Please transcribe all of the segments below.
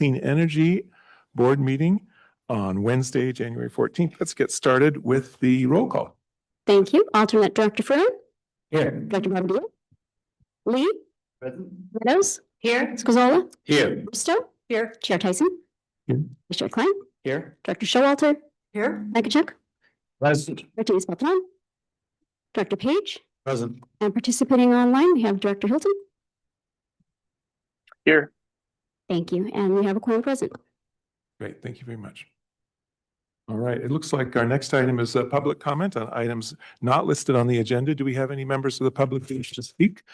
Clean Energy Board meeting on Wednesday, January 14th. Let's get started with the roll call. Thank you. Alternate Director Ferrer. Here. Director Bobadilla. Lee. Present. Meadows. Here. Scazola. Here. Bristow. Here. Chair Tyson. Here. Chair Klein. Here. Director Showalter. Here. Makachuk. Present. Director Isbeltran. Director Page. Present. And participating online, we have Director Hilton. Here. Thank you. And we have a quorum present. Great. Thank you very much. All right. It looks like our next item is a public comment on items not listed on the agenda. Do we have any members of the public who wish to speak?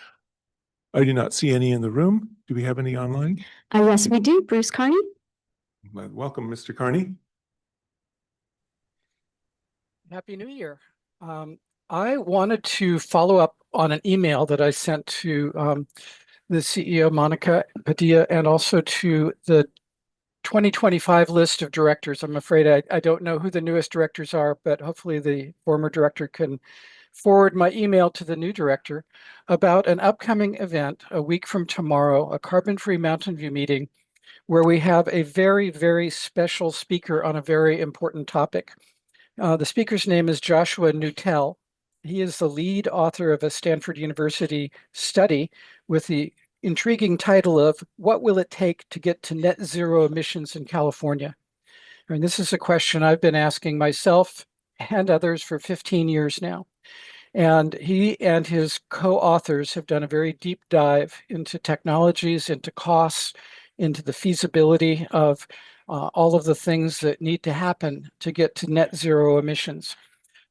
I do not see any in the room. Do we have any online? Yes, we do. Bruce Carney. Welcome, Mr. Carney. Happy New Year. I wanted to follow up on an email that I sent to the CEO, Monica Padilla, and also to the 2025 list of directors. I'm afraid I don't know who the newest directors are, but hopefully the former director can forward my email to the new director about an upcoming event a week from tomorrow, a carbon-free Mountain View meeting, where we have a very, very special speaker on a very important topic. The speaker's name is Joshua Nuttall. He is the lead author of a Stanford University study with the intriguing title of "What Will It Take to Get to Net Zero Emissions in California?" And this is a question I've been asking myself and others for 15 years now. And he and his co-authors have done a very deep dive into technologies, into costs, into the feasibility of all of the things that need to happen to get to net zero emissions.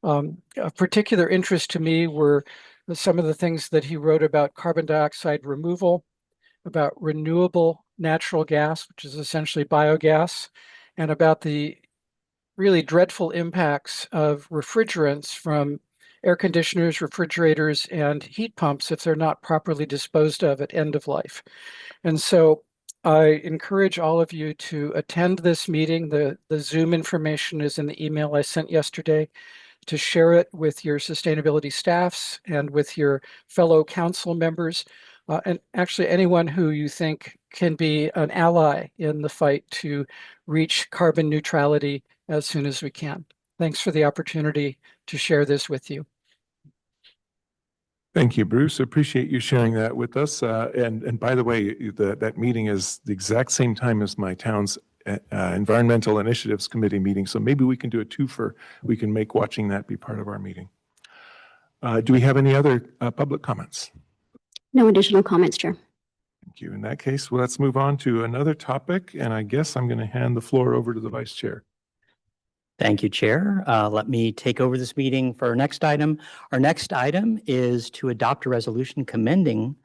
Of particular interest to me were some of the things that he wrote about carbon dioxide removal, about renewable natural gas, which is essentially biogas, and about the really dreadful impacts of refrigerants from air conditioners, refrigerators, and heat pumps if they're not properly disposed of at end of life. And so I encourage all of you to attend this meeting. The Zoom information is in the email I sent yesterday, to share it with your sustainability staffs and with your fellow council members, and actually anyone who you think can be an ally in the fight to reach carbon neutrality as soon as we can. Thanks for the opportunity to share this with you. Thank you, Bruce. Appreciate you sharing that with us. And by the way, that meeting is the exact same time as my town's Environmental Initiatives Committee meeting. So maybe we can do a twofer. We can make watching that be part of our meeting. Do we have any other public comments? No additional comments, Chair. Thank you. In that case, well, let's move on to another topic. And I guess I'm going to hand the floor over to the Vice Chair. Thank you, Chair. Let me take over this meeting for our next item. Our next item is to adopt a resolution commending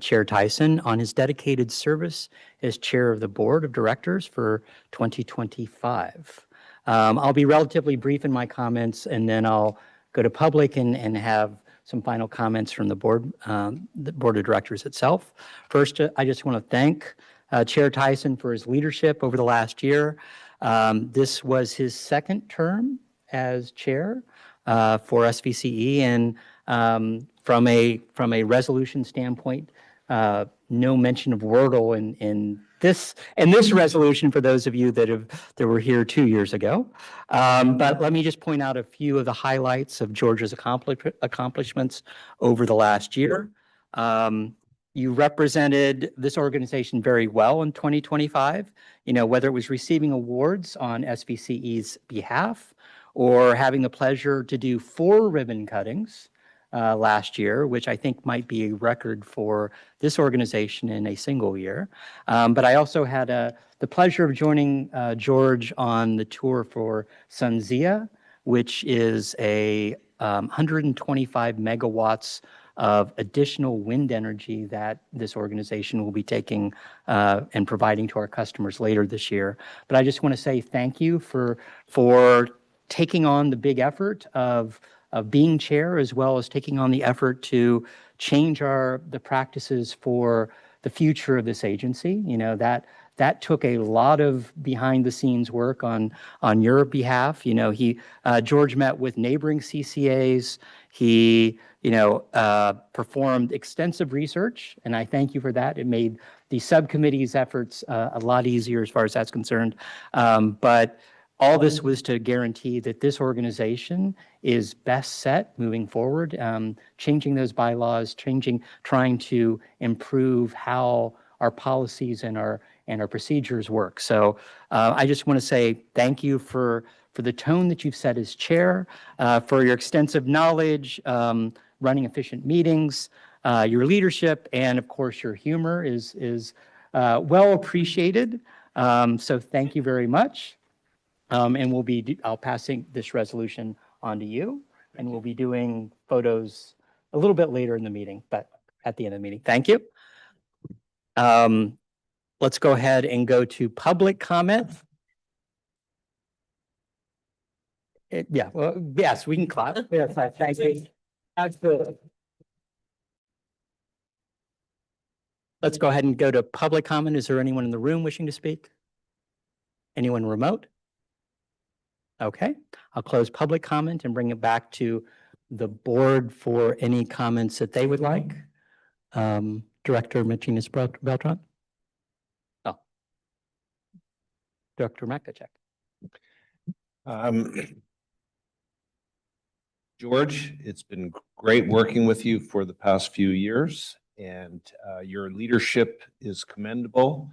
Chair Tyson on his dedicated service as Chair of the Board of Directors for 2025. I'll be relatively brief in my comments, and then I'll go to public and have some final comments from the Board of Directors itself. First, I just want to thank Chair Tyson for his leadership over the last year. This was his second term as chair for SVCE, and from a resolution standpoint, no mention of Wordle in this resolution for those of you that were here 2 years ago. But let me just point out a few of the highlights of George's accomplishments over the last year. You represented this organization very well in 2025, whether it was receiving awards on SVCE's behalf or having the pleasure to do 4 ribbon cuttings last year, which I think might be a record for this organization in a single year. But I also had the pleasure of joining George on the tour for SunZia, which is a 125 megawatts of additional wind energy that this organization will be taking and providing to our customers later this year. But I just want to say thank you for taking on the big effort of being chair, as well as taking on the effort to change the practices for the future of this agency. That took a lot of behind the scenes work on your behalf. George met with neighboring CCAs. He performed extensive research, and I thank you for that. It made the subcommittee's efforts a lot easier as far as that's concerned. But all this was to guarantee that this organization is best set moving forward, changing those bylaws, trying to improve how our policies and our procedures work. So I just want to say thank you for the tone that you've set as chair, for your extensive knowledge, running efficient meetings, your leadership, and of course your humor is well appreciated. So thank you very much. And I'll passing this resolution on to you, and we'll be doing photos a little bit later in the meeting, but at the end of the meeting. Thank you. Let's go ahead and go to public comment. Yeah, well, yes, we can clap. Yes, thank you. Absolutely. Let's go ahead and go to public comment. Is there anyone in the room wishing to speak? Anyone remote? Okay, I'll close public comment and bring it back to the board for any comments that they would like. Director Martinez Beltran? Oh. Director Makachek? George, it's been great working with you for the past few years, and your leadership is commendable,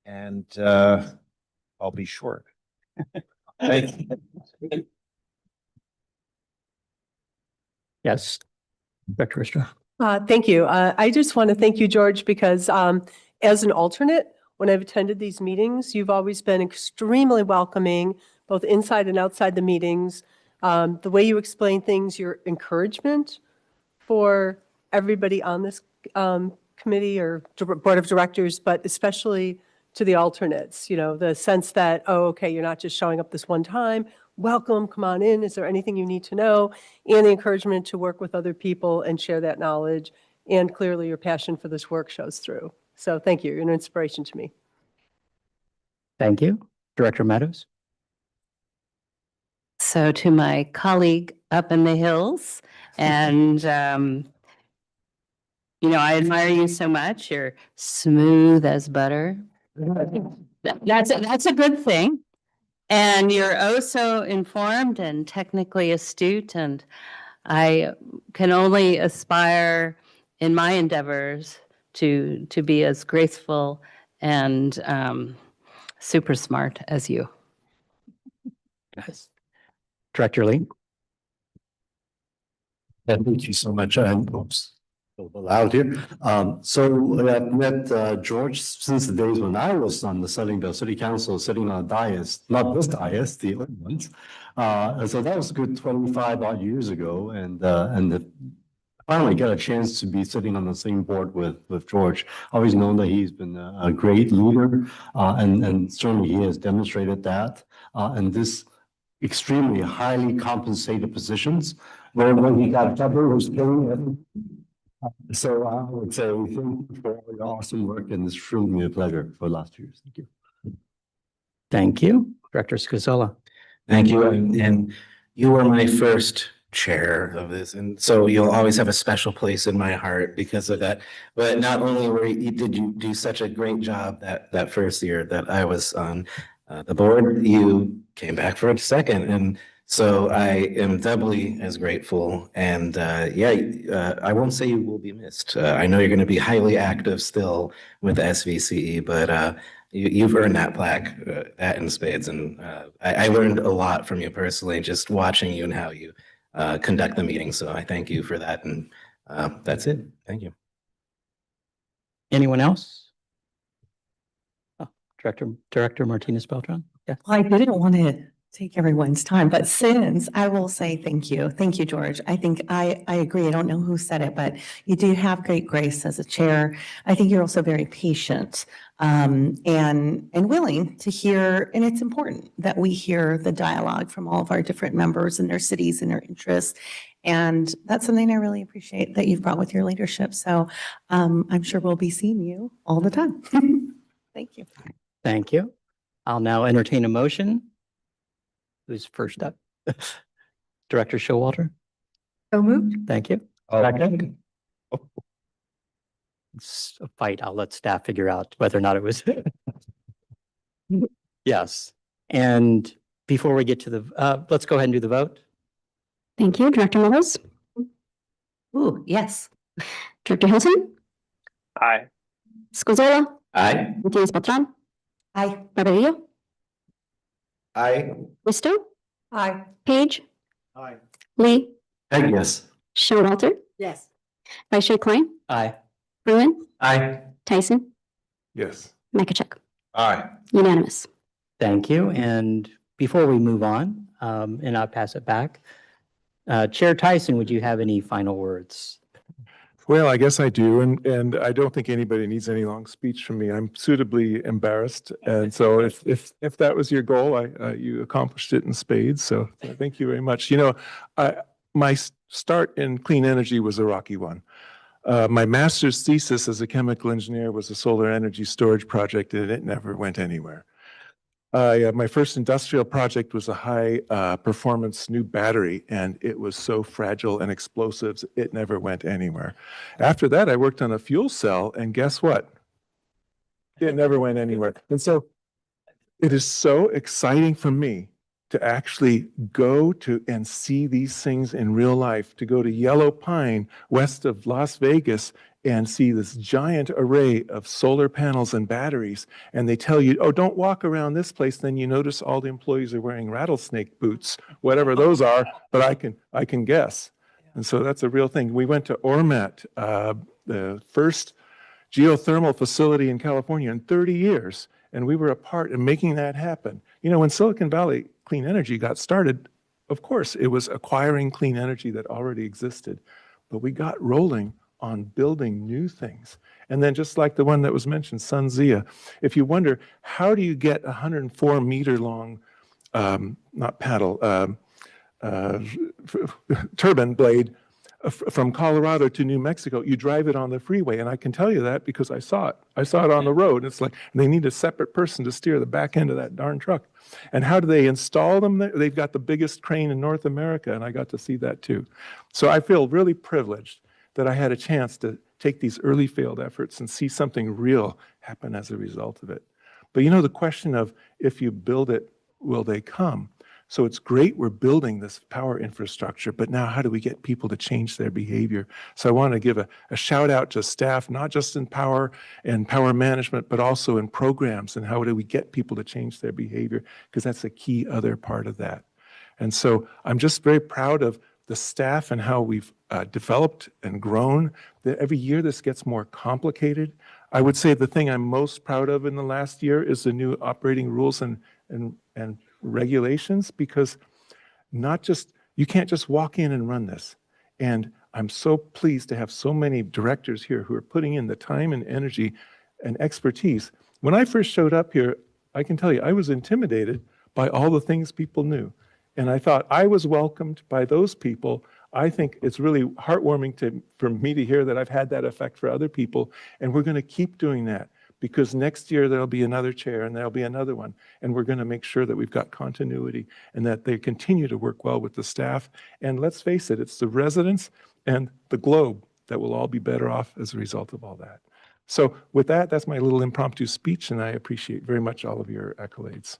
and I'll be short. Thank you. Yes. Director Ristra? Thank you. I just want to thank you, George, because as an alternate, when I've attended these meetings, you've always been extremely welcoming, both inside and outside the meetings. The way you explain things, your encouragement for everybody on this committee or board of directors, but especially to the alternates, the sense that, oh, okay, you're not just showing up this one time. Welcome, come on in. Is there anything you need to know? And the encouragement to work with other people and share that knowledge. And clearly your passion for this work shows through. So thank you. You're an inspiration to me. Thank you. Director Meadows? So to my colleague up in the hills, and I admire you so much. You're smooth as butter. That's a good thing. And you're oh so informed and technically astute, and I can only aspire in my endeavors to be as graceful and super smart as you. Yes. Director Lee? Thank you so much. Oops, a little loud here. So I've met George since the days when I was on the city council, sitting on a dais, not this dais, the other ones. And so that was a good 25 odd years ago, and finally got a chance to be sitting on the same board with George. Always known that he's been a great leader, and certainly he has demonstrated that. And this extremely highly compensated positions where when he got covered was paying. So I would say thank you for all your awesome work, and it's truly a pleasure for the last 2 years. Thank you. Thank you. Director Scazola? Thank you. And you were my first chair of this, and so you'll always have a special place in my heart because of that. But not only did you do such a great job that first year that I was on the board, you came back for a second, and so I am doubly as grateful. And I won't say you will be missed. I know you're going to be highly active still with SVCE, but you've earned that plaque, that in spades. And I learned a lot from you personally, just watching you and how you conduct the meeting. So I thank you for that. And that's it. Thank you. Anyone else? Oh, Director Martinez Beltran? Yeah. Well, I didn't want to take everyone's time, but since I will say thank you. Thank you, George. I think I agree. I don't know who said it, but you do have great grace as a chair. I think you're also very patient and willing to hear. And it's important that we hear the dialogue from all of our different members and their cities and their interests. And that's something I really appreciate that you've brought with your leadership. So I'm sure we'll be seeing you all the time. Thank you. Thank you. I'll now entertain a motion. Who's first up? Director Showalter? So moved. Thank you. Second. a fight. I'll let staff figure out whether or not it was. Yes. And before we get to let's go ahead and do the vote. Thank you. Director Mills, Ooh, yes. Director Hilton, Aye. Scozola, Aye. Martinez Beltran, Aye. Barbarillo, Aye. Bristow, Aye. Page, Aye. Lee, Heck, yes. Showalter, Yes. Vice Chair Klein, Aye. Bruin, Aye. Tyson, Yes. Makachek. Aye. Unanimous. Thank you. And before we move on, and I'll pass it back, Chair Tyson, would you have any final words? Well, I guess I do, and I don't think anybody needs any long speech from me. I'm suitably embarrassed, and so if that was your goal, you accomplished it in spades. So thank you very much. You know, my start in clean energy was a rocky one. My master's thesis as a chemical engineer was a solar energy storage project, and it never went anywhere. My first industrial project was a high performance new battery, and it was so fragile and explosives, it never went anywhere. After that, I worked on a fuel cell, and guess what? It never went anywhere. And so it is so exciting for me to actually go to and see these things in real life, to go to Yellow Pine, west of Las Vegas, and see this giant array of solar panels and batteries. And they tell you, oh, don't walk around this place. Then you notice all the employees are wearing rattlesnake boots, whatever those are, but I can guess. And so that's a real thing. We went to Ormat, the first geothermal facility in California in 30 years. And we were a part in making that happen. You know, when Silicon Valley Clean Energy got started, of course, it was acquiring clean energy that already existed. But we got rolling on building new things. And then just like the one that was mentioned, SunZia, if you wonder, how do you get 104 meter long, not paddle, turbine blade from Colorado to New Mexico? You drive it on the freeway. And I can tell you that because I saw it. I saw it on the road. It's like, they need a separate person to steer the back end of that darn truck. And how do they install them? They've got the biggest crane in North America, and I got to see that too. So I feel really privileged that I had a chance to take these early failed efforts and see something real happen as a result of it. But you know, the question of if you build it, will they come? So it's great we're building this power infrastructure, but now how do we get people to change their behavior? So I want to give a shout out to staff, not just in power and power management, but also in programs, and how do we get people to change their behavior? Because that's a key other part of that. And so I'm just very proud of the staff and how we've developed and grown. That every year this gets more complicated. I would say the thing I'm most proud of in the last year is the new operating rules and regulations, because you can't just walk in and run this. And I'm so pleased to have so many directors here who are putting in the time and energy and expertise. When I first showed up here, I can tell you, I was intimidated by all the things people knew. And I thought I was welcomed by those people. I think it's really heartwarming for me to hear that I've had that effect for other people. And we're going to keep doing that, because next year there'll be another chair and there'll be another one. And we're going to make sure that we've got continuity and that they continue to work well with the staff. And let's face it, it's the residents and the globe that will all be better off as a result of all that. So with that, that's my little impromptu speech, and I appreciate very much all of your accolades.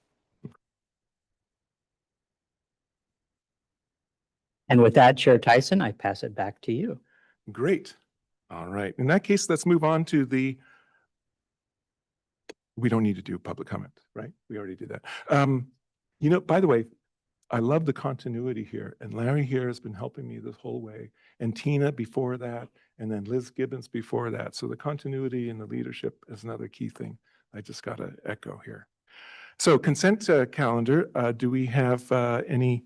And with that, Chair Tyson, I pass it back to you. Great. All right. In that case, let's move on to we don't need to do public comment, right? We already did that. You know, by the way, I love the continuity here, and Larry here has been helping me this whole way, and Tina before that, and then Liz Gibbons before that. So the continuity and the leadership is another key thing I just got to echo here. So consent calendar, do we have any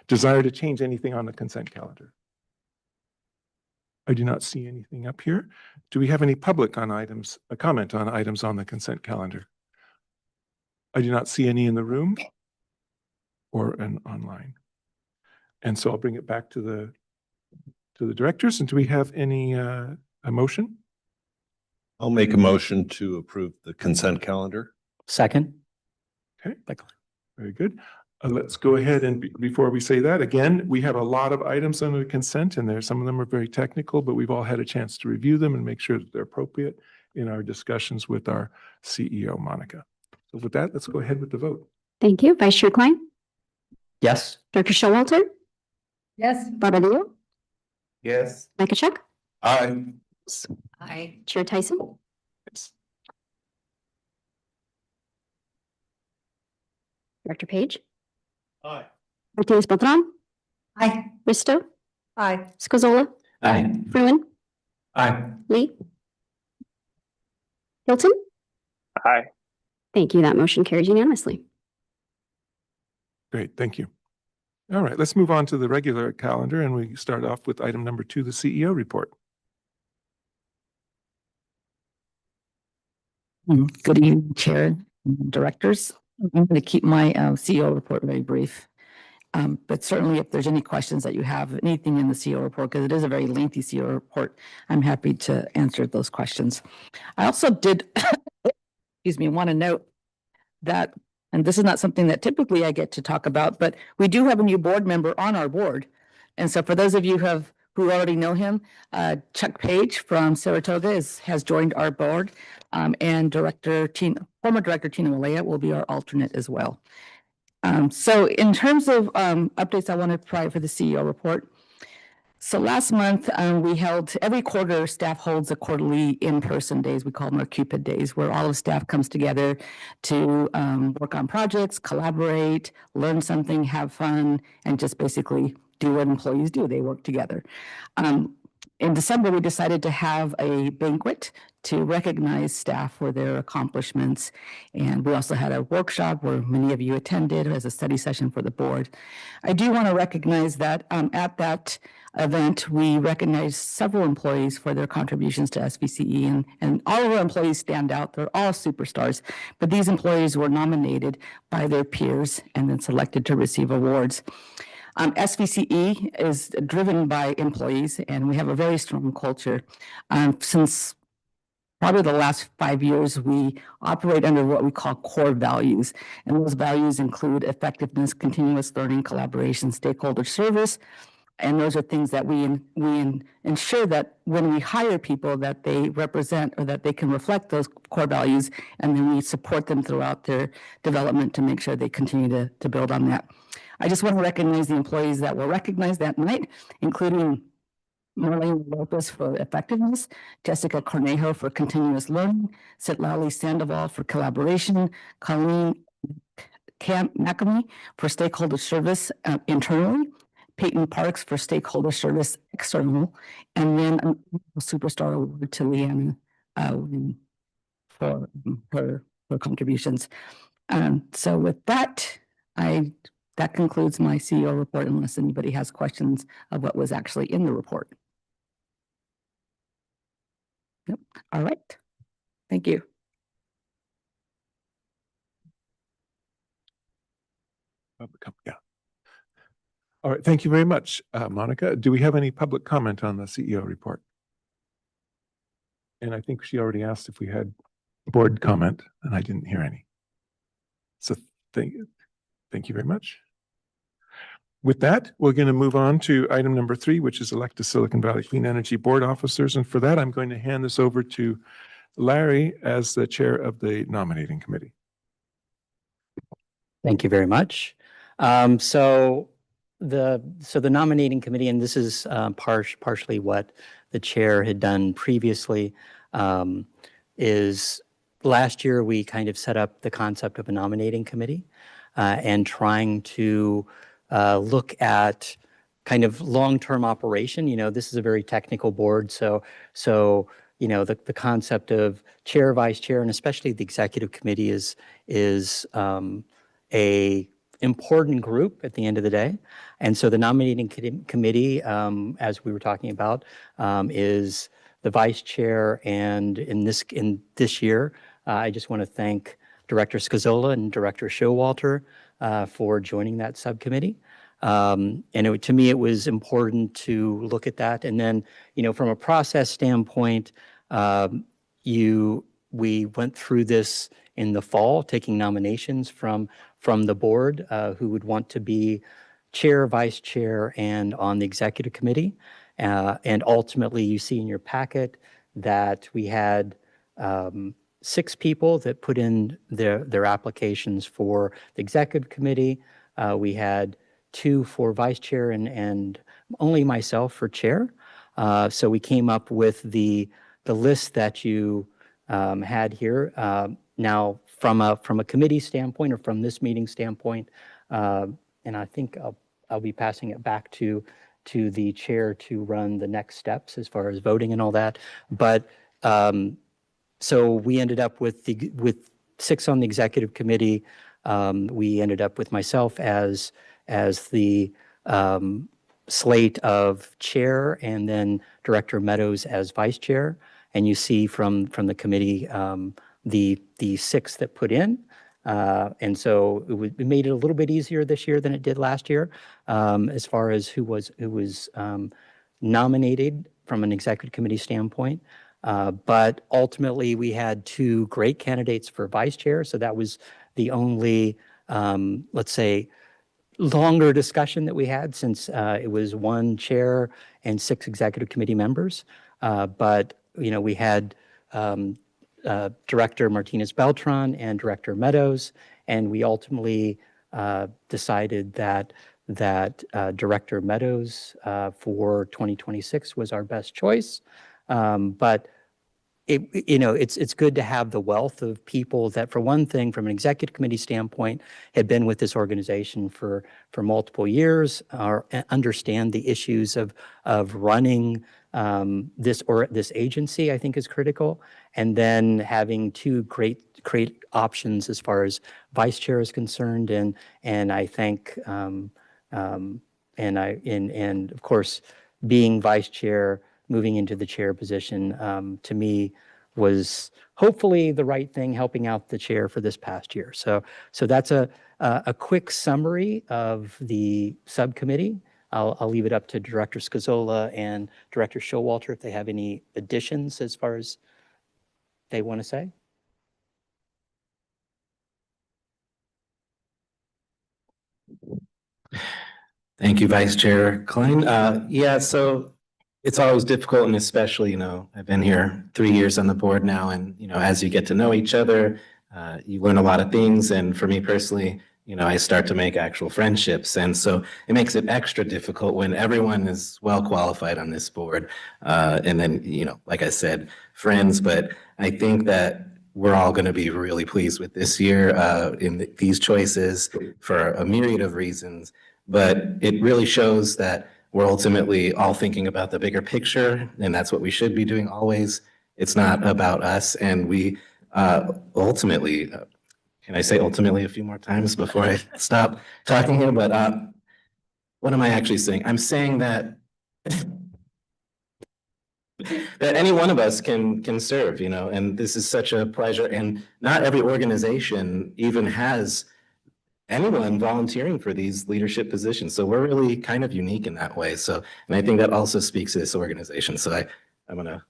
desire to change anything on the consent calendar? I do not see anything up here. Do we have any public on items, a comment on items on the consent calendar? I do not see any in the room or online. And so I'll bring it back to the directors. And do we have any a motion? I'll make a motion to approve the consent calendar. Second. Okay, very good. Let's go ahead and before we say that, again, we have a lot of items under the consent and some of them are very technical, but we've all had a chance to review them and make sure that they're appropriate in our discussions with our CEO, Monica. So with that, let's go ahead with the vote. Thank you. Vice Chair Klein? Yes. Director Showalter? Yes. Barbadillo? Yes. Makachuk? Aye. Aye. Chair Tyson? Yes. Director Page? Aye. Martinez Beltran? Aye. Risto? Aye. Scozola? Aye. Fruin? Aye. Lee? Hilton? Aye. Thank you. That motion carries unanimously. Great, thank you. All right, let's move on to the regular calendar and we start off with item number 2, the CEO report. Good evening, Chair and Directors. I'm going to keep my CEO report very brief. But certainly if there's any questions that you have, anything in the CEO report, because it is a very lengthy CEO report, I'm happy to answer those questions. I also did, excuse me, want to note that, and this is not something that typically I get to talk about, but we do have a new board member on our board. And so for those of you who already know him, Chuck Page from Saratoga has joined our board, and former Director Tina Malaya will be our alternate as well. So in terms of updates I want to provide for the CEO report. So last month, we held, every quarter, staff holds a quarterly in-person days. We call them our Cupid days, where all of staff comes together to work on projects, collaborate, learn something, have fun, and just basically do what employees do. They work together. In December, we decided to have a banquet to recognize staff for their accomplishments. And we also had a workshop where many of you attended as a study session for the board. I do want to recognize that at that event, we recognized several employees for their contributions to SVCE, and all of our employees stand out. They're all superstars, but these employees were nominated by their peers and then selected to receive awards. SVCE is driven by employees, and we have a very strong culture. Since probably the last 5 years, we operate under what we call core values. And those values include effectiveness, continuous learning, collaboration, stakeholder service. And those are things that we ensure that when we hire people that they represent or that they can reflect those core values, and then we support them throughout their development to make sure they continue to build on that. I just want to recognize the employees that were recognized that night, including Marlene Lopez for effectiveness, Jessica Cornejo for continuous learning, Sitlali Sandoval for collaboration, Colleen McAmey for stakeholder service internally, Peyton Parks for stakeholder service external, and then a superstar award to Leanna for her contributions. So with that, that concludes my CEO report, unless anybody has questions of what was actually in the report. Yep. All right. Thank you. Yeah. All right, thank you very much, Monica. Do we have any public comment on the CEO report? And I think she already asked if we had board comment, and I didn't hear any. So thank you very much. With that, we're going to move on to item number 3, which is elect the Silicon Valley Clean Energy Board officers. And for that, I'm going to hand this over to Larry as the chair of the nominating committee. Thank you very much. So the nominating committee, and this is partially what the chair had done previously, is last year we kind of set up the concept of a nominating committee and trying to look at kind of long-term operation. You know, this is a very technical board, so you know, the concept of chair, vice chair, and especially the executive committee is a important group at the end of the day. And so the nominating committee, as we were talking about, is the vice chair. And in this year, I just want to thank Director Scozola and Director Showalter for joining that subcommittee. And to me, it was important to look at that. And then, you know, from a process standpoint, we went through this in the fall, taking nominations from the board who would want to be chair, vice chair, and on the executive committee. And ultimately, you see in your packet that we had 6 people that put in their applications for the executive committee. We had 2 for vice chair and only myself for chair. So we came up with the list that you had here. Now, from a committee standpoint or from this meeting standpoint, and I think I'll be passing it back to the chair to run the next steps as far as voting and all that. But so we ended up with 6 on the executive committee. We ended up with myself as the slate of chair, and then Director Meadows as vice chair. And you see from the committee the 6 that put in. And so it made it a little bit easier this year than it did last year, as far as who was nominated from an executive committee standpoint. But ultimately, we had 2 great candidates for vice chair. So that was the only, let's say, longer discussion that we had, since it was 1 chair and 6 executive committee members. But, we had Director Martinez Beltran and Director Meadows, and we ultimately decided that Director Meadows for 2026 was our best choice. But it's good to have the wealth of people that, for one thing, from an executive committee standpoint, had been with this organization for multiple years, or understand the issues of running this agency. I think is critical. And then having 2 great options as far as vice chair is concerned, and I think and of course, being vice chair, moving into the chair position, to me was hopefully the right thing, helping out the chair for this past year. So that's a quick summary of the subcommittee. I'll leave it up to Director Scazola and Director Showalter if they have any additions as far as they want to say. Thank you, Vice Chair Klein. Yeah, so it's always difficult, and especially, I've been here 3 years on the board now, and, as you get to know each other, you learn a lot of things. And for me personally, I start to make actual friendships. And so it makes it extra difficult when everyone is well qualified on this board. And then, like I said, friends, but I think that we're all going to be really pleased with this year in these choices for a myriad of reasons. But it really shows that we're ultimately all thinking about the bigger picture, and that's what we should be doing always. It's not about us, and we ultimately, can I say ultimately a few more times before I stop talking here? But what am I actually saying? I'm saying that that any one of us can serve, and this is such a pleasure. And not every organization even has anyone volunteering for these leadership positions. So we're really kind of unique in that way. So, and I think that also speaks to this organization. So I'm going to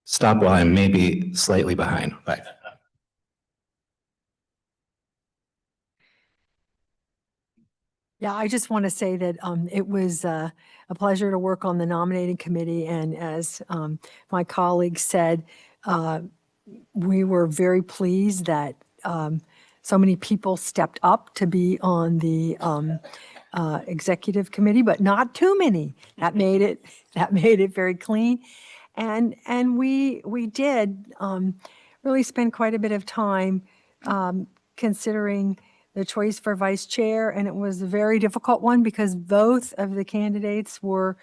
stop while I'm maybe slightly behind. Bye. Yeah, I just want to say that it was a pleasure to work on the nominating committee. And as my colleague said, we were very pleased that so many people stepped up to be on the executive committee, but not too many. That made it very clean. And we did really spend quite a bit of time considering the choice for vice chair, and it was a very difficult one because both of the candidates were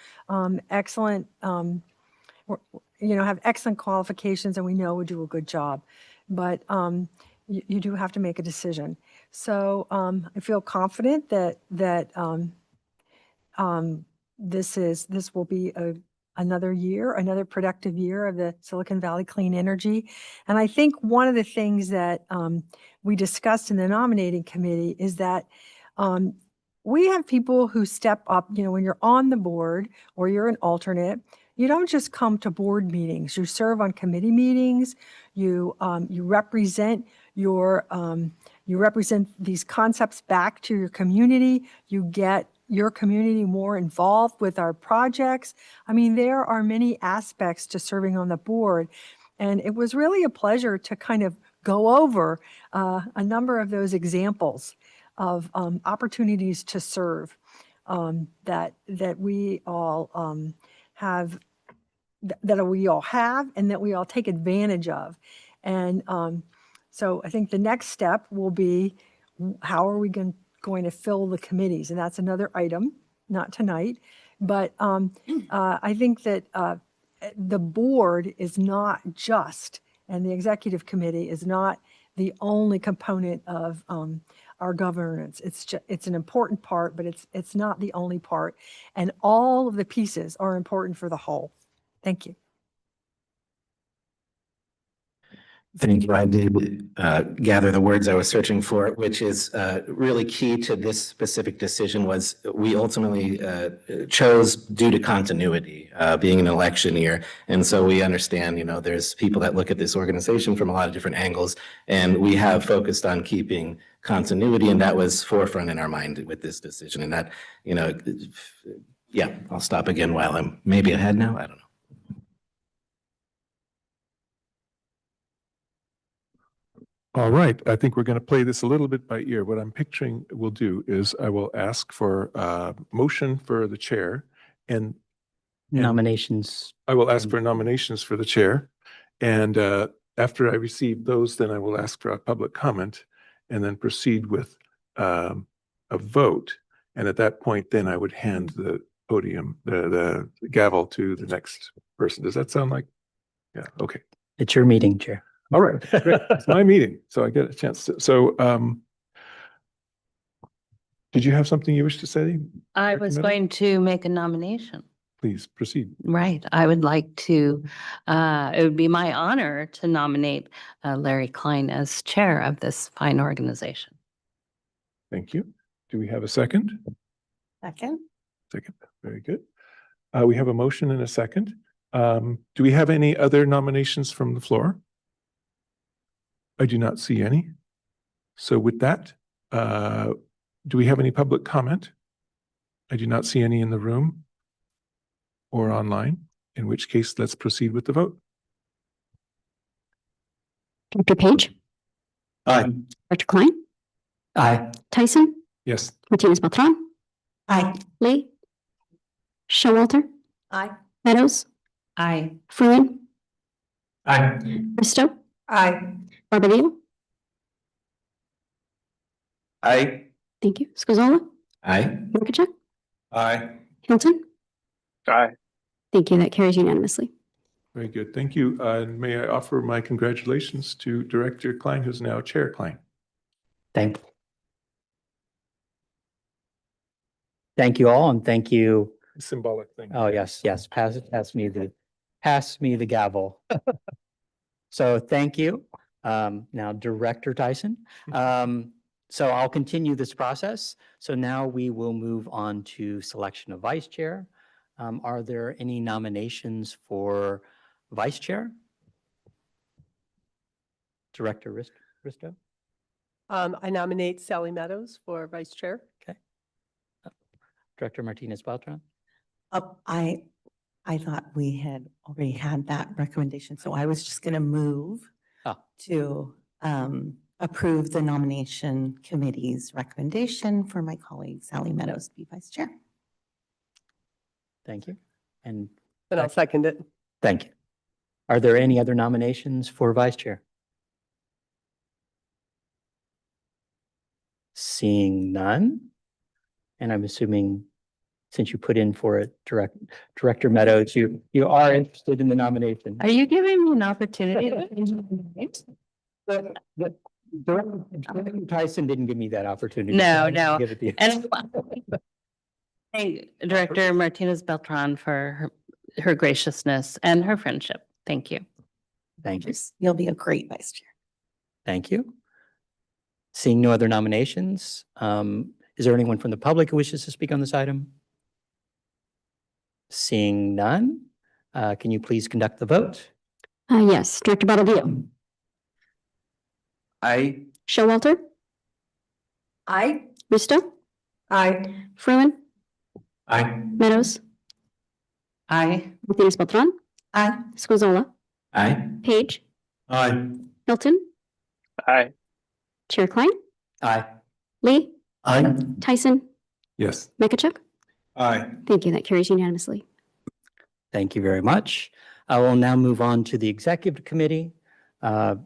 excellent, have excellent qualifications, and we know would do a good job. But you do have to make a decision. So I feel confident that this will be another productive year of the Silicon Valley Clean Energy. And I think one of the things that we discussed in the nominating committee is that we have people who step up, when you're on the board or you're an alternate, you don't just come to board meetings. You serve on committee meetings. You represent you represent these concepts back to your community. You get your community more involved with our projects. I mean, there are many aspects to serving on the board. And it was really a pleasure to kind of go over a number of those examples of opportunities to serve that we all have, that we all have, and that we all take advantage of. And so I think the next step will be, how are we going to fill the committees? And that's another item, not tonight. But I think that the board is not just, and the executive committee is not the only component of our governance. It's an important part, but it's not the only part. And all of the pieces are important for the whole. Thank you. Thank you. I did gather the words I was searching for, which is really key to this specific decision. Was we ultimately chose due to continuity, being an election year. And so we understand, there's people that look at this organization from a lot of different angles, and we have focused on keeping continuity, and that was forefront in our mind with this decision. And that, yeah, I'll stop again while I'm maybe ahead now. I don't know. All right, I think we're going to play this a little bit by ear. What I'm picturing we'll do is I will ask for a motion for the chair, and Nominations. I will ask for nominations for the chair. And after I receive those, then I will ask for a public comment and then proceed with a vote. And at that point, then I would hand the podium, the gavel to the next person. Does that sound like? Yeah, okay. It's your meeting, Chair. All right, great. It's my meeting, so I get a chance to. So, did you have something you wish to say? I was going to make a nomination. Please proceed. Right. I would like to, it would be my honor to nominate Larry Klein as chair of this fine organization. Thank you. Do we have a second? Second. Second, very good. We have a motion and a second. Do we have any other nominations from the floor? I do not see any. So with that, do we have any public comment? I do not see any in the room or online, in which case let's proceed with the vote. Dr. Page, Aye. Dr. Klein, Aye. Tyson, Yes. Martinez Beltran, Aye. Lee, Showalter, Aye. Meadows, Aye. Fruin, Aye. Bristow, Aye. Barbadillo. Aye. Thank you. Scozola, Aye. Markachuk, Aye. Hilton. Aye. Thank you. That carries unanimously. Very good. Thank you. And may I offer my congratulations to Director Klein, who's now Chair Klein. Thank you all, and thank you. Symbolic thing. Oh, yes, yes. Pass me the gavel. So thank you. Now Director Tyson. So I'll continue this process. So now we will move on to selection of vice chair. Are there any nominations for vice chair? Director Risto? I nominate Sally Meadows for vice chair. Okay. Director Martinez Beltran? I thought we had already had that recommendation, so I was just going to move Oh. to approve the nomination committee's recommendation for my colleague Sally Meadows to be vice chair. Thank you. And And I'll second it. thank you. Are there any other nominations for vice chair? Seeing none, and I'm assuming since you put in for it, Director Meadows, you are interested in the nomination. Are you giving me an opportunity? Director Tyson didn't give me that opportunity. No, so I'm gonna no. give it to you. And thank Director Martinez Beltran for her graciousness and her friendship. Thank you. Thank you. You'll be a great vice chair. Thank you. Seeing no other nominations, is there anyone from the public who wishes to speak on this item? Seeing none, can you please conduct the vote? Yes, Director Barbadillo, Aye. Showalter, Aye. Risto, Aye. Fruin, Aye. Meadows, Aye. Martinez Beltran, Aye. Scozola, Aye. Page, Aye. Hilton, Aye. Chair Klein, Aye. Lee, Aye. Tyson, Yes. Mekachuk. Aye. Thank you. That carries unanimously. Thank you very much. I will now move on to the executive committee.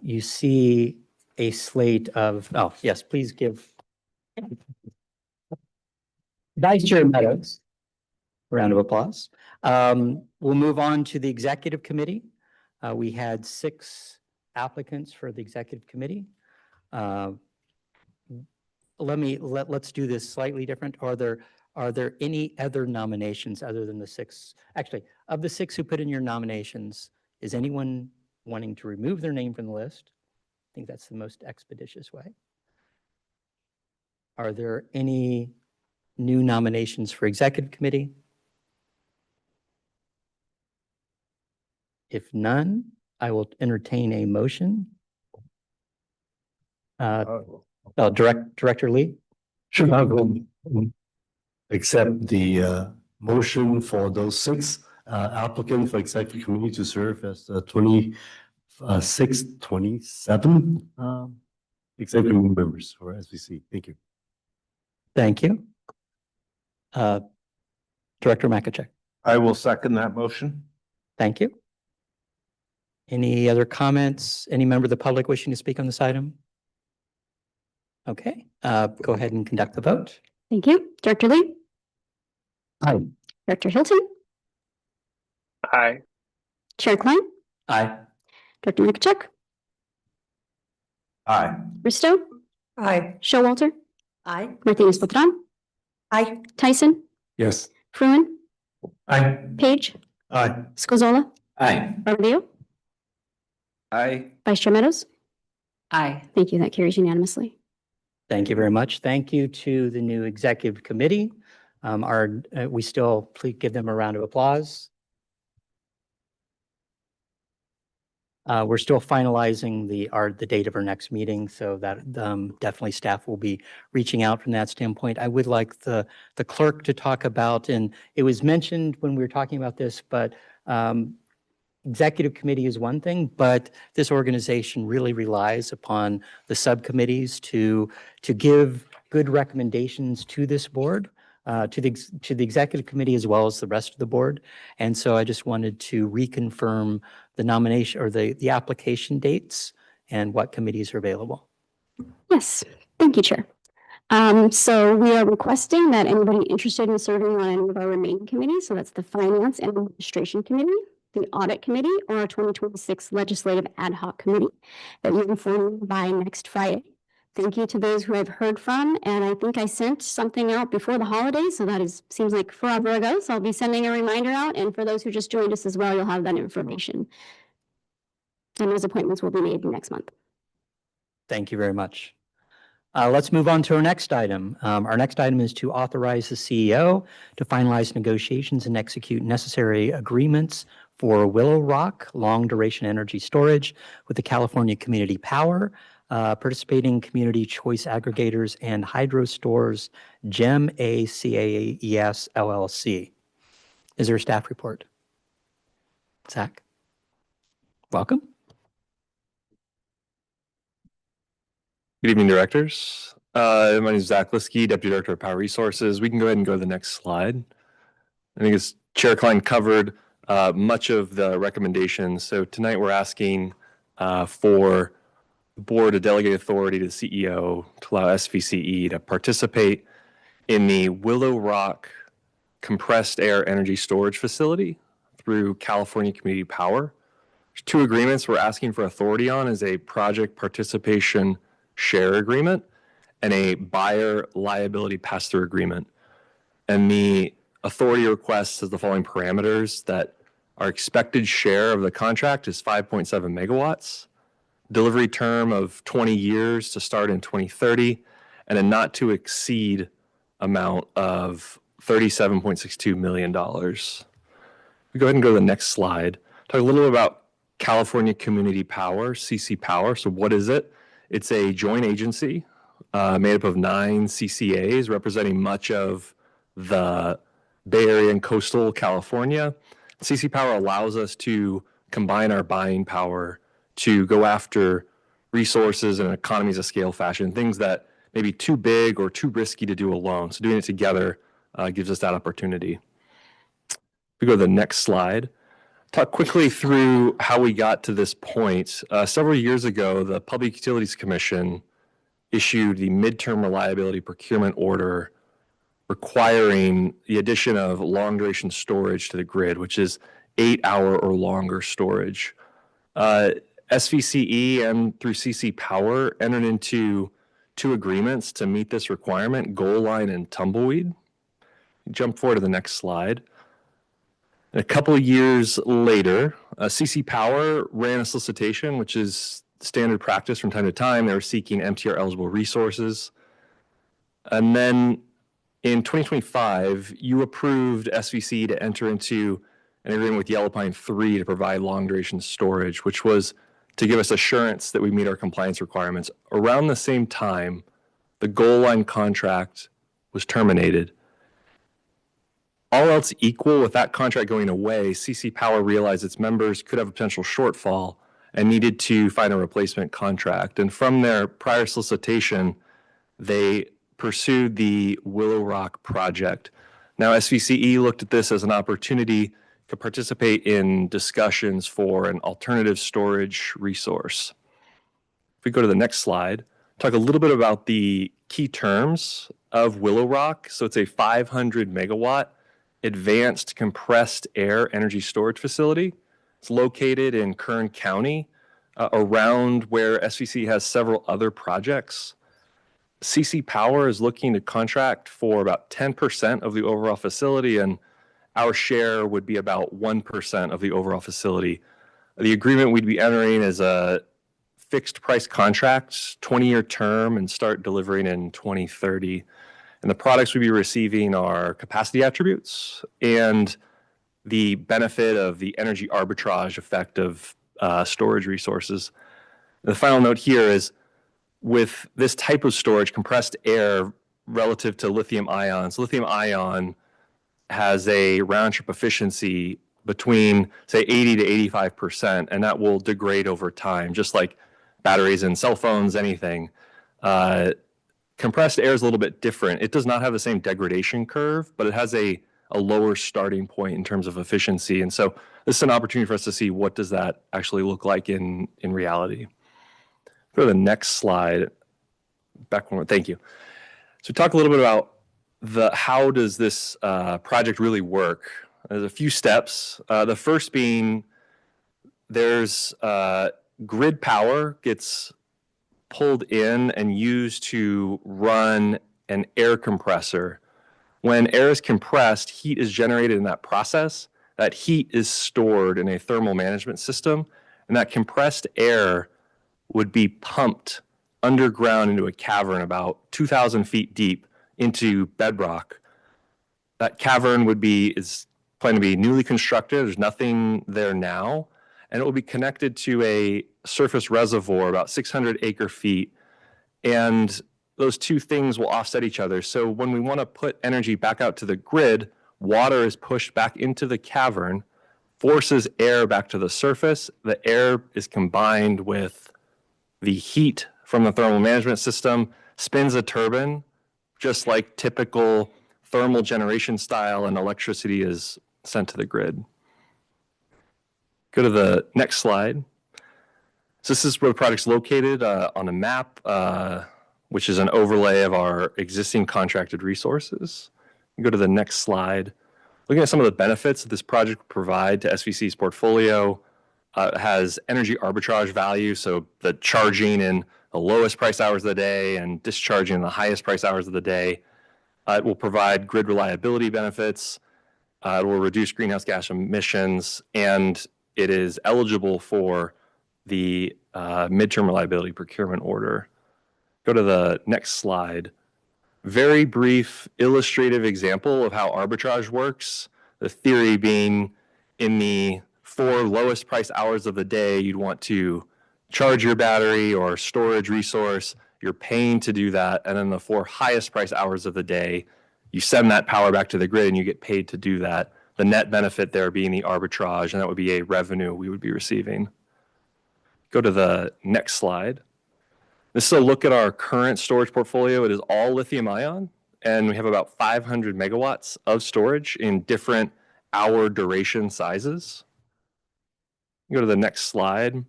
You see a slate of, oh, yes, please give Vice Chair Meadows a round of applause. We'll move on to the executive committee. We had 6 applicants for the executive committee. Let's do this slightly different. Are there any other nominations other than the 6? Actually, of the 6 who put in your nominations, is anyone wanting to remove their name from the list? I think that's the most expeditious way. Are there any new nominations for executive committee? If none, I will entertain a motion. Director Lee? Sure, I will accept the motion for those 6 applicants for executive committee to serve as the 26, 27 executive committee members for SVC. Thank you. Thank you. Director Makachek? I will second that motion. Thank you. Any other comments? Any member of the public wishing to speak on this item? Okay, go ahead and conduct the vote. Thank you. Director Lee, Aye. Director Hilton, Aye. Chair Klein, Aye. Director Mekachuk, Aye. Risto, Aye. Showalter, Aye. Martinez Beltran, Aye. Tyson, Yes. Fruin, Aye. Page, Aye. Scozola, Aye. Barbadillo, Aye. Vice Chair Meadows. Aye. Thank you. That carries unanimously. Thank you very much. Thank you to the new executive committee. We still, please give them a round of applause. We're still finalizing the date of our next meeting, so that definitely staff will be reaching out from that standpoint. I would like the clerk to talk about, and it was mentioned when we were talking about this, but executive committee is one thing, but this organization really relies upon the subcommittees to give good recommendations to this board, to the executive committee as well as the rest of the board. And so I just wanted to reconfirm the nomination or the application dates and what committees are available. Yes. Thank you, Chair. So we are requesting that anybody interested in serving on any of our remaining committees, so that's the Finance and Administration Committee, the Audit Committee, or our 2026 Legislative Ad Hoc Committee, that you inform me by next Friday. Thank you to those who I've heard from, and I think I sent something out before the holidays, so that seems like forever ago, so I'll be sending a reminder out, and for those who just joined us as well, you'll have that information. And those appointments will be made next month. Thank you very much. Let's move on to our next item. Our next item is to authorize the CEO to finalize negotiations and execute necessary agreements for Willow Rock long-duration energy storage with the California Community Power, participating community choice aggregators, and hydro stores, GEM ACAES LLC. Is there a staff report? Zach? Welcome. Good evening, directors. My name is Zach Liskey, Deputy Director of Power Resources. We can go ahead and go to the next slide. I think as Chair Klein covered much of the recommendations. So tonight we're asking for the board to delegate authority to the CEO to allow SVCE to participate in the Willow Rock compressed air energy storage facility through California Community Power. There's 2 agreements we're asking for authority on is a project participation share agreement and a buyer liability pass-through agreement. And the authority requests is the following parameters: that our expected share of the contract is 5.7 megawatts, delivery term of 20 years to start in 2030, and a not to exceed amount of $37.62 million. We go ahead and go to the next slide. Talk a little bit about California Community Power, CC Power. So what is it? It's a joint agency made up of 9 CCAs representing much of the Bay Area and coastal California. CC Power allows us to combine our buying power to go after resources and economies of scale fashion, things that may be too big or too risky to do alone. So doing it together gives us that opportunity. If we go to the next slide, talk quickly through how we got to this point. Several years ago, the Public Utilities Commission issued the midterm reliability procurement order requiring the addition of long duration storage to the grid, which is 8-hour or longer storage. SVCE and through CC Power entered into 2 agreements to meet this requirement, Goal Line and Tumbleweed. Jump forward to the next slide. And a couple of years later, CC Power ran a solicitation, which is standard practice from time to time. They were seeking MTR eligible resources. And then in 2025, you approved SVC to enter into an agreement with Yellow Pine 3 to provide long duration storage, which was to give us assurance that we meet our compliance requirements. Around the same time, the Goal Line contract was terminated. All else equal, with that contract going away, CC Power realized its members could have a potential shortfall and needed to find a replacement contract. And from their prior solicitation, they pursued the Willow Rock project. Now, SVCE looked at this as an opportunity to participate in discussions for an alternative storage resource. If we go to the next slide, talk a little bit about the key terms of Willow Rock. So it's a 500 megawatt advanced compressed air energy storage facility. It's located in Kern County, around where SVC has several other projects. CC Power is looking to contract for about 10% of the overall facility, and our share would be about 1% of the overall facility. The agreement we'd be entering is a fixed price contract, 20-year term, and start delivering in 2030. And the products we'd be receiving are capacity attributes and the benefit of the energy arbitrage effect of storage resources. The final note here is, with this type of storage, compressed air relative to lithium ions, lithium ion has a round trip efficiency between, say, 80 to 85%, and that will degrade over time, just like batteries in cell phones, anything. Compressed air is a little bit different. It does not have the same degradation curve, but it has a lower starting point in terms of efficiency. And so this is an opportunity for us to see what does that actually look like in reality. Go to the next slide. Back one more. Thank you. So talk a little bit about how does this project really work. There's a few steps. The first being there's grid power gets pulled in and used to run an air compressor. When air is compressed, heat is generated in that process. That heat is stored in a thermal management system, and that compressed air would be pumped underground into a cavern about 2,000 feet deep into bedrock. That cavern is planned to be newly constructed. There's nothing there now. And it will be connected to a surface reservoir about 600 acre feet. And those two things will offset each other. So when we want to put energy back out to the grid, water is pushed back into the cavern, forces air back to the surface. The air is combined with the heat from the thermal management system, spins a turbine, just like typical thermal generation style, and electricity is sent to the grid. Go to the next slide. So this is where the project's located on a map, which is an overlay of our existing contracted resources. Go to the next slide. Looking at some of the benefits that this project will provide to SVC's portfolio, has energy arbitrage value, so the charging in the lowest price hours of the day and discharging in the highest price hours of the day. It will provide grid reliability benefits. It will reduce greenhouse gas emissions, and it is eligible for the midterm reliability procurement order. Go to the next slide. Very brief illustrative example of how arbitrage works. The theory being, in the 4 lowest price hours of the day, you'd want to charge your battery or storage resource, you're paying to do that. And then the 4 highest price hours of the day, you send that power back to the grid and you get paid to do that. The net benefit there being the arbitrage, and that would be a revenue we would be receiving. Go to the next slide. This is a look at our current storage portfolio. It is all lithium ion, and we have about 500 megawatts of storage in different hour duration sizes. Go to the next slide.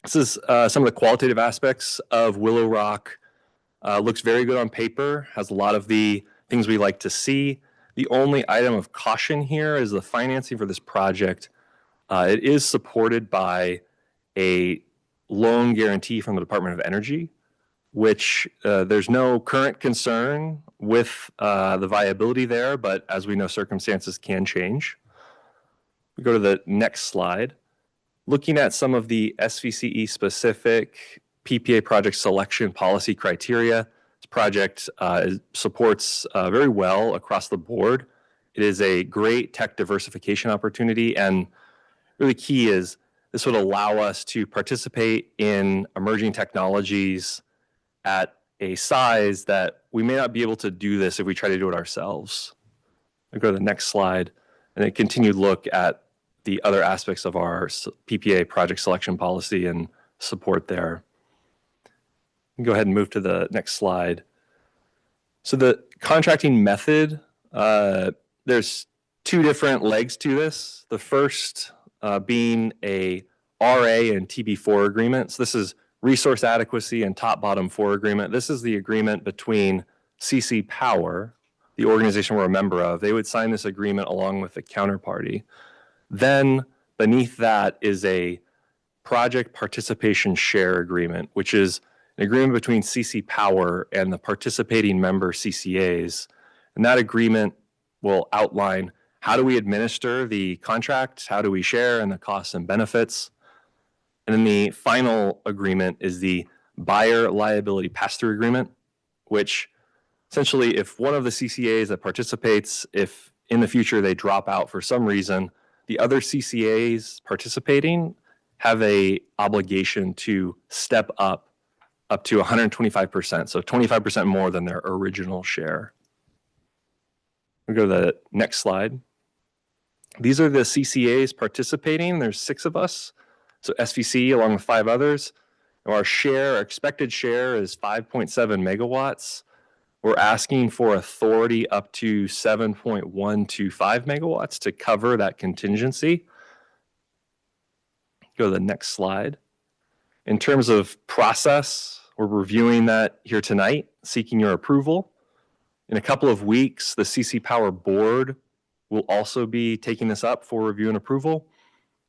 This is some of the qualitative aspects of Willow Rock. Looks very good on paper, has a lot of the things we like to see. The only item of caution here is the financing for this project. It is supported by a loan guarantee from the Department of Energy, which there's no current concern with the viability there, but as we know, circumstances can change. We go to the next slide. Looking at some of the SVCE specific PPA project selection policy criteria, this project supports very well across the board. It is a great tech diversification opportunity, and really key is this would allow us to participate in emerging technologies at a size that we may not be able to do this if we try to do it ourselves. We'll go to the next slide and then continue to look at the other aspects of our PPA project selection policy and support there. Go ahead and move to the next slide. So the contracting method, there's 2 different legs to this. The first being a RA and TB4 agreement. So this is resource adequacy and top-bottom 4 agreement. This is the agreement between CC Power, the organization we're a member of. They would sign this agreement along with the counterparty. Then beneath that is a project participation share agreement, which is an agreement between CC Power and the participating member CCAs. And that agreement will outline how do we administer the contract, how do we share in the costs and benefits. And then the final agreement is the buyer liability pass-through agreement, which essentially if one of the CCAs that participates, if in the future they drop out for some reason, the other CCAs participating have a obligation to step up to 125%, so 25% more than their original share. We go to the next slide. These are the CCAs participating. There's 6 of us. So SVCE along with 5 others. Our share, our expected share is 5.7 megawatts. We're asking for authority up to 7.125 megawatts to cover that contingency. Go to the next slide. In terms of process, we're reviewing that here tonight, seeking your approval. In a couple of weeks, the CC Power board will also be taking this up for review and approval.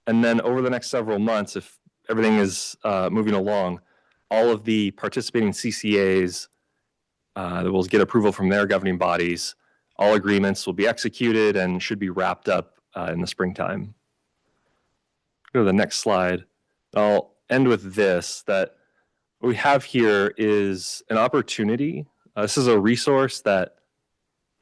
And then over the next several months, if everything is moving along, all of the participating CCAs that will get approval from their governing bodies, all agreements will be executed and should be wrapped up in the springtime. Go to the next slide. I'll end with this, that what we have here is an opportunity. This is a resource that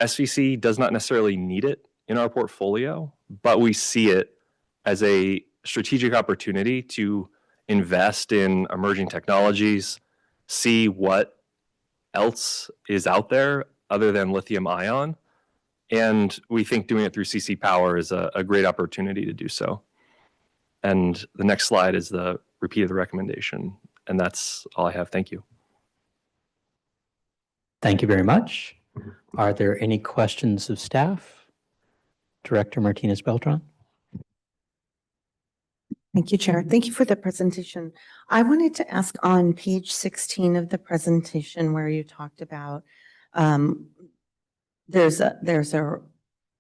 SVC does not necessarily need it in our portfolio, but we see it as a strategic opportunity to invest in emerging technologies, see what else is out there other than lithium ion. And we think doing it through CC Power is a great opportunity to do so. And the next slide is the repeat of the recommendation. And that's all I have. Thank you. Thank you very much. Are there any questions of staff? Director Martinez Beltran. Thank you, Chair. Thank you for the presentation. I wanted to ask on page 16 of the presentation where you talked about there's a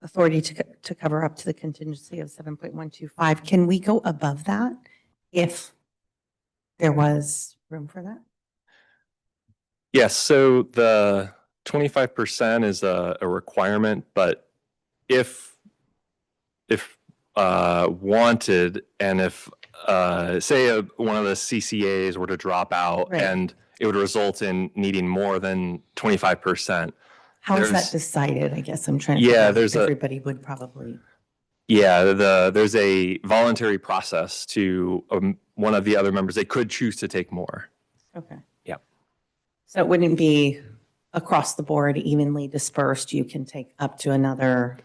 authority to cover up to the contingency of 7.125. Can we go above that if there was room for that? Yes, so the 25% is a requirement, but if wanted, and if say one of the CCAs were to drop out, Right. and it would result in needing more than 25%. How is that decided? I guess I'm trying to Yeah, figure out if there's a- everybody would probably. Yeah, there's a voluntary process to one of the other members. They could choose to take more. Okay. Yep. So it wouldn't be across the board evenly dispersed. You can take up to another.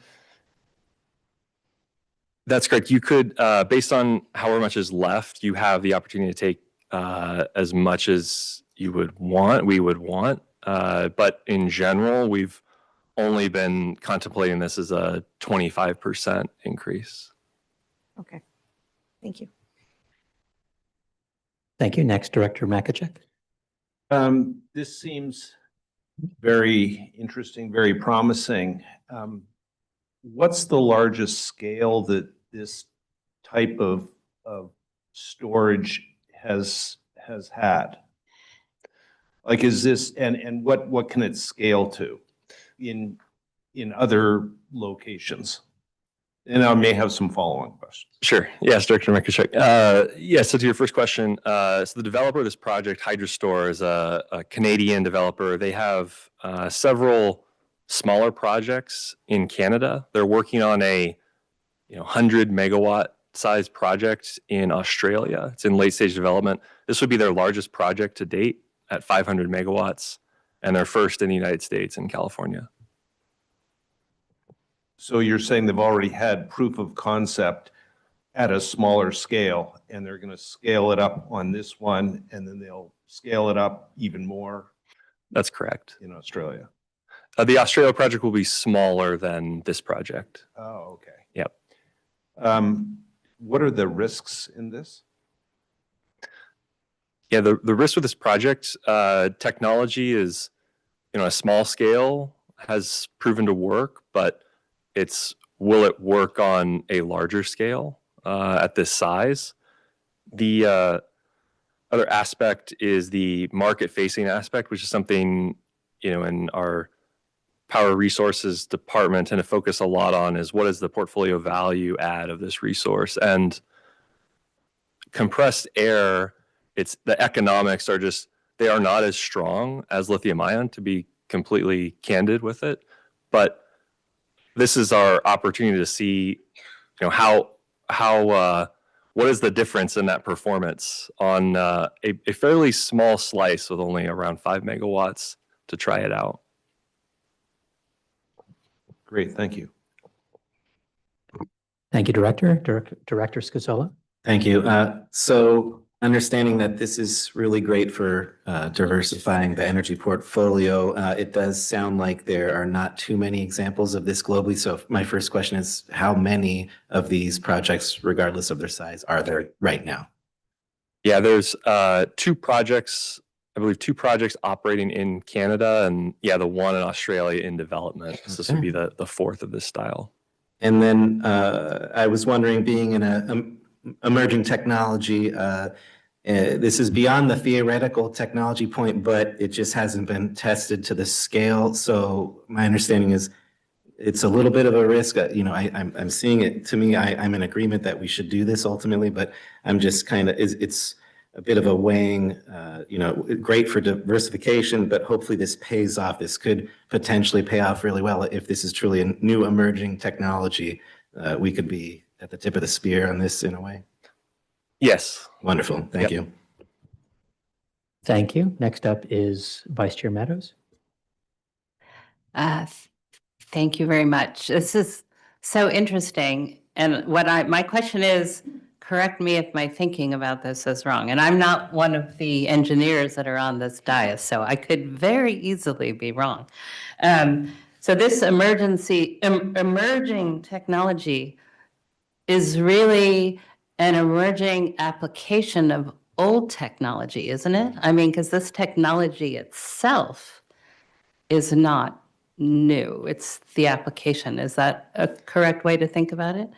That's correct. You could, based on however much is left, you have the opportunity to take as much as you would want, we would want. But in general, we've only been contemplating this as a 25% increase. Okay. Thank you. Thank you. Next, Director Makachek. This seems very interesting, very promising. What's the largest scale that this type of storage has had? Like, is this, and what can it scale to in other locations? And I may have some follow-on questions. Sure. Yes, Director Makachek. Yeah, so to your first question, so the developer of this project, Hydrostore, is a Canadian developer. They have several smaller projects in Canada. They're working on a 100 megawatt size project in Australia. It's in late stage development. This would be their largest project to date at 500 megawatts, and their first in the United States in California. So you're saying they've already had proof of concept at a smaller scale, and they're going to scale it up on this one, and then they'll scale it up even more? That's correct. In Australia? The Australia project will be smaller than this project. Oh, okay. Yep. What are the risks in this? Yeah, the risk with this project, technology is, a small scale has proven to work, but will it work on a larger scale at this size? The other aspect is the market-facing aspect, which is something, in our power resources department tend to focus a lot on, is what is the portfolio value add of this resource. And compressed air, the economics are they are not as strong as lithium ion, to be completely candid with it. But this is our opportunity to see, what is the difference in that performance on a fairly small slice with only around 5 megawatts to try it out. Great, thank you. Thank you, Director. Director Scazola. Thank you. So understanding that this is really great for diversifying the energy portfolio, it does sound like there are not too many examples of this globally. So my first question is, how many of these projects, regardless of their size, are there right now? Yeah, there's two projects, I believe two projects operating in Canada, and the one in Australia in development. So this would be the fourth of this style. And then I was wondering, being in a emerging technology, this is beyond the theoretical technology point, but it just hasn't been tested to the scale. So my understanding is it's a little bit of a risk. I'm seeing it. To me, I'm in agreement that we should do this ultimately, but I'm just it's a bit of a weighing, great for diversification, but hopefully this pays off. This could potentially pay off really well. If this is truly a new emerging technology, we could be at the tip of the spear on this in a way. Yes. Wonderful. Thank you. Thank you. Next up is Vice Chair Meadows. Thank you very much. This is so interesting. And my question is, correct me if my thinking about this is wrong. And I'm not one of the engineers that are on this dais, so I could very easily be wrong. So this emerging technology is really an emerging application of old technology, isn't it? I mean, because this technology itself is not new. It's the application. Is that a correct way to think about it?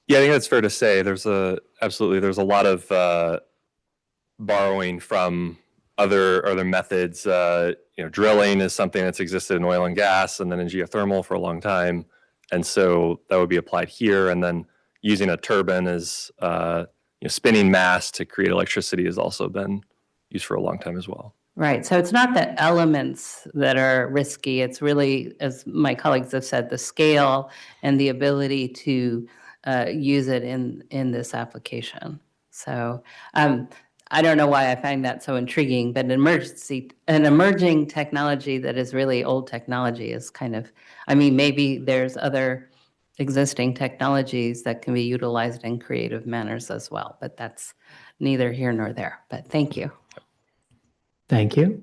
Yeah, I think that's fair to say. There's a lot of borrowing from other methods. Drilling is something that's existed in oil and gas, and then in geothermal for a long time, and so that would be applied here. And then using a turbine as spinning mass to create electricity has also been used for a long time as well. Right. So it's not the elements that are risky. It's really, as my colleagues have said, the scale and the ability to use it in this application. So I don't know why I find that so intriguing, but an emerging technology that is really old technology is kind of, I mean, maybe there's other existing technologies that can be utilized in creative manners as well, but that's neither here nor there. But thank you. Thank you.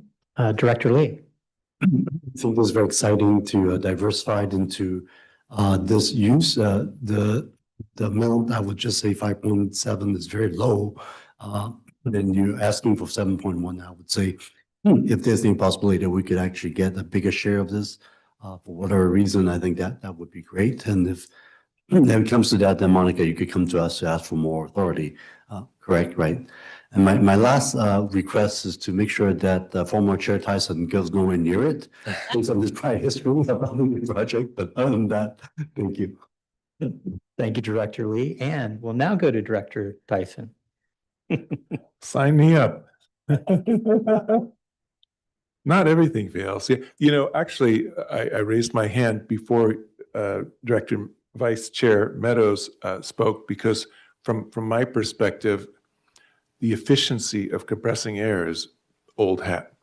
Director Lee. I think it's very exciting to diversify it into this use. The amount, I would just say 5.7 is very low. Then you're asking for 7.1, I would say, if there's any possibility that we could actually get a bigger share of this, for whatever reason, I think that would be great. And if it comes to that, then Monica, you could come to us to ask for more authority. Correct, right? And my last request is to make sure that former Chair Tyson goes nowhere near it based on this prior history about the project. But other than that, thank you. Thank you, Director Lee. And we'll now go to Director Tyson. Sign me up. Not everything fails. Yeah, you know, actually, I raised my hand before Director Vice Chair Meadows spoke because from my perspective, the efficiency of compressing air is old hat.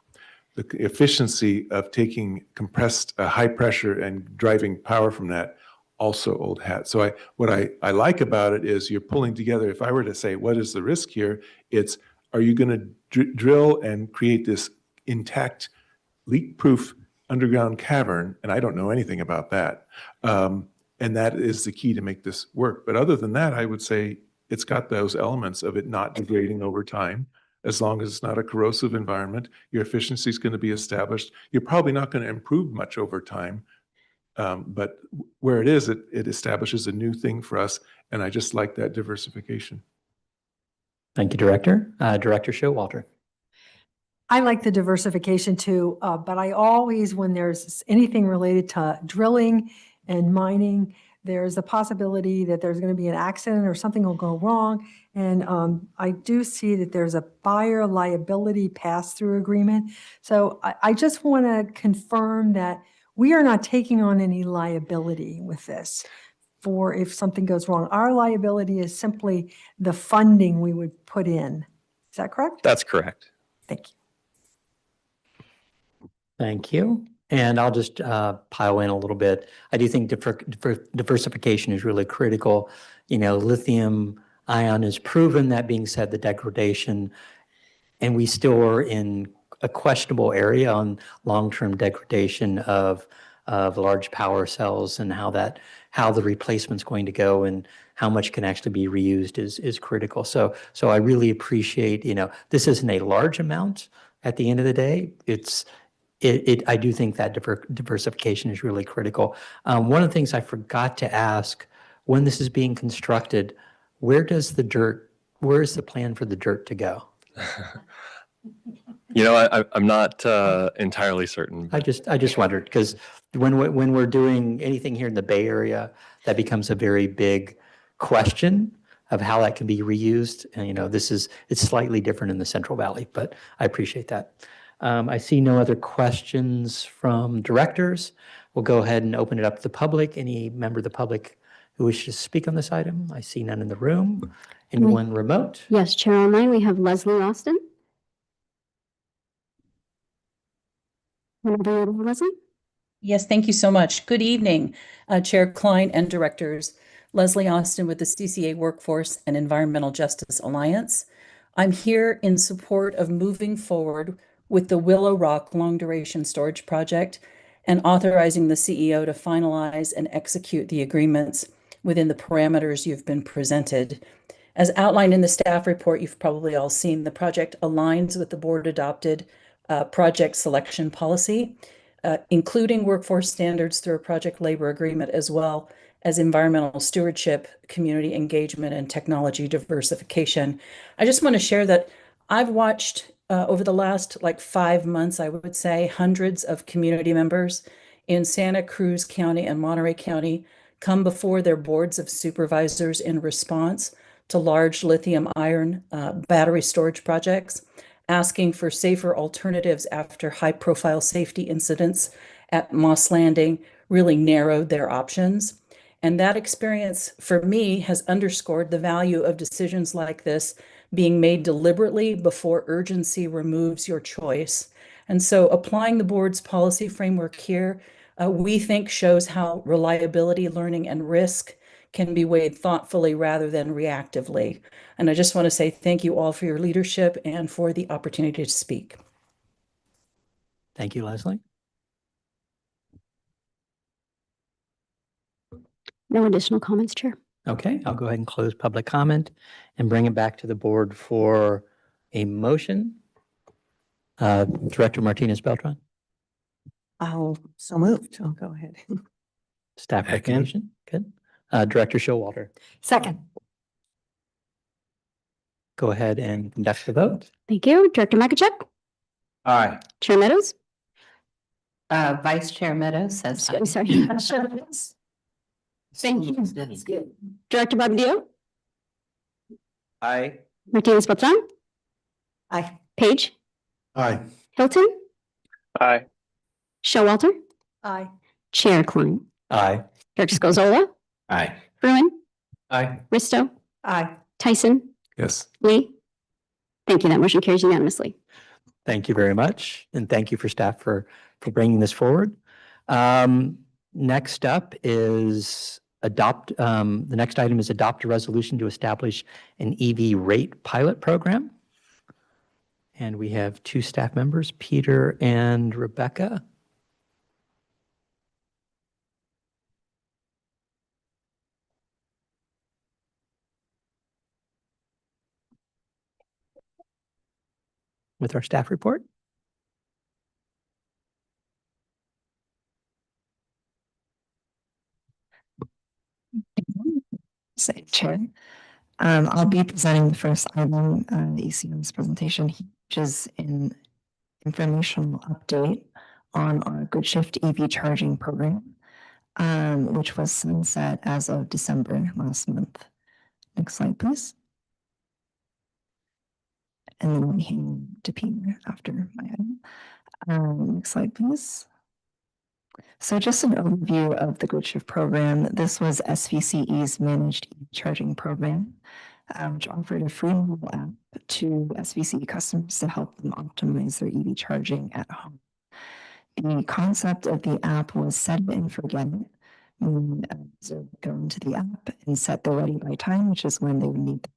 The efficiency of taking compressed high pressure and driving power from that, also old hat. So what I like about it is you're pulling together. If I were to say, what is the risk here? It's, are you going to drill and create this intact leak-proof underground cavern? And I don't know anything about that. And that is the key to make this work. But other than that, I would say it's got those elements of it not degrading over time. As long as it's not a corrosive environment, your efficiency is going to be established. You're probably not going to improve much over time. But where it is, it establishes a new thing for us. And I just like that diversification. Thank you, Director. Director Showalter. I like the diversification too, but I always, when there's anything related to drilling and mining, there's a possibility that there's going to be an accident or something will go wrong. And I do see that there's a buyer liability pass-through agreement. So I just want to confirm that we are not taking on any liability with this for if something goes wrong. Our liability is simply the funding we would put in. Is that correct? That's correct. Thank you. Thank you. And I'll just pile in a little bit. I do think diversification is really critical. You know, lithium ion has proven. That being said, the degradation, and we still are in a questionable area on long-term degradation of large power cells and how the replacement's going to go and how much can actually be reused is critical. So I really appreciate, you know, this isn't a large amount at the end of the day. I do think that diversification is really critical. One of the things I forgot to ask, when this is being constructed, where is the plan for the dirt to go? You know, I'm not entirely certain. I just wondered, because when we're doing anything here in the Bay Area, that becomes a very big question of how that can be reused. And, you know, it's slightly different in the Central Valley, but I appreciate that. I see no other questions from directors. We'll go ahead and open it up to the public. Any member of the public who wishes to speak on this item? I see none in the room. Anyone remote? Yes, Chair online, we have Leslie Austin. Whenever you're ready, Leslie. Yes, thank you so much. Good evening, Chair Klein and directors. Leslie Austin with the CCA Workforce and Environmental Justice Alliance. I'm here in support of moving forward with the Willow Rock Long Duration Storage Project and authorizing the CEO to finalize and execute the agreements within the parameters you've been presented. As outlined in the staff report, you've probably all seen the project aligns with the board adopted project selection policy, including workforce standards through a project labor agreement, as well as environmental stewardship, community engagement, and technology diversification. I just want to share that I've watched over the last 5 months, I would say, hundreds of community members in Santa Cruz County and Monterey County come before their boards of supervisors in response to large lithium iron battery storage projects, asking for safer alternatives after high-profile safety incidents at Moss Landing really narrowed their options. And that experience for me has underscored the value of decisions like this being made deliberately before urgency removes your choice. And so applying the board's policy framework here, we think shows how reliability, learning, and risk can be weighed thoughtfully rather than reactively. And I just want to say thank you all for your leadership and for the opportunity to speak. Thank you, Leslie. No additional comments, Chair. Okay, I'll go ahead and close public comment and bring it back to the board for a motion. Director Martinez Beltran, So moved. I'll go ahead. staff Second. recommendation. Good. Director Showalter, Second. go ahead and conduct the vote. Thank you. Director Makachuk? Aye. Chair Meadows? Vice Chair Meadows says. I'm sorry. Chair Meadows? Thank you. That's good. Director Barbadillo? Aye. Martinez Beltran? Aye. Page? Aye. Hilton? Aye. Showalter? Aye. Chair Klein? Aye. Director Scozola? Aye. Bruin? Aye. Risto? Aye. Tyson? Yes. Lee? Thank you. That motion carries unanimously. Thank you very much. And thank you for staff for bringing this forward. Next up is the next item is adopt a resolution to establish an EV rate pilot program. And we have two staff members, Peter and Rebecca. With our staff report. Say, Chair. I'll be presenting the first item, the ECM's presentation, which is an informational update on our Good Shift EV charging program, which was sunset as of December last month. Next slide, please. And then we hand to Peter after my item. Next slide, please. So just an overview of the Good Shift program. This was SVCE's managed EV charging program, which offered a free mobile app to SVCE customers to help them optimize their EV charging at home. The concept of the app was set it and forget it. Meaning, so go into the app and set the ready by time, which is when they would need the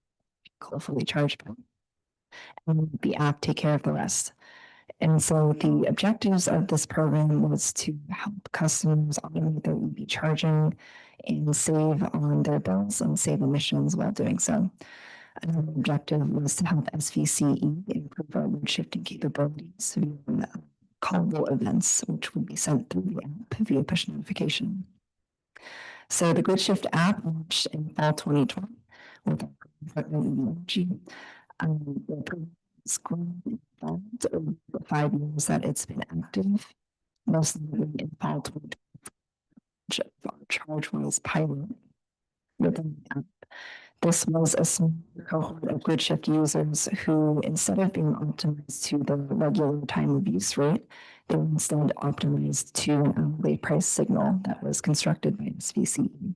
vehicle fully charged by. And the app take care of the rest. And so the objectives of this program was to help customers automate their EV charging and save on their bills and save emissions while doing so. Another objective was to help SVCE improve our load shifting capabilities via callable events, which would be sent through the app via push notification. So the Good Shift app launched in fall 2020 with our partner Energy. The program has grown and evolved over the 5 years that it's been active, most notably in fall 2020, our ChargeWise pilot within the app. This was a small cohort of Good Shift users who, instead of being optimized to the regular time of use rate, they were instead optimized to an hourly price signal that was constructed by SVCE.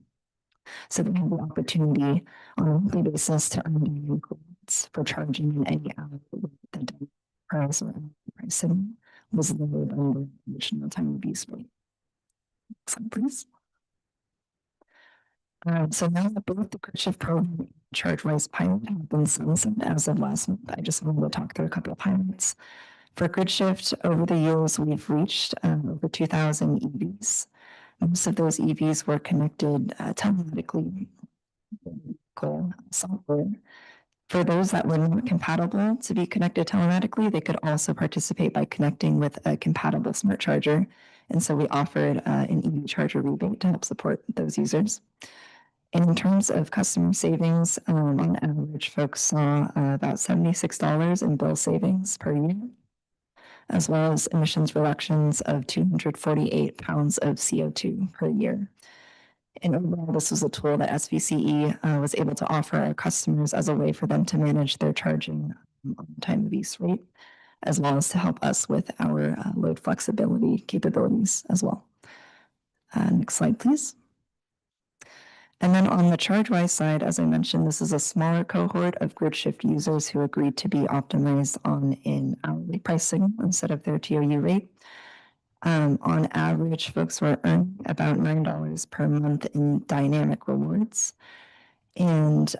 So they had the opportunity on a monthly basis to earn dynamic rewards for charging in any hour with the dynamic price or hourly price signal was lower than the original time of use rate. Next slide, please. So now that both the Good Shift program and ChargeWise pilot have been sunset as of last month, I just wanted to talk through a couple of highlights. For Good Shift, over the years, we've reached over 2,000 EVs. Most of those EVs were connected telematically software. For those that were not compatible to be connected telematically, they could also participate by connecting with a compatible smart charger. And so we offered an EV charger rebate to help support those users. And in terms of customer savings, on average, folks saw about $76 in bill savings per year, as well as emissions reductions of 248 pounds of CO2 per year. And overall, this was a tool that SVCE was able to offer our customers as a way for them to manage their charging on time of use rate, as well as to help us with our load flexibility capabilities as well. Next slide, please. And then on the ChargeWise side, as I mentioned, this is a smaller cohort of GridShift users who agreed to be optimized on an hourly price signal instead of their TOU rate. On average, folks were earning about $9 per month in dynamic rewards. And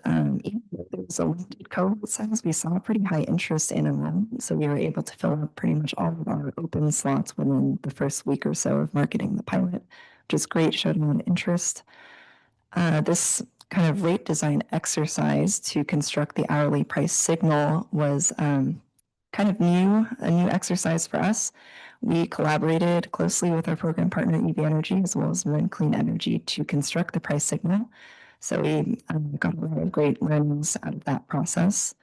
even though there was a limited cohort size, we saw pretty high interest in enrollment. So we were able to fill up pretty much all of our open slots within the first week or so of marketing the pilot, which is great, showed a lot of interest. This kind of rate design exercise to construct the hourly price signal was kind of a new exercise for us. We collaborated closely with our program partner, EV Energy, as well as Marin Clean Energy to construct the price signal. So we got a lot of great learnings out of that process.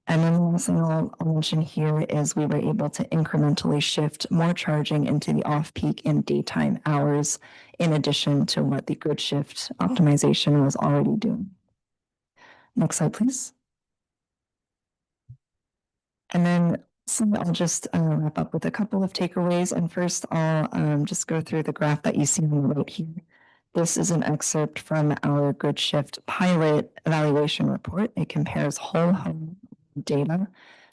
And then the last thing I'll mention here is we were able to incrementally shift more charging into the off-peak and daytime hours, in addition to what the grid shift optimization was already doing. Next slide, please. And then I'll just wrap up with a couple of takeaways. And first, I'll just go through the graph that you see on the right here. This is an excerpt from our grid shift pilot evaluation report. It compares whole home data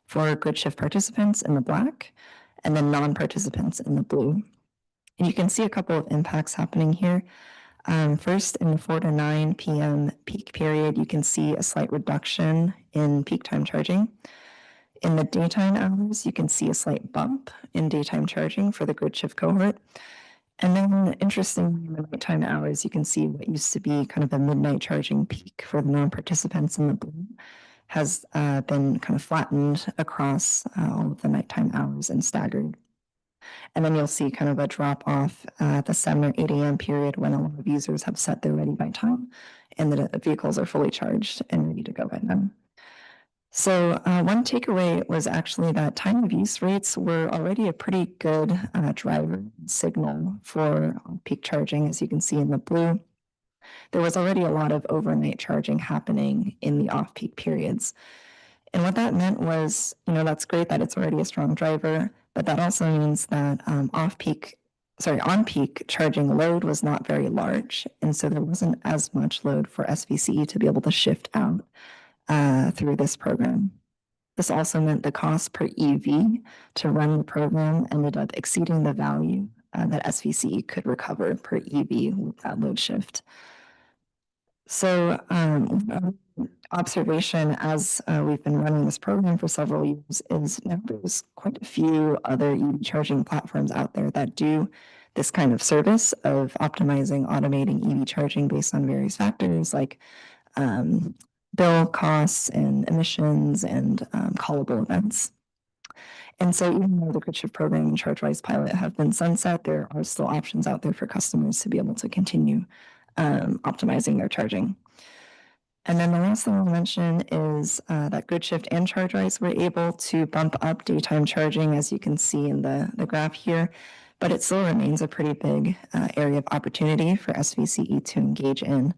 for grid shift participants in the black and then non-participants in the blue. And you can see a couple of impacts happening here. First, in the 4 to 9 p.m. peak period, you can see a slight reduction in peak time charging. In the daytime hours, you can see a slight bump in daytime charging for the grid shift cohort. And then interestingly, in the nighttime hours, you can see what used to be kind of a midnight charging peak for the non-participants in the blue has been kind of flattened across all of the nighttime hours and staggered. And then you'll see kind of a drop off at the 7 or 8 a.m. period when a lot of users have set their ready by time and the vehicles are fully charged and ready to go by them. So one takeaway was actually that time of use rates were already a pretty good driver signal for peak charging, as you can see in the blue. There was already a lot of overnight charging happening in the off-peak periods. And what that meant was, that's great that it's already a strong driver, but that also means that on-peak charging load was not very large. And so there wasn't as much load for SVCE to be able to shift out through this program. This also meant the cost per EV to run the program ended up exceeding the value that SVCE could recover per EV with that load shift. So observation as we've been running this program for several years is now there's quite a few other EV charging platforms out there that do this kind of service of optimizing, automating EV charging based on various factors like bill costs and emissions and callable events. And so even though the grid shift program and ChargeWise pilot have been sunset, there are still options out there for customers to be able to continue optimizing their charging. And then the last thing I'll mention is that grid shift and ChargeWise were able to bump up daytime charging, as you can see in the graph here, but it still remains a pretty big area of opportunity for SVCE to engage in.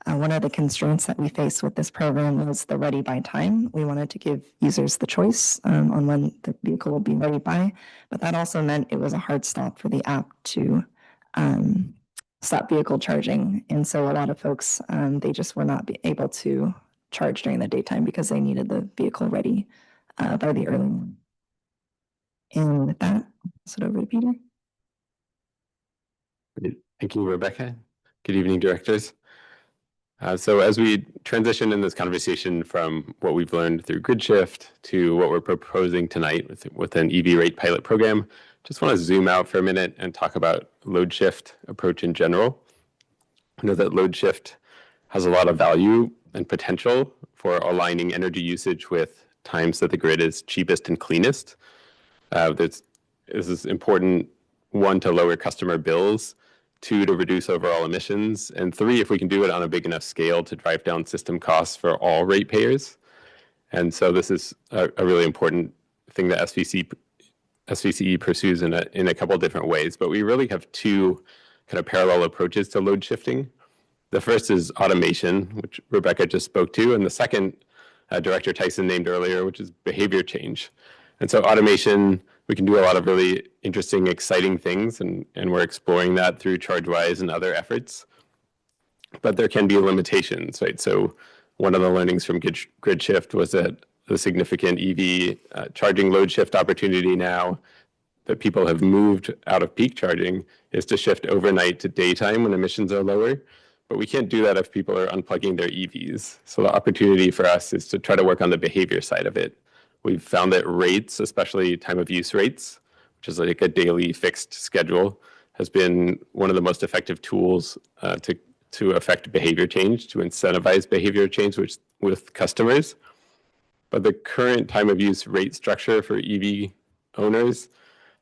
One of the constraints that we faced with this program was the ready by time. We wanted to give users the choice on when the vehicle will be ready by, but that also meant it was a hard stop for the app to stop vehicle charging. And so a lot of folks, they just were not able to charge during the daytime because they needed the vehicle ready by the early morning. And with that, I'll pass it over to Peter. Thank you, Rebecca. Good evening, directors. So as we transition in this conversation from what we've learned through grid shift to what we're proposing tonight with an EV rate pilot program, just want to zoom out for a minute and talk about load shift approach in general. I know that load shift has a lot of value and potential for aligning energy usage with times that the grid is cheapest and cleanest. This is important, 1, to lower customer bills, 2, to reduce overall emissions, and 3, if we can do it on a big enough scale to drive down system costs for all ratepayers. And so this is a really important thing that SVCE pursues in a couple of different ways, but we really have 2 kind of parallel approaches to load shifting. The first is automation, which Rebecca just spoke to, and the second, Director Tyson named earlier, which is behavior change. And so automation, we can do a lot of really interesting, exciting things, and we're exploring that through ChargeWise and other efforts. but there can be limitations, right? So one of the learnings from grid shift was that the significant EV charging load shift opportunity now that people have moved out of peak charging is to shift overnight to daytime when emissions are lower. But we can't do that if people are unplugging their EVs. So the opportunity for us is to try to work on the behavior side of it. We've found that rates, especially time of use rates, which is like a daily fixed schedule, has been one of the most effective tools to affect behavior change, to incentivize behavior change with customers. But the current time of use rate structure for EV owners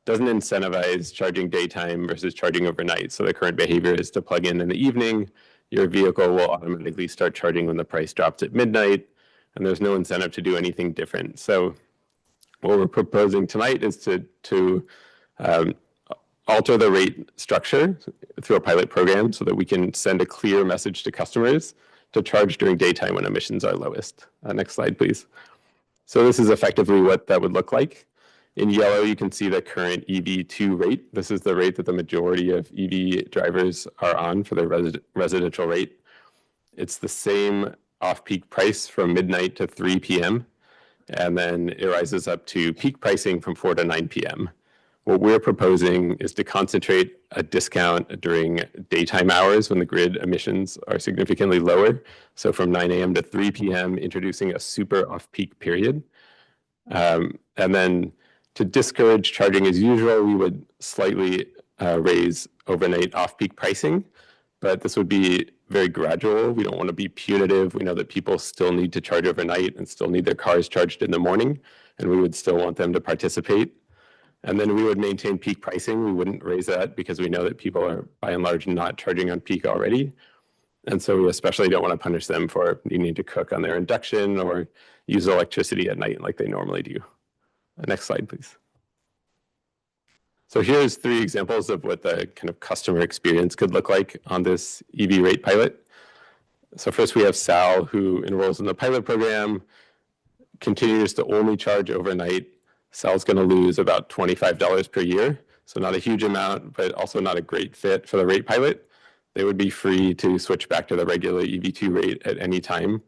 doesn't incentivize charging daytime versus charging overnight. So the current behavior is to plug in the evening. Your vehicle will automatically start charging when the price drops at midnight, and there's no incentive to do anything different. So what we're proposing tonight is to alter the rate structure through a pilot program so that we can send a clear message to customers to charge during daytime when emissions are lowest. Next slide, please. So this is effectively what that would look like. In yellow, you can see the current EV2 rate. This is the rate that the majority of EV drivers are on for their residential rate. It's the same off-peak price from midnight to 3 p.m. And then it rises up to peak pricing from 4 to 9 p.m. What we're proposing is to concentrate a discount during daytime hours when the grid emissions are significantly lower. So from 9 a.m. to 3 p.m., introducing a super off-peak period. And then to discourage charging as usual, we would slightly raise overnight off-peak pricing, but this would be very gradual. We don't want to be punitive. We know that people still need to charge overnight and still need their cars charged in the morning, and we would still want them to participate. And then we would maintain peak pricing. We wouldn't raise that because we know that people are by and large not charging on peak already. And so we especially don't want to punish them for needing to cook on their induction or use electricity at night like they normally do. Next slide, please. So here's 3 examples of what the kind of customer experience could look like on this EV rate pilot. So first we have Sal, who enrolls in the pilot program, continues to only charge overnight. Sal's going to lose about $25 per year. So not a huge amount, but also not a great fit for the rate pilot. They would be free to switch back to the regular EV2 rate at any time.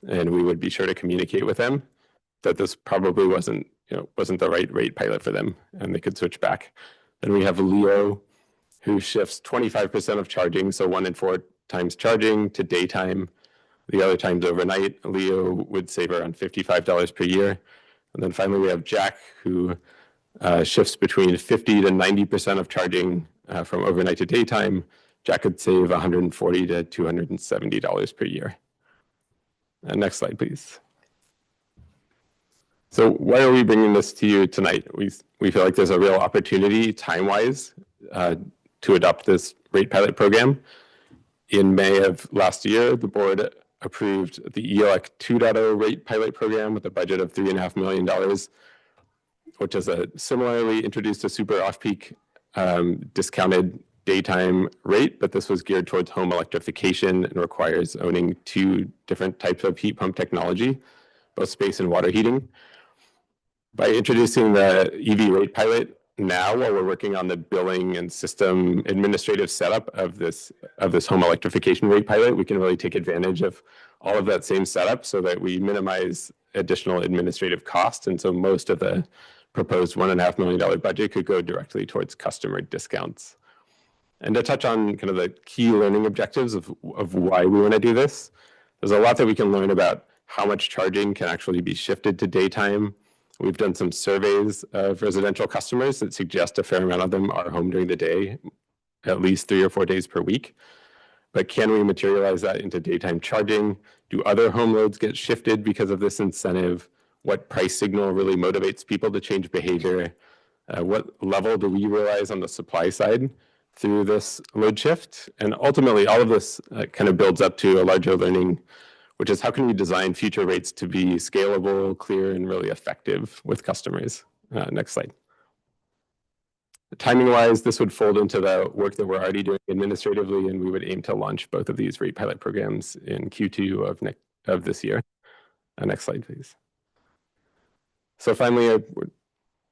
And we would be sure to communicate with them that this probably wasn't the right rate pilot for them, and they could switch back. Then we have Leo, who shifts 25% of charging, so 1 in 4 times charging to daytime. The other times overnight, Leo would save around $55 per year. And then finally, we have Jack, who shifts between 50 to 90% of charging from overnight to daytime. Jack could save $140 to $270 per year. Next slide, please. So why are we bringing this to you tonight? We feel like there's a real opportunity time-wise to adopt this rate pilot program. In May of last year, the board approved the ELEC 2.0 rate pilot program with a budget of $3.5 million, which is similarly introduced a super off-peak discounted daytime rate, but this was geared towards home electrification and requires owning 2 different types of heat pump technology, both space and water heating. By introducing the EV rate pilot now, while we're working on the billing and system administrative setup of this home electrification rate pilot, we can really take advantage of all of that same setup so that we minimize additional administrative costs. And so most of the proposed $1.5 million budget could go directly towards customer discounts. And to touch on kind of the key learning objectives of why we want to do this, there's a lot that we can learn about how much charging can actually be shifted to daytime. We've done some surveys of residential customers that suggest a fair amount of them are home during the day, at least 3 or 4 days per week. But can we materialize that into daytime charging? Do other home loads get shifted because of this incentive? What price signal really motivates people to change behavior? What level do we realize on the supply side through this load shift? And ultimately, all of this kind of builds up to a larger learning, which is how can we design future rates to be scalable, clear, and really effective with customers? Next slide. Timing-wise, this would fold into the work that we're already doing administratively, and we would aim to launch both of these rate pilot programs in Q2 of this year. Next slide, please. So finally,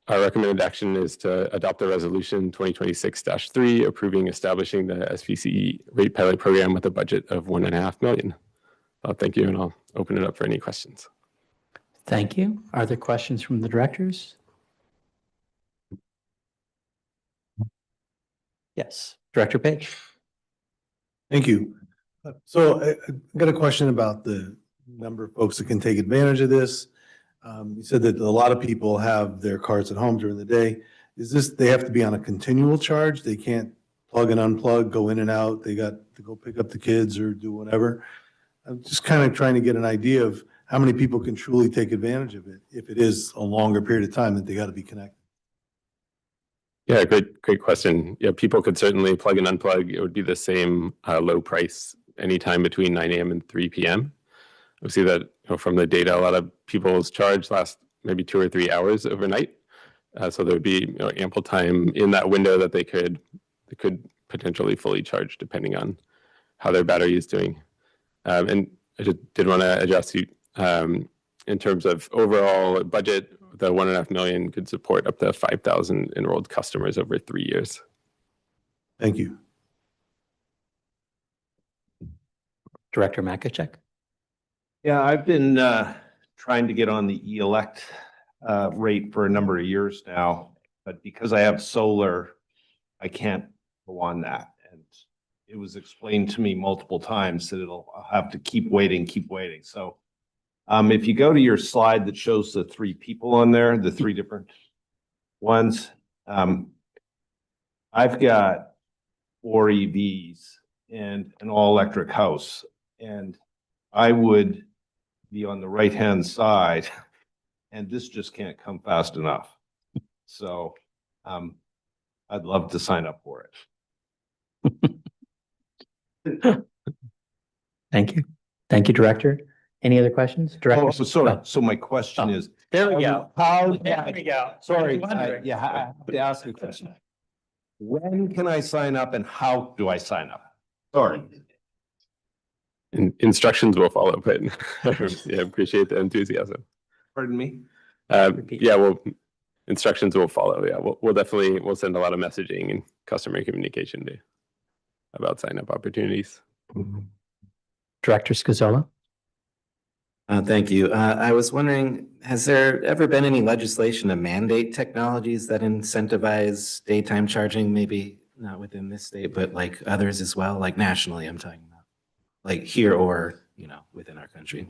our recommended action is to adopt the resolution 2026-3 approving establishing the SVCE rate pilot program with a budget of $1.5 million. Thank you, and I'll open it up for any questions. Thank you. Are there questions from the directors? Yes, Director Page. Thank you. So I got a question about the number of folks that can take advantage of this. You said that a lot of people have their carts at home during the day. Is this, they have to be on a continual charge? They can't plug and unplug, go in and out? They got to go pick up the kids or do whatever? I'm just kind of trying to get an idea of how many people can truly take advantage of it if it is a longer period of time that they got to be connected. Yeah, great question. Yeah, people could certainly plug and unplug. It would be the same low price anytime between 9 a.m. and 3 p.m. We see that from the data, a lot of people's charge lasts maybe 2 or 3 hours overnight. So there would be ample time in that window that they could potentially fully charge depending on how their battery is doing. And I just did want to address you in terms of overall budget. The $1.5 million could support up to 5,000 enrolled customers over 3 years. Thank you. Director Makachek. Yeah, I've been trying to get on the e-elect rate for a number of years now, but because I have solar, I can't go on that. And it was explained to me multiple times that I'll have to keep waiting. So if you go to your slide that shows the 3 people on there, the 3 different ones, I've got 4 EVs and an all-electric house, and I would be on the right-hand side, and this just can't come fast enough. So I'd love to sign up for it. Thank you. Thank you, Director. Any other questions? Director. Oh, sorry. So my question is, There we go. there we go. Sorry. I have to ask a question. When can I sign up and how do I sign up? Sorry. Instructions will follow, but yeah, appreciate the enthusiasm. Pardon me? Yeah, well, instructions will follow. Yeah, we'll send a lot of messaging and customer communication about sign up opportunities. Director Scazola. Thank you. I was wondering, has there ever been any legislation to mandate technologies that incentivize daytime charging? Maybe not within this state, but like others as well, like nationally, I'm talking about, like here or, within our country.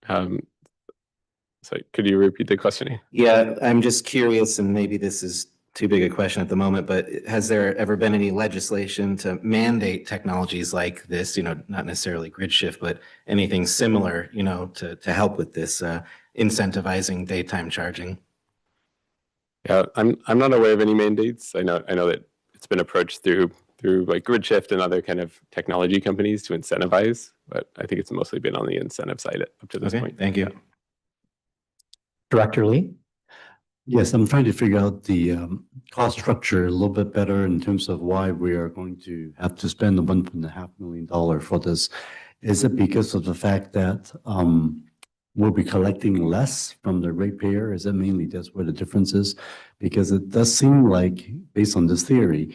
So could you repeat the question? Yeah, I'm just curious, and maybe this is too big a question at the moment, but has there ever been any legislation to mandate technologies like this, not necessarily grid shift, but anything similar, to help with this incentivizing daytime charging? Yeah, I'm not aware of any mandates. I know that it's been approached through like grid shift and other kind of technology companies to incentivize, but I think it's mostly been on the incentive side up to this point. Thank you. Director Lee. Yes, I'm trying to figure out the cost structure a little bit better in terms of why we are going to have to spend the $1.5 million for this. Is it because of the fact that we'll be collecting less from the ratepayer? Is that mainly that's where the difference is? Because it does seem like, based on this theory,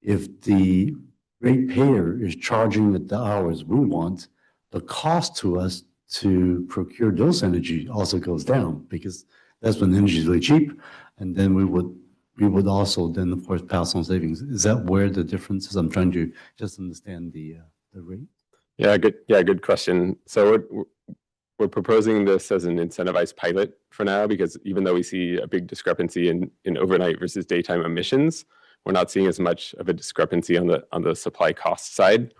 if the ratepayer is charging at the hours we want, the cost to us to procure those energy also goes down because that's when energy is really cheap. And then we would also then, of course, pass on savings. Is that where the difference is? I'm trying to just understand the rate. Yeah, good question. So we're proposing this as an incentivized pilot for now, because even though we see a big discrepancy in overnight versus daytime emissions, we're not seeing as much of a discrepancy on the supply cost side.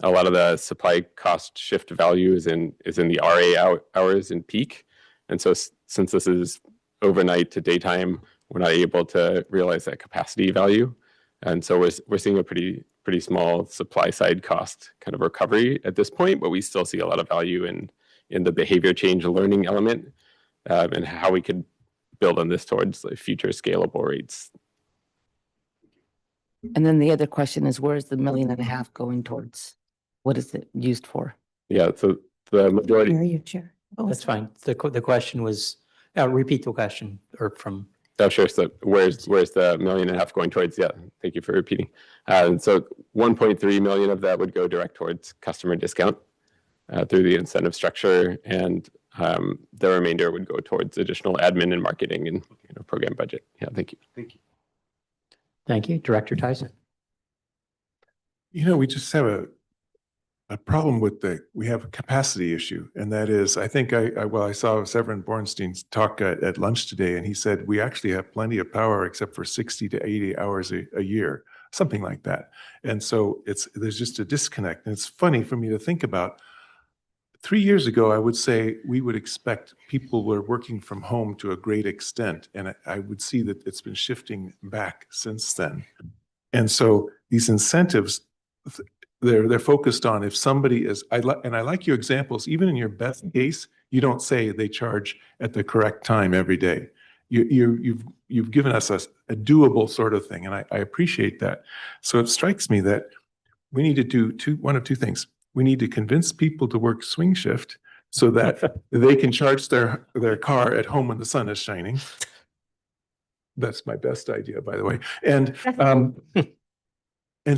A lot of the supply cost shift value is in the RA hours in peak. And so since this is overnight to daytime, we're not able to realize that capacity value. And so we're seeing a pretty small supply side cost kind of recovery at this point, but we still see a lot of value in the behavior change learning element and how we could build on this towards like future scalable rates. And then the other question is, where's the $1.5 million going towards? What is it used for? Yeah, so the majority. Where are you, Chair? That's fine. The question was, repeat the question or from. Oh, sure. So where's the 1.5 million going towards? Yeah, thank you for repeating. So 1.3 million of that would go direct towards customer discount through the incentive structure, and the remainder would go towards additional admin and marketing and program budget. Yeah, thank you. Thank you. Thank you. Director Tyson. We just have a problem with we have a capacity issue. And that is, I think I saw Severin Bornstein's talk at lunch today, and he said, we actually have plenty of power except for 60 to 80 hours a year, something like that. And so there's just a disconnect. And it's funny for me to think about. 3 years ago, I would say we would expect people were working from home to a great extent. And I would see that it's been shifting back since then. And so these incentives, they're focused on if somebody is, I like your examples, even in your best case, you don't say they charge at the correct time every day. You've given us a doable sort of thing, and I appreciate that. So it strikes me that we need to do one of two things. We need to convince people to work swing shift so that they can charge their car at home when the sun is shining. That's my best idea, by the way. And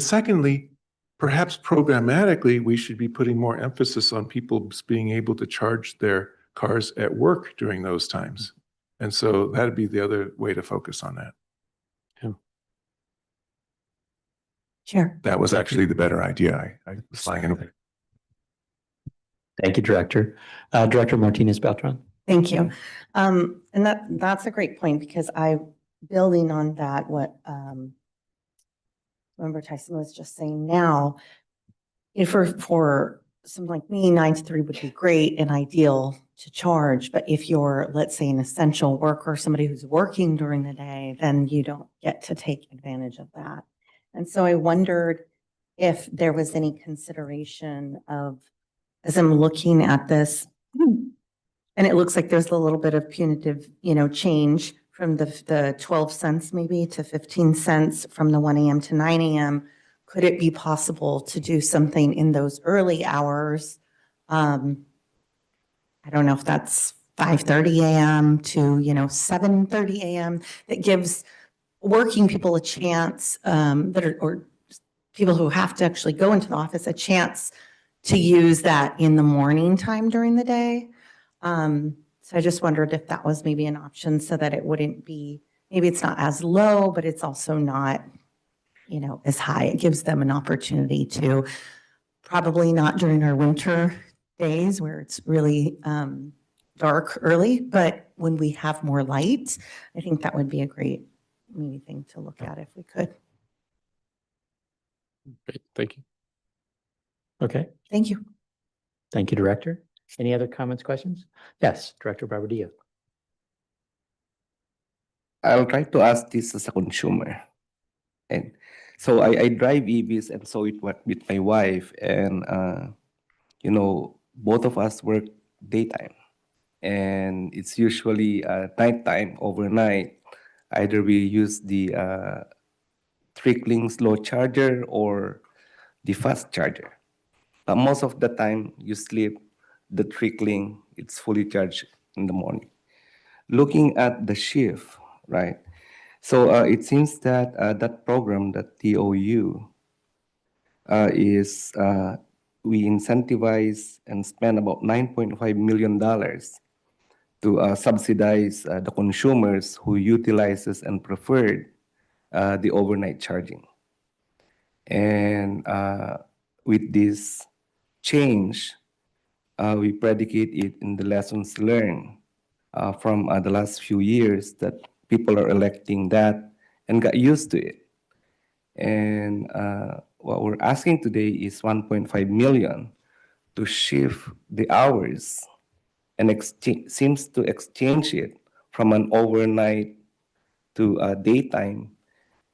secondly, perhaps programmatically, we should be putting more emphasis on people being able to charge their cars at work during those times. And so that'd be the other way to focus on that. Sure. That was actually the better idea. I was flying away. Thank you, Director. Director Martinez Beltran. Thank you. And that's a great point, because building on that, what Member Tyson was just saying now, for someone like me, 9 to 3 would be great and ideal to charge. But if you're, let's say, an essential worker, somebody who's working during the day, then you don't get to take advantage of that. And so I wondered if there was any consideration of, as I'm looking at this, and it looks like there's a little bit of punitive, change from the 12 cents maybe to 15 cents from the 1 a.m. to 9 a.m. Could it be possible to do something in those early hours? I don't know if that's 5:30 a.m. to, 7:30 a.m. that gives working people a chance, or people who have to actually go into the office, a chance to use that in the morning time during the day. So I just wondered if that was maybe an option, so that it wouldn't be, maybe it's not as low, but it's also not, as high. It gives them an opportunity to, probably not during our winter days where it's really dark early, but when we have more light, I think that would be a great maybe thing to look at if we could. Great, thank you. Okay. Thank you. Thank you, Director. Any other comments, questions? Yes, Director Barbadillo. I'll try to ask this as a consumer. And so I drive EVs, and so it went with my wife, and both of us work daytime, and it's usually nighttime, overnight. Either we use the trickling slow charger or the fast charger. But most of the time you sleep, the trickling, it's fully charged in the morning. Looking at the shift, right? So it seems that that program, that TOU, is we incentivize and spend about $9.5 million to subsidize the consumers who utilizes and preferred the overnight charging. And with this change, we predicate it in the lessons learned from the last few years, that people are electing that and got used to it. And what we're asking today is 1.5 million to shift the hours and seems to exchange it from an overnight to a daytime,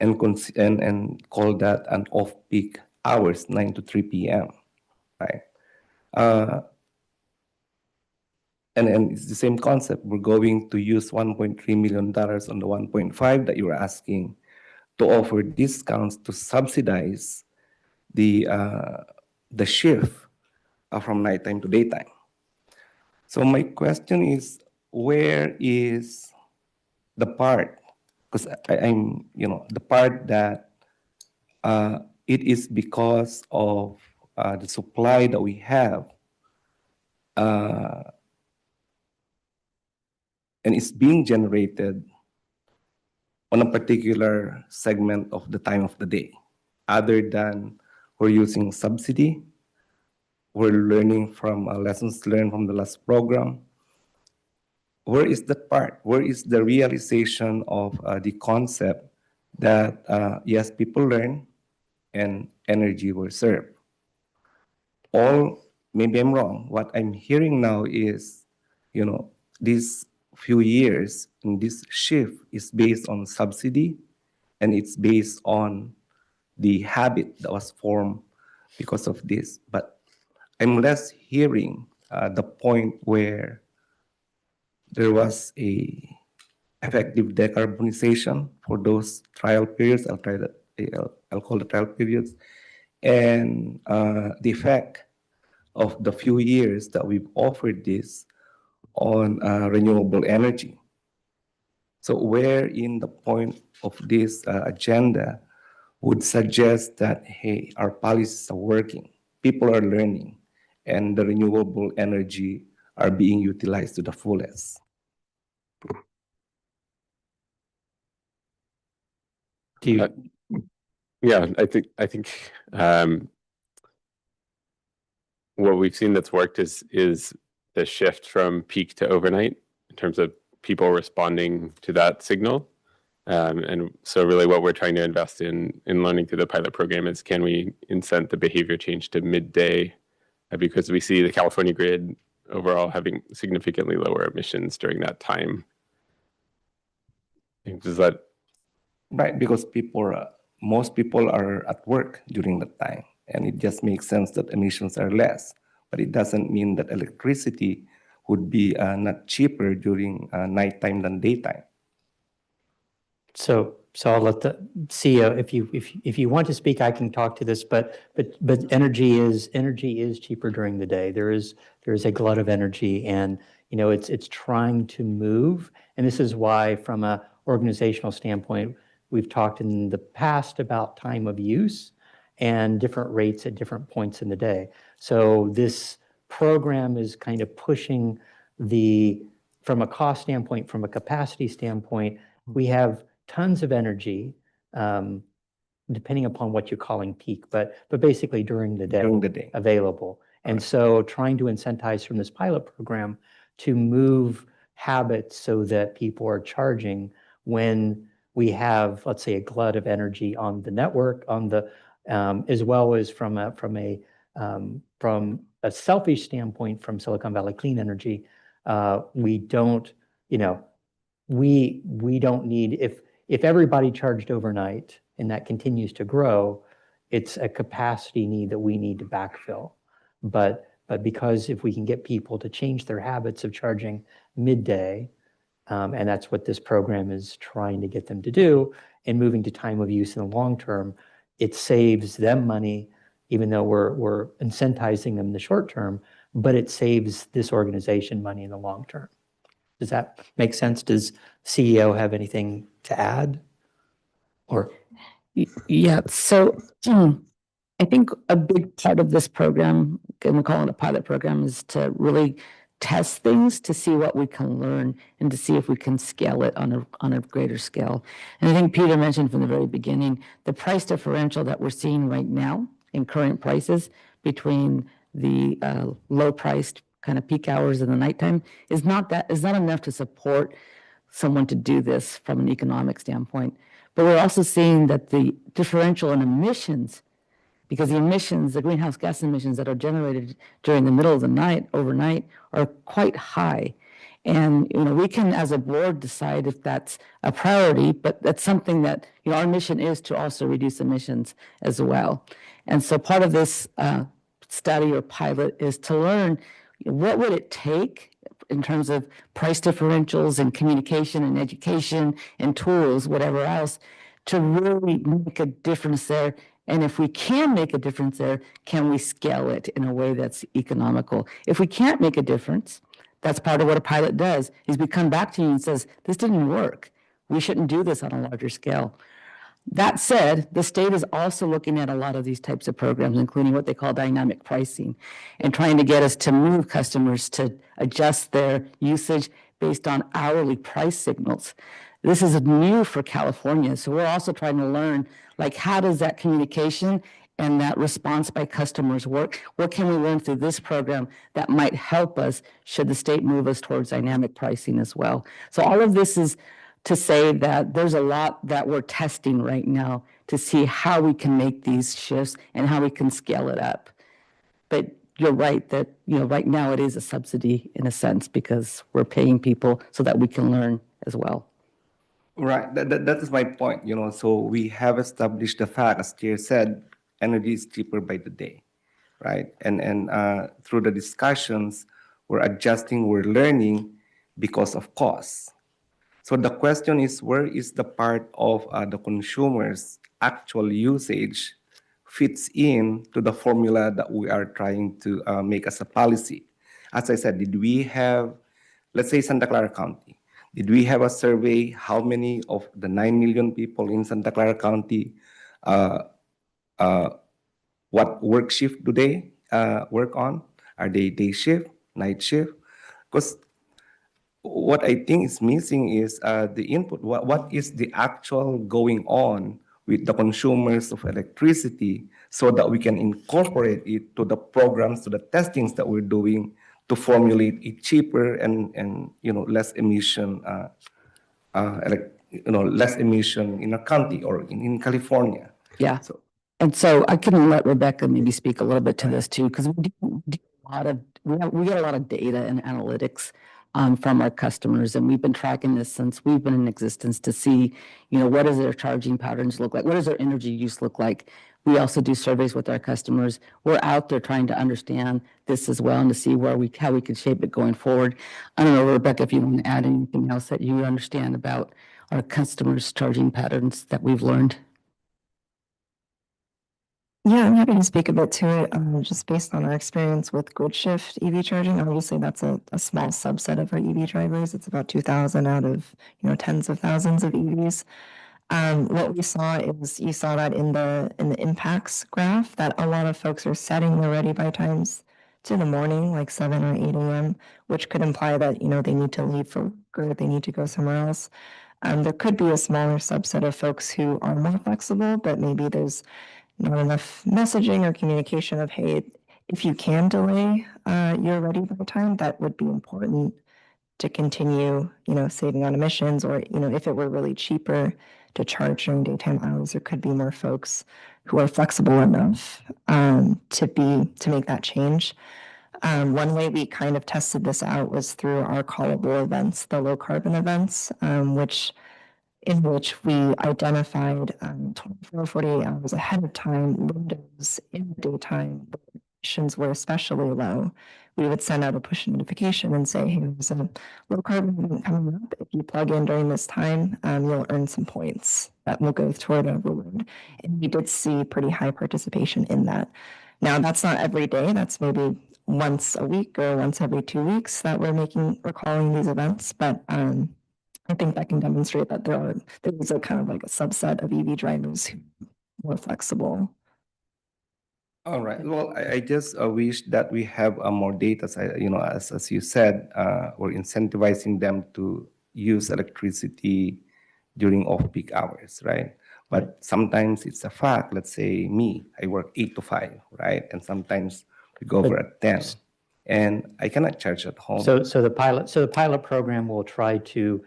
and call that an off-peak hours, 9 to 3 p.m. Right? And it's the same concept. We're going to use $1.3 million on the 1.5 that you were asking to offer discounts to subsidize the shift from nighttime to daytime. So my question is, where is the part because I'm, the part that it is because of the supply that we have, and it's being generated on a particular segment of the time of the day, other than we're using subsidy, we're learning from lessons learned from the last program. Where is that part? Where is the realization of the concept that, yes, people learn and energy will serve? Maybe I'm wrong. What I'm hearing now is, these few years and this shift is based on subsidy, and it's based on the habit that was formed because of this. But I'm less hearing the point where there was a effective decarbonization for those trial periods. I'll call the trial periods, and the effect of the few years that we've offered this on renewable energy. So where in the point of this agenda would suggest that, hey, our policies are working, people are learning, and the renewable energy are being utilized to the fullest. Yeah, I think what we've seen that's worked is the shift from peak to overnight in terms of people responding to that signal. And so really what we're trying to invest in learning through the pilot program is, can we incent the behavior change to midday? Because we see the California grid overall having significantly lower emissions during that time. Does that? Right, because most people are at work during that time, and it just makes sense that emissions are less. But it doesn't mean that electricity would be not cheaper during nighttime than daytime. So I'll let the CEO, if you want to speak, I can talk to this, but energy is cheaper during the day. There is a glut of energy, and it's trying to move. And this is why, from a organizational standpoint, we've talked in the past about time of use and different rates at different points in the day. So this program is kind of pushing from a cost standpoint, from a capacity standpoint, we have tons of energy, depending upon what you're calling peak, but basically during the day available. And so trying to incentivize from this pilot program to move habits so that people are charging when we have, let's say, a glut of energy on the network, as well as from a selfish standpoint, from Silicon Valley Clean Energy, we don't need, if everybody charged overnight and that continues to grow, it's a capacity need that we need to backfill. But because if we can get people to change their habits of charging midday, and that's what this program is trying to get them to do, and moving to time of use in the long term, it saves them money, even though we're incentivizing them in the short term, but it saves this organization money in the long term. Does that make sense? Does CEO have anything to add? Or Yeah, so I think a big part of this program, and we call it a pilot program, is to really test things to see what we can learn and to see if we can scale it on a greater scale. And I think Peter mentioned from the very beginning, the price differential that we're seeing right now in current prices between the low-priced kind of peak hours in the nighttime is not enough to support someone to do this from an economic standpoint. But we're also seeing that the differential in emissions, because the greenhouse gas emissions that are generated during the middle of the night, overnight, are quite high. And we can, as a board, decide if that's a priority, but that's something that our mission is to also reduce emissions as well. And so part of this study or pilot is to learn what would it take in terms of price differentials and communication and education and tools, whatever else, to really make a difference there. And if we can make a difference there, can we scale it in a way that's economical? If we can't make a difference, that's part of what a pilot does, is we come back to you and says, this didn't work. We shouldn't do this on a larger scale. That said, the state is also looking at a lot of these types of programs, including what they call dynamic pricing, and trying to get us to move customers to adjust their usage based on hourly price signals. This is new for California, so we're also trying to learn, like, how does that communication and that response by customers work? What can we learn through this program that might help us should the state move us towards dynamic pricing as well? So all of this is to say that there's a lot that we're testing right now to see how we can make these shifts and how we can scale it up. But you're right that, right now it is a subsidy in a sense because we're paying people so that we can learn as well. Right, that is my point, so we have established the fact, as Chair said, energy is cheaper by the day, right? And through the discussions, we're adjusting, we're learning because of cost. So the question is, where is the part of the consumer's actual usage fits in to the formula that we are trying to make as a policy? As I said, did we have, let's say Santa Clara County, did we have a survey how many of the 9 million people in Santa Clara County, what work shift do they work on? Are they day shift, night shift? Because what I think is missing is the input. What is the actual going on with the consumers of electricity so that we can incorporate it to the programs, to the testings that we're doing to formulate a cheaper and less emission, less emission in a county or in California. Yeah. And so I can let Rebecca maybe speak a little bit to this too, because we get a lot of data and analytics from our customers, and we've been tracking this since we've been in existence to see, what does their charging patterns look like? What does their energy use look like? We also do surveys with our customers. We're out there trying to understand this as well and to see how we could shape it going forward. I don't know, Rebecca, if you want to add anything else that you understand about our customers' charging patterns that we've learned. Yeah, I'm happy to speak a bit to it, just based on our experience with grid shift EV charging. Obviously, that's a small subset of our EV drivers. It's about 2,000 out of, tens of thousands of EVs. What we saw is you saw that in the impacts graph that a lot of folks are setting their ready by times to the morning, like 7 or 8 a.m., which could imply that, they need to leave for work or they need to go somewhere else. There could be a smaller subset of folks who are more flexible, but maybe there's not enough messaging or communication of, hey, if you can delay your ready by time, that would be important to continue, saving on emissions, or, if it were really cheaper to charge during daytime hours, there could be more folks who are flexible enough to make that change. One way we kind of tested this out was through our callable events, the low carbon events, in which we identified 24, 48 hours ahead of time windows in the daytime where emissions were especially low. We would send out a push notification and say, hey, there's a low carbon event coming up. If you plug in during this time, you'll earn some points that will go toward a reward. And we did see pretty high participation in that. Now, that's not every day. That's maybe once a week or once every 2 weeks that we're calling these events. But I think that can demonstrate that there is a kind of like a subset of EV drivers who are more flexible. All right. Well, I just wish that we have more data. As you said, we're incentivizing them to use electricity during off-peak hours, right? But sometimes it's a fact. Let's say me, I work 8 to 5, right? And sometimes we go over at 10, and I cannot charge at home. So the pilot program will try to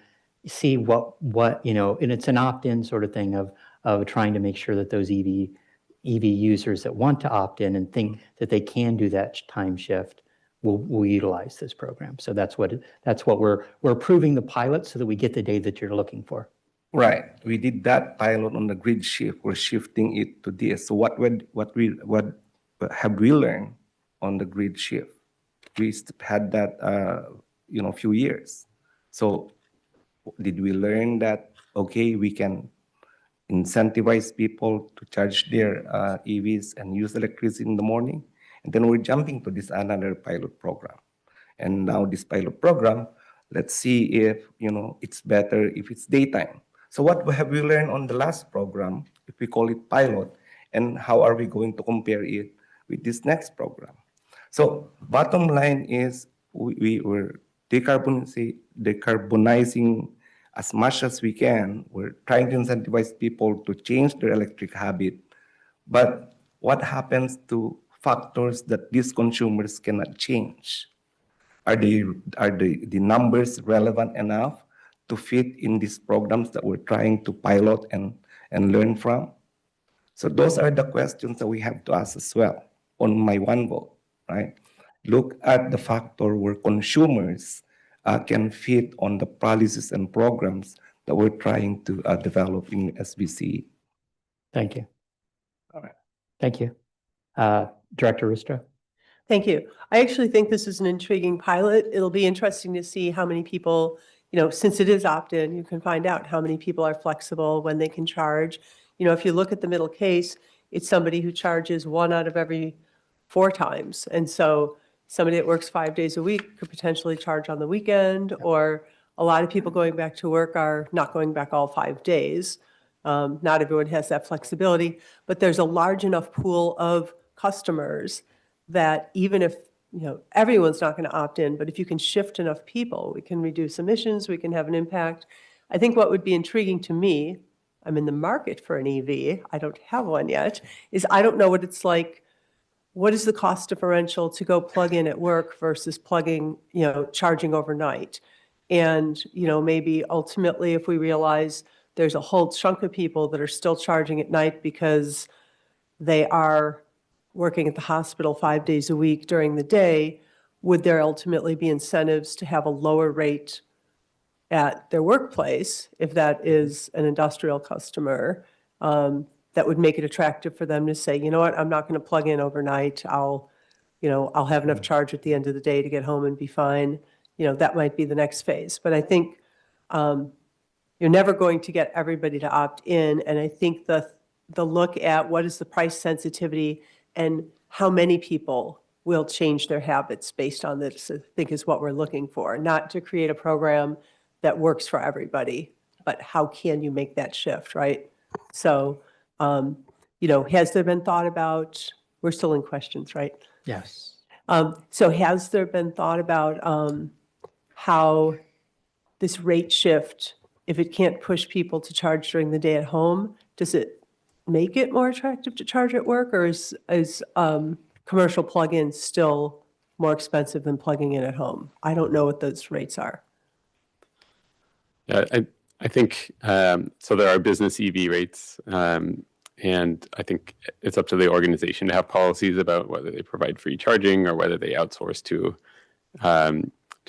see what and it's an opt-in sort of thing of trying to make sure that those EV users that want to opt in and think that they can do that time shift will utilize this program. So that's what we're approving the pilot so that we get the data that you're looking for. Right. We did that pilot on the grid shift. We're shifting it to this. So what have we learned on the grid shift? We had that a few years. So did we learn that, okay, we can incentivize people to charge their EVs and use electricity in the morning? And then we're jumping to this another pilot program. And now this pilot program, let's see if, it's better if it's daytime. So what have we learned on the last program, if we call it pilot, and how are we going to compare it with this next program? So bottom line is we were decarbonizing as much as we can. We're trying to incentivize people to change their electric habit. But what happens to factors that these consumers cannot change? Are the numbers relevant enough to fit in these programs that we're trying to pilot and learn from? So those are the questions that we have to ask as well on my one vote, right? Look at the factor where consumers can fit on the policies and programs that we're trying to develop in SVCE. Thank you. All right. Thank you. Director Ristra. Thank you. I actually think this is an intriguing pilot. It'll be interesting to see how many people, since it is opt-in, you can find out how many people are flexible, when they can charge. If you look at the middle case, it's somebody who charges 1 out of every 4 times. And so somebody that works 5 days a week could potentially charge on the weekend, or a lot of people going back to work are not going back all 5 days. Not everyone has that flexibility, but there's a large enough pool of customers that even if, everyone's not going to opt in, but if you can shift enough people, we can reduce emissions, we can have an impact. I think what would be intriguing to me, I'm in the market for an EV, I don't have one yet, is I don't know what it's like. What is the cost differential to go plug in at work versus plugging, charging overnight? And, maybe ultimately if we realize there's a whole chunk of people that are still charging at night because they are working at the hospital 5 days a week during the day, would there ultimately be incentives to have a lower rate at their workplace if that is an industrial customer, that would make it attractive for them to say, you know what, I'm not going to plug in overnight. I'll have enough charge at the end of the day to get home and be fine. That might be the next phase. But I think you're never going to get everybody to opt in. And I think the look at what is the price sensitivity and how many people will change their habits based on this, I think is what we're looking for. Not to create a program that works for everybody, but how can you make that shift, right? So, has there been thought about, we're still in questions, right? Yes. So has there been thought about how this rate shift, if it can't push people to charge during the day at home, does it make it more attractive to charge at work, or is commercial plug-in still more expensive than plugging in at home? I don't know what those rates are. Yeah, I think so. There are business EV rates, and I think it's up to the organization to have policies about whether they provide free charging or whether they outsource to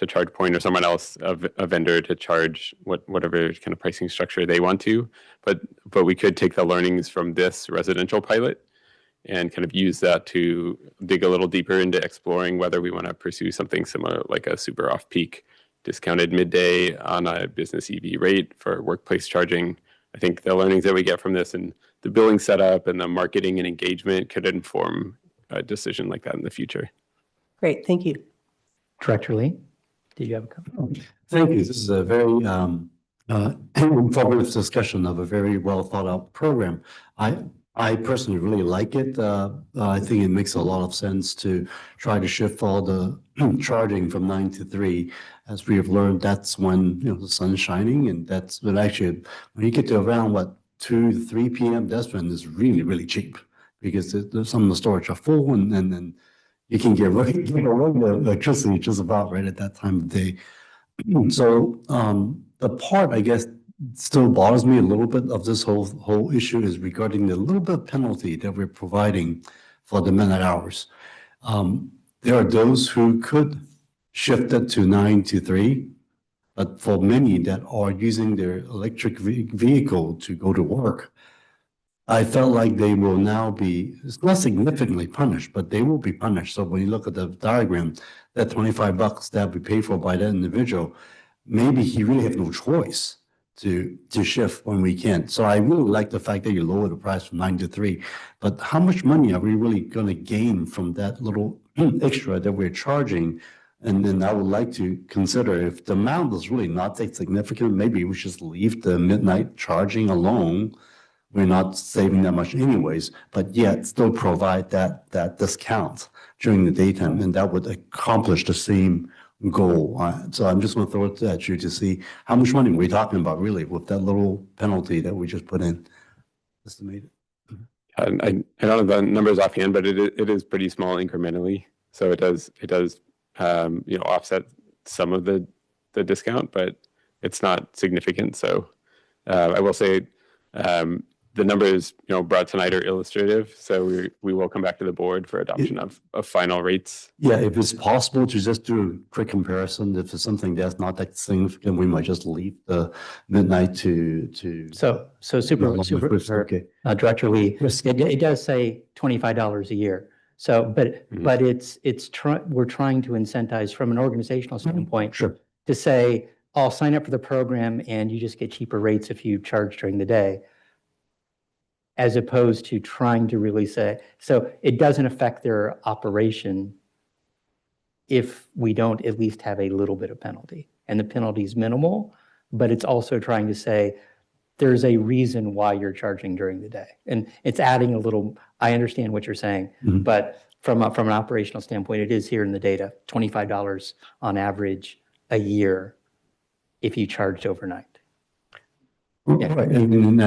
ChargePoint or someone else, a vendor, to charge whatever kind of pricing structure they want to. But we could take the learnings from this residential pilot and kind of use that to dig a little deeper into exploring whether we want to pursue something similar, like a super off-peak discounted midday on a business EV rate for workplace charging. I think the learnings that we get from this and the billing setup and the marketing and engagement could inform a decision like that in the future. Great, thank you. Director Lee, did you have a comment? Thank you. This is a very informative discussion of a very well thought out program. I personally really like it. I think it makes a lot of sense to try to shift all the charging from 9 to 3. As we have learned, that's when the sun's shining, and that's when actually when you get to around 2 to 3 p.m. that's when it's really, really cheap, because some of the storage are full, and then you can get regular electricity just about right at that time of day. So the part, I guess, still bothers me a little bit of this whole issue is regarding the little bit of penalty that we're providing for the minute hours. There are those who could shift it to 9 to 3, but for many that are using their electric vehicle to go to work, I felt like they will now be, it's not significantly punished, but they will be punished. So when you look at the diagram, that $25 that we pay for by that individual, maybe he really has no choice to shift when we can't. So I really like the fact that you lower the price from 9 to 3, but how much money are we really going to gain from that little extra that we're charging And then I would like to consider if the amount is really not that significant, maybe we just leave the midnight charging alone. We're not saving that much anyways, but yet still provide that discount during the daytime, and that would accomplish the same goal. So I'm just gonna throw it at you to see how much money we're talking about really with that little penalty that we just put in. Estimated. I don't have the numbers offhand, but it is pretty small incrementally. So it does offset some of the discount, but it's not significant. So I will say the numbers brought tonight are illustrative. So we will come back to the board for adoption of final rates. Yeah, if it's possible to just do a quick comparison, if it's something that's not that significant, we might just leave the midnight to. So Okay. Director Lee, it does say $25 a year. So, but we're trying to incentivize from an organizational standpoint. Sure. To say, I'll sign up for the program and you just get cheaper rates if you charge during the day, as opposed to trying to really say, so it doesn't affect their operation if we don't at least have a little bit of penalty. And the penalty is minimal, but it's also trying to say, there's a reason why you're charging during the day. And it's adding a little, I understand what you're saying, but from an operational standpoint, it is here in the data, $25 on average a year if you charged overnight. Yeah. Right. And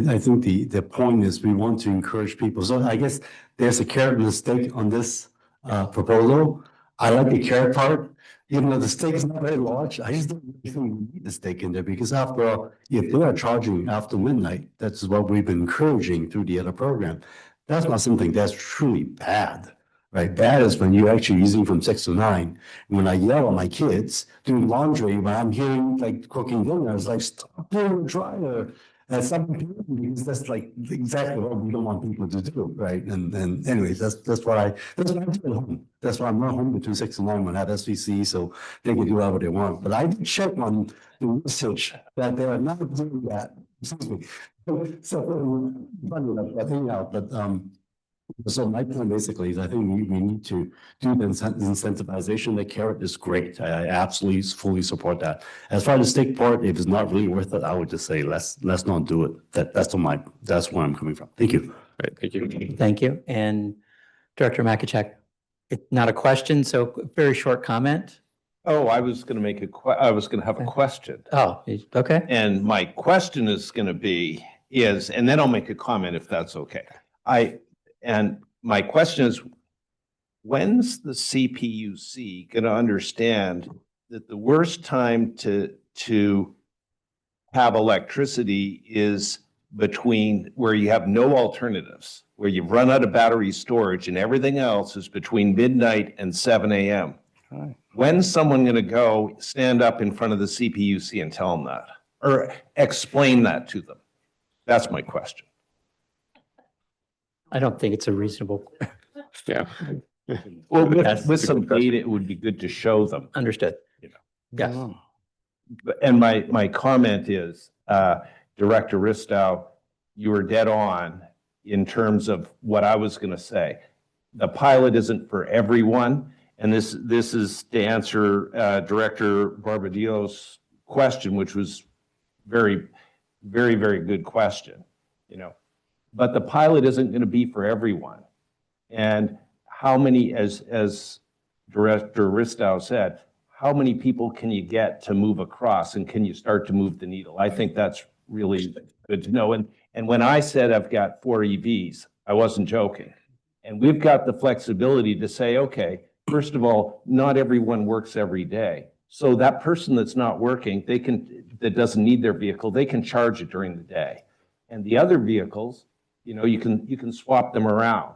I think the point is we want to encourage people. So I guess there's a carrot and a stick on this proposal. I like the carrot part, even though the stake is not very large. I just don't really think we need the stake in there because after all, if they are charging after midnight, that's what we've been encouraging through the other program. That's not something that's truly bad. Right, bad is when you're actually using from 6 to 9. When I yell at my kids doing laundry, when I'm hearing like cooking dinner, it's like stop doing the dryer at 7 p.m. because that's like exactly what we don't want people to do, right? And anyways, that's what I do at home. That's why I'm not home between 6 and 9 when I have SVCE, so they can do whatever they want. But I did check on the research that they are not doing that. Excuse me. So funny enough, but anyhow, so my point basically is I think we need to do the incentivization. The carrot is great. I absolutely fully support that. As far as the stake part, if it's not really worth it, I would just say let's not do it. That's where I'm coming from. Thank you. Right. Thank you. Thank you. And Director Makachek, it's not a question, so very short comment. Oh, I was going to make I was going to have a question. Oh, okay. And my question is going to be and then I'll make a comment if that's okay. And my question is, when's the CPUC going to understand that the worst time to have electricity is between where you have no alternatives, where you've run out of battery storage and everything else is between midnight and 7 a.m.? Right. When's someone going to go stand up in front of the CPUC and tell them that or explain that to them? That's my question. I don't think it's a reasonable. Yeah. Well, with some data, it would be good to show them. Understood. Yes. And my comment is, Director Ristow, you were dead on in terms of what I was going to say. The pilot isn't for everyone, and this is to answer Director Barbadillo's question, which was very, very, very good question. But the pilot isn't going to be for everyone. And how many, as Director Ristow said, how many people can you get to move across and can you start to move the needle? I think that's really good to know. And when I said I've got 4 EVs, I wasn't joking. And we've got the flexibility to say, okay, first of all, not everyone works every day. So that person that's not working, that doesn't need their vehicle, they can charge it during the day. And the other vehicles, you can swap them around.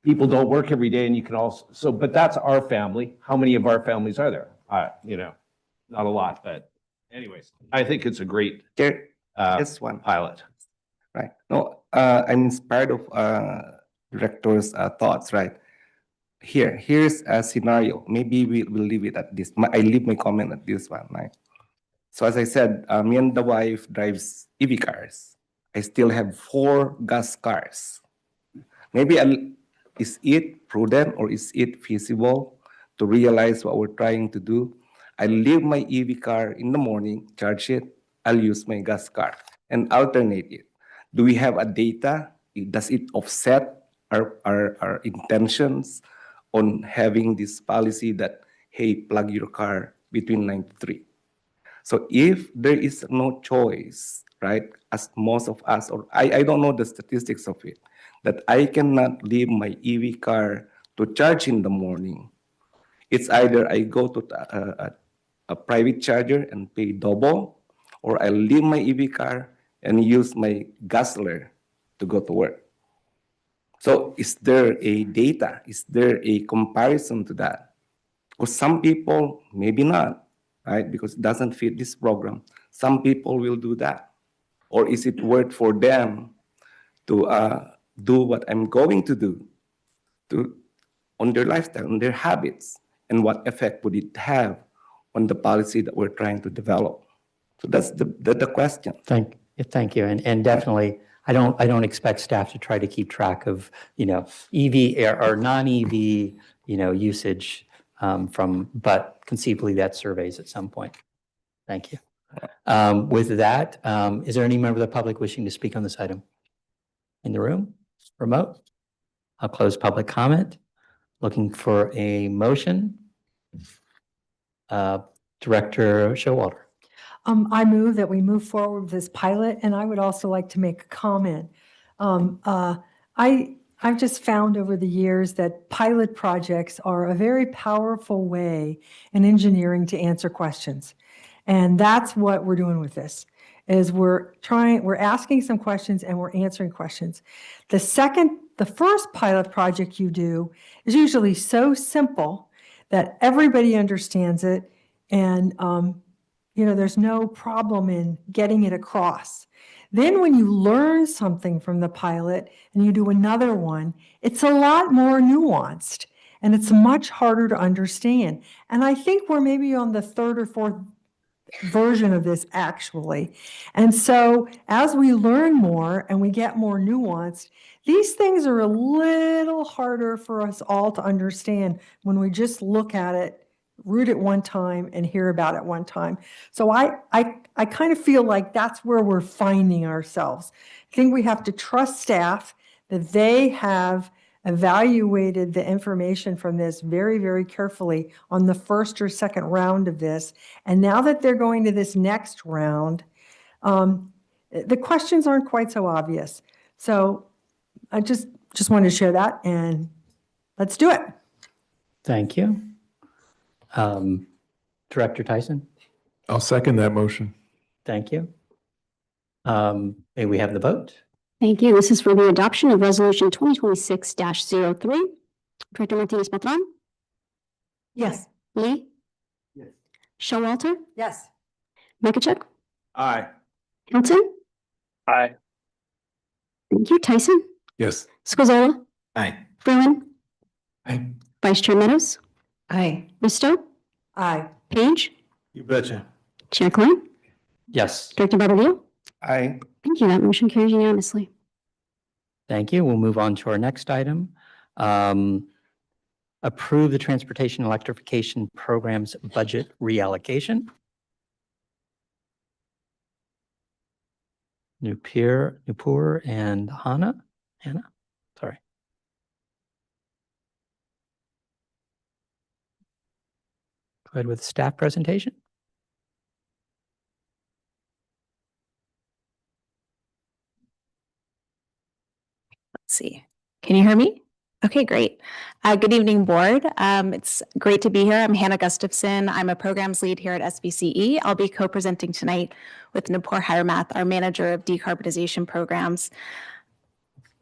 People don't work every day and you can also, but that's our family. How many of our families are there? Not a lot, but anyways, I think it's a great Just one pilot. Right. No, I'm inspired of director's thoughts, right? Here's a scenario. Maybe we'll leave it at this. I leave my comment at this one, right? So as I said, me and the wife drives EV cars. I still have 4 gas cars. Maybe is it prudent or is it feasible to realize what we're trying to do. I leave my EV car in the morning, charge it, I'll use my gas car and alternate it. Do we have a data? Does it offset our intentions on having this policy that, hey, plug your car between 9 to 3? So if there is no choice, right, as most of us, or I don't know the statistics of it, that I cannot leave my EV car to charge in the morning, it's either I go to a private charger and pay double, or I leave my EV car and use my guzzler to go to work. So is there a data? Is there a comparison to that? Because some people, maybe not, right? Because it doesn't fit this program. Some people will do that. Or is it worth for them to do what I'm going to do on their lifestyle, on their habits? And what effect would it have on the policy that we're trying to develop? So that's the question. Thank you. And definitely, I don't expect staff to try to keep track of, EV or non-EV, usage but conceivably that surveys at some point. Thank you. With that, is there any member of the public wishing to speak on this item? In the room? Remote? I'll close public comment. Looking for a motion. Director Showalter. I move that we move forward with this pilot, and I would also like to make a comment. I've just found over the years that pilot projects are a very powerful way in engineering to answer questions. And that's what we're doing with this, is we're asking some questions and we're answering questions. The first pilot project you do is usually so simple that everybody understands it, and there's no problem in getting it across. Then when you learn something from the pilot and you do another one, it's a lot more nuanced and it's much harder to understand. And I think we're maybe on the third or fourth version of this actually. And so as we learn more and we get more nuanced, these things are a little harder for us all to understand when we just look at it, read it one time and hear about it one time. So I kind of feel like that's where we're finding ourselves. I think we have to trust staff that they have evaluated the information from this very, very carefully on the first or second round of this. And now that they're going to this next round, the questions aren't quite so obvious. So I just wanted to share that, and let's do it. Thank you. Director Tyson. I'll second that motion. Thank you. May we have the vote? Thank you. This is for the adoption of Resolution 2026-03. Director Martinez-Patron? Yes. Lee? Yes. Showalter? Yes. Makachuk? Aye. Hilton? Aye. Thank you. Tyson? Yes. Squizzola? Aye. Freeland? Aye. Vice Chair Meadows? Aye. Risto? Aye. Page? You betcha. Chair Klein? Yes. Director Barbadillo? Aye. Thank you. That motion carries unanimously. Thank you. We'll move on to our next item. Approve the Transportation Electrification Program's budget reallocation. Nupur and Hannah, sorry. Go ahead with the staff presentation. Let's see. Can you hear me? Okay, great. Good evening, board. It's great to be here. I'm Hannah Gustafson. I'm a programs lead here at SVCE. I'll be co-presenting tonight with Nupur Hiremath, our manager of decarbonization programs.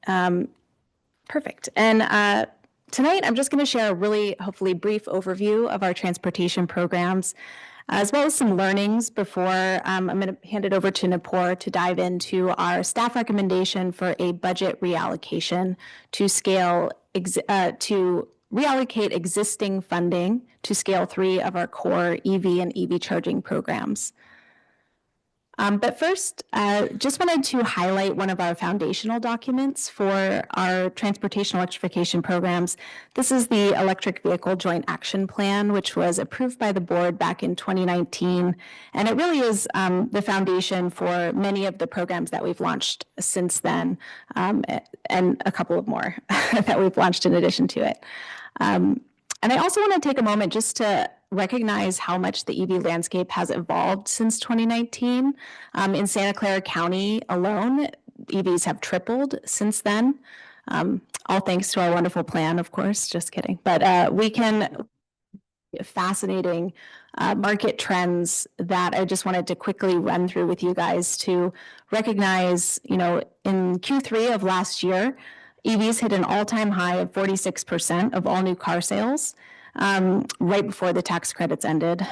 Perfect. And tonight, I'm just going to share a really, hopefully, brief overview of our transportation programs, as well as some learnings before I'm going to hand it over to Nupur to dive into our staff recommendation for a budget reallocation to scale, to reallocate existing funding to scale 3 of our core EV and EV charging programs. But first, just wanted to highlight one of our foundational documents for our transportation electrification programs. This is the Electric Vehicle Joint Action Plan, which was approved by the board back in 2019. And it really is the foundation for many of the programs that we've launched since then, and a couple of more that we've launched in addition to it. And I also want to take a moment just to recognize how much the EV landscape has evolved since 2019. In Santa Clara County alone, EVs have tripled since then. All thanks to our wonderful plan, of course, just kidding. But we can fascinating market trends that I just wanted to quickly run through with you guys to recognize, in Q3 of last year, EVs hit an all-time high of 46% of all new car sales right before the tax credits ended.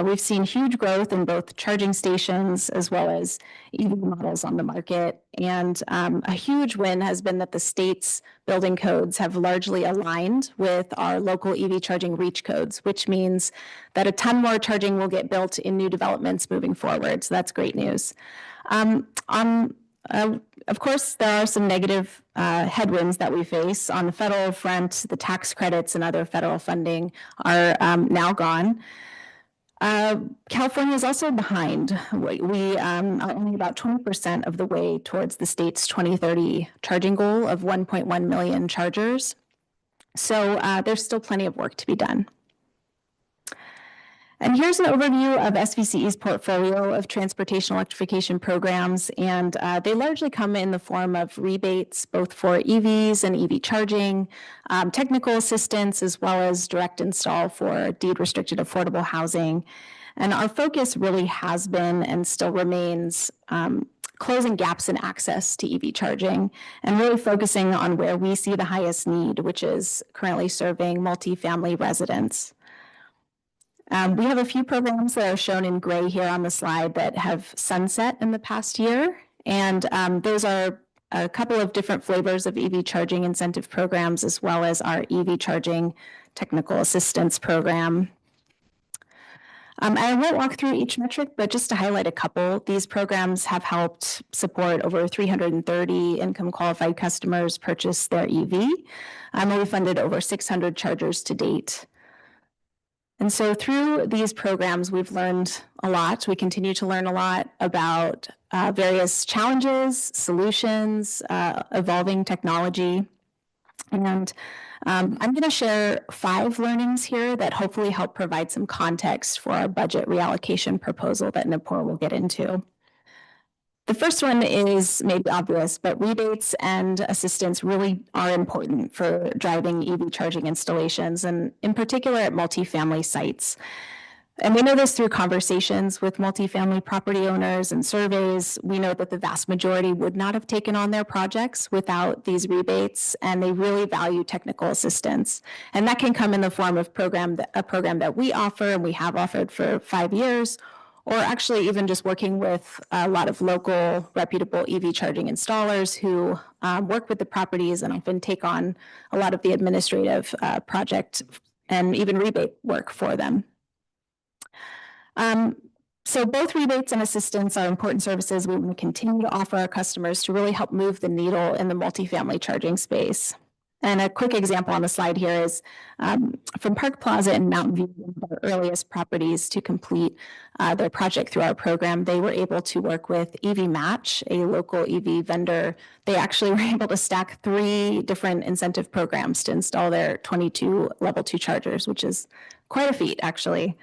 We've seen huge growth in both charging stations as well as EV models on the market. And a huge win has been that the state's building codes have largely aligned with our local EV charging reach codes, which means that a ton more charging will get built in new developments moving forward. So that's great news. Of course, there are some negative headwinds that we face on the federal front. The tax credits and other federal funding are now gone. California is also behind. We are only about 20% of the way towards the state's 2030 charging goal of 1.1 million chargers. So there's still plenty of work to be done. And here's an overview of SVCE's portfolio of transportation electrification programs, and they largely come in the form of rebates, both for EVs and EV charging, technical assistance, as well as direct install for deed-restricted affordable housing. And our focus really has been and still remains closing gaps in access to EV charging and really focusing on where we see the highest need, which is currently serving multifamily residents. We have a few programs that are shown in gray here on the slide that have sunset in the past year. And those are a couple of different flavors of EV charging incentive programs, as well as our EV charging technical assistance program. I won't walk through each metric, but just to highlight a couple, these programs have helped support over 330 income qualified customers purchase their EV. And we funded over 600 chargers to date. And so through these programs, we've learned a lot. We continue to learn a lot about various challenges, solutions, evolving technology. And I'm going to share 5 learnings here that hopefully help provide some context for our budget reallocation proposal that Nipur will get into. The first one is maybe obvious, but rebates and assistance really are important for driving EV charging installations, and in particular at multifamily sites. And we know this through conversations with multifamily property owners and surveys. We know that the vast majority would not have taken on their projects without these rebates, and they really value technical assistance. And that can come in the form of a program that we offer and we have offered for 5 years, or actually even just working with a lot of local reputable EV charging installers who work with the properties and often take on a lot of the administrative project and even rebate work for them. So both rebates and assistance are important services we want to continue to offer our customers to really help move the needle in the multifamily charging space. And a quick example on the slide here is from Park Plaza in Mountain View, one of our earliest properties to complete their project through our program. They were able to work with EV Match, a local EV vendor. They actually were able to stack 3 different incentive programs to install their 22 level 2 chargers, which is quite a feat, actually.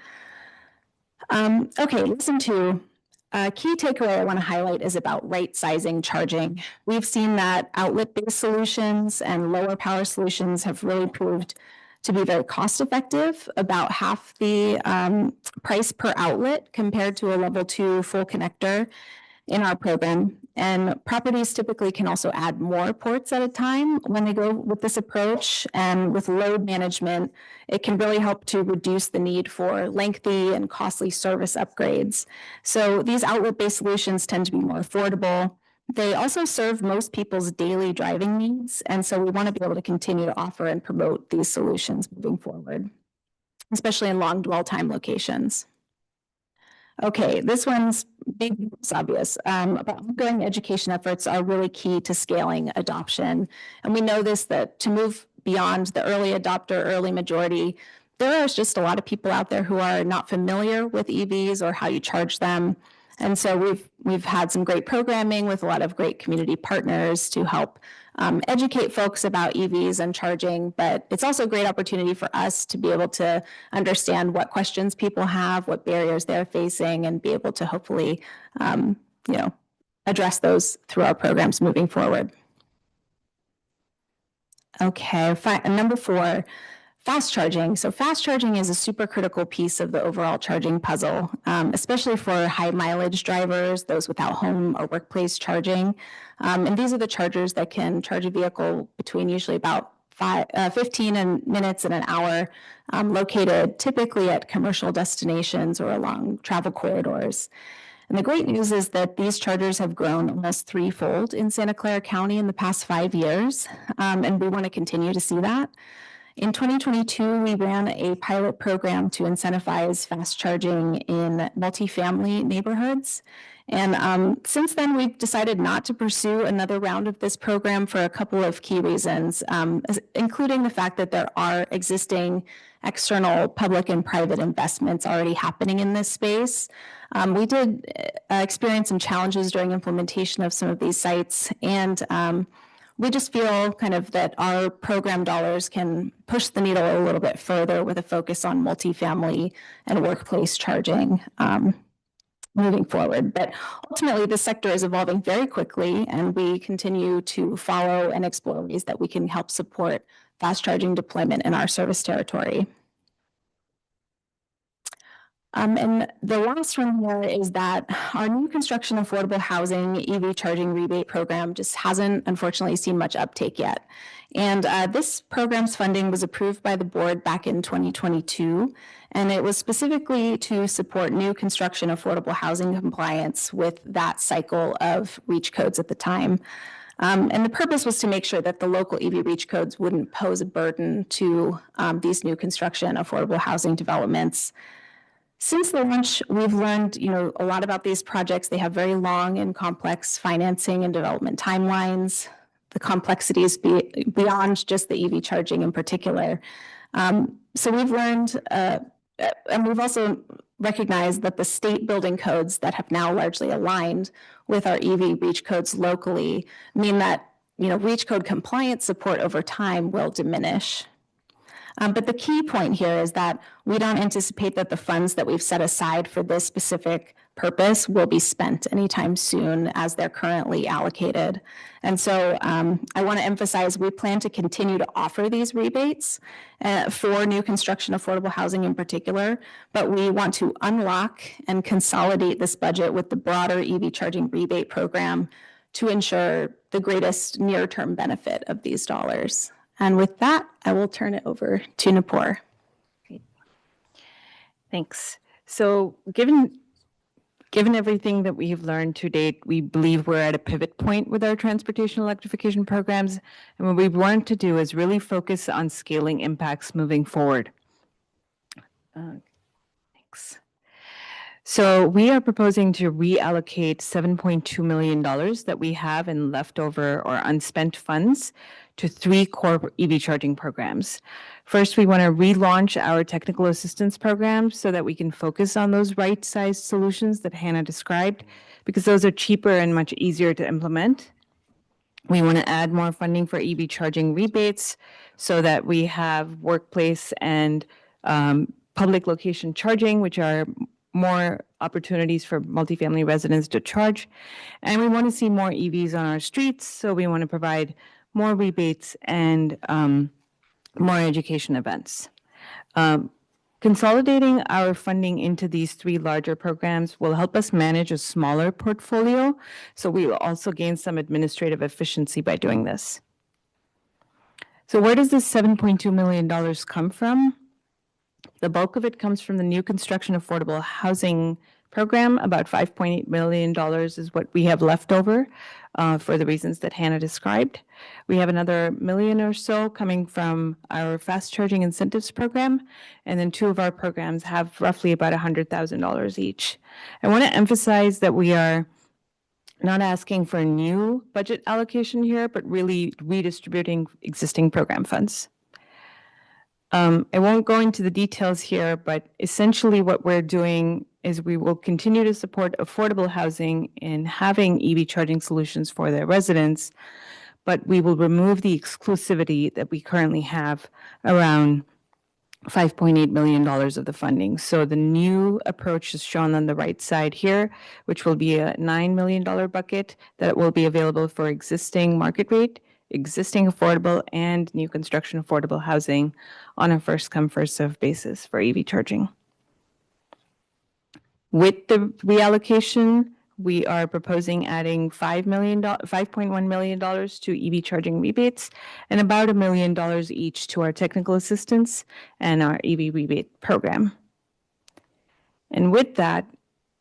Okay, lesson 2. A key takeaway I want to highlight is about right-sizing charging. We've seen that outlet-based solutions and lower power solutions have really proved to be very cost-effective, about half the price per outlet compared to a level 2 full connector in our program. And properties typically can also add more ports at a time when they go with this approach. And with load management, it can really help to reduce the need for lengthy and costly service upgrades. So these outlet-based solutions tend to be more affordable. They also serve most people's daily driving needs. And so we want to be able to continue to offer and promote these solutions moving forward, especially in long dwell time locations. Okay, this one's big, it's obvious, but ongoing education efforts are really key to scaling adoption. And we know this, that to move beyond the early adopter, early majority, there are just a lot of people out there who are not familiar with EVs or how you charge them. And so we've had some great programming with a lot of great community partners to help educate folks about EVs and charging, but it's also a great opportunity for us to be able to understand what questions people have, what barriers they're facing, and be able to hopefully, address those through our programs moving forward. Okay, number 4, fast charging. So fast charging is a super critical piece of the overall charging puzzle, especially for high mileage drivers, those without home or workplace charging. And these are the chargers that can charge a vehicle between usually about 15 minutes and an hour, located typically at commercial destinations or along travel corridors. And the great news is that these chargers have grown almost threefold in Santa Clara County in the past 5 years, and we want to continue to see that. In 2022, we ran a pilot program to incentivize fast charging in multifamily neighborhoods. And since then, we've decided not to pursue another round of this program for a couple of key reasons, including the fact that there are existing external public and private investments already happening in this space. We did experience some challenges during implementation of some of these sites, and we just feel kind of that our program dollars can push the needle a little bit further with a focus on multifamily and workplace charging moving forward. But ultimately, this sector is evolving very quickly, and we continue to follow and explore ways that we can help support fast charging deployment in our service territory. And the last one here is that our new construction affordable housing EV charging rebate program just hasn't unfortunately seen much uptake yet. And this program's funding was approved by the board back in 2022, and it was specifically to support new construction affordable housing compliance with that cycle of REACH codes at the time. And the purpose was to make sure that the local EV REACH codes wouldn't pose a burden to these new construction affordable housing developments. Since the launch, we've learned, a lot about these projects. They have very long and complex financing and development timelines. The complexities beyond just the EV charging in particular. So we've learned, and we've also recognized that the state building codes that have now largely aligned with our EV REACH codes locally mean that, REACH code compliance support over time will diminish. But the key point here is that we don't anticipate that the funds that we've set aside for this specific purpose will be spent anytime soon as they're currently allocated. And so I want to emphasize we plan to continue to offer these rebates for new construction affordable housing in particular, but we want to unlock and consolidate this budget with the broader EV charging rebate program to ensure the greatest near-term benefit of these dollars. And with that, I will turn it over to Nupur. Thanks. So given everything that we've learned to date, we believe we're at a pivot point with our transportation electrification programs. And what we want to do is really focus on scaling impacts moving forward. Thanks. So we are proposing to reallocate $7.2 million that we have in leftover or unspent funds to 3 core EV charging programs. First, we want to relaunch our technical assistance programs so that we can focus on those right-sized solutions that Hannah described, because those are cheaper and much easier to implement. We want to add more funding for EV charging rebates so that we have workplace and public location charging, which are more opportunities for multifamily residents to charge. And we want to see more EVs on our streets, so we want to provide more rebates and more education events. Consolidating our funding into these 3 larger programs will help us manage a smaller portfolio, so we will also gain some administrative efficiency by doing this. So where does this $7.2 million come from? The bulk of it comes from the new construction affordable housing program. About $5.8 million is what we have left over for the reasons that Hannah described. We have another million or so coming from our fast charging incentives program, and then two of our programs have roughly about $100,000 each. I want to emphasize that we are not asking for new budget allocation here, but really redistributing existing program funds. I won't go into the details here, but essentially what we're doing is we will continue to support affordable housing and having EV charging solutions for their residents, but we will remove the exclusivity that we currently have around $5.8 million of the funding. So the new approach is shown on the right side here, which will be a $9 million bucket that will be available for existing market rate, existing affordable, and new construction affordable housing on a first come, first served basis for EV charging. With the reallocation, we are proposing adding $5.1 million to EV charging rebates and about $1 million each to our technical assistance and our EV rebate program. And with that,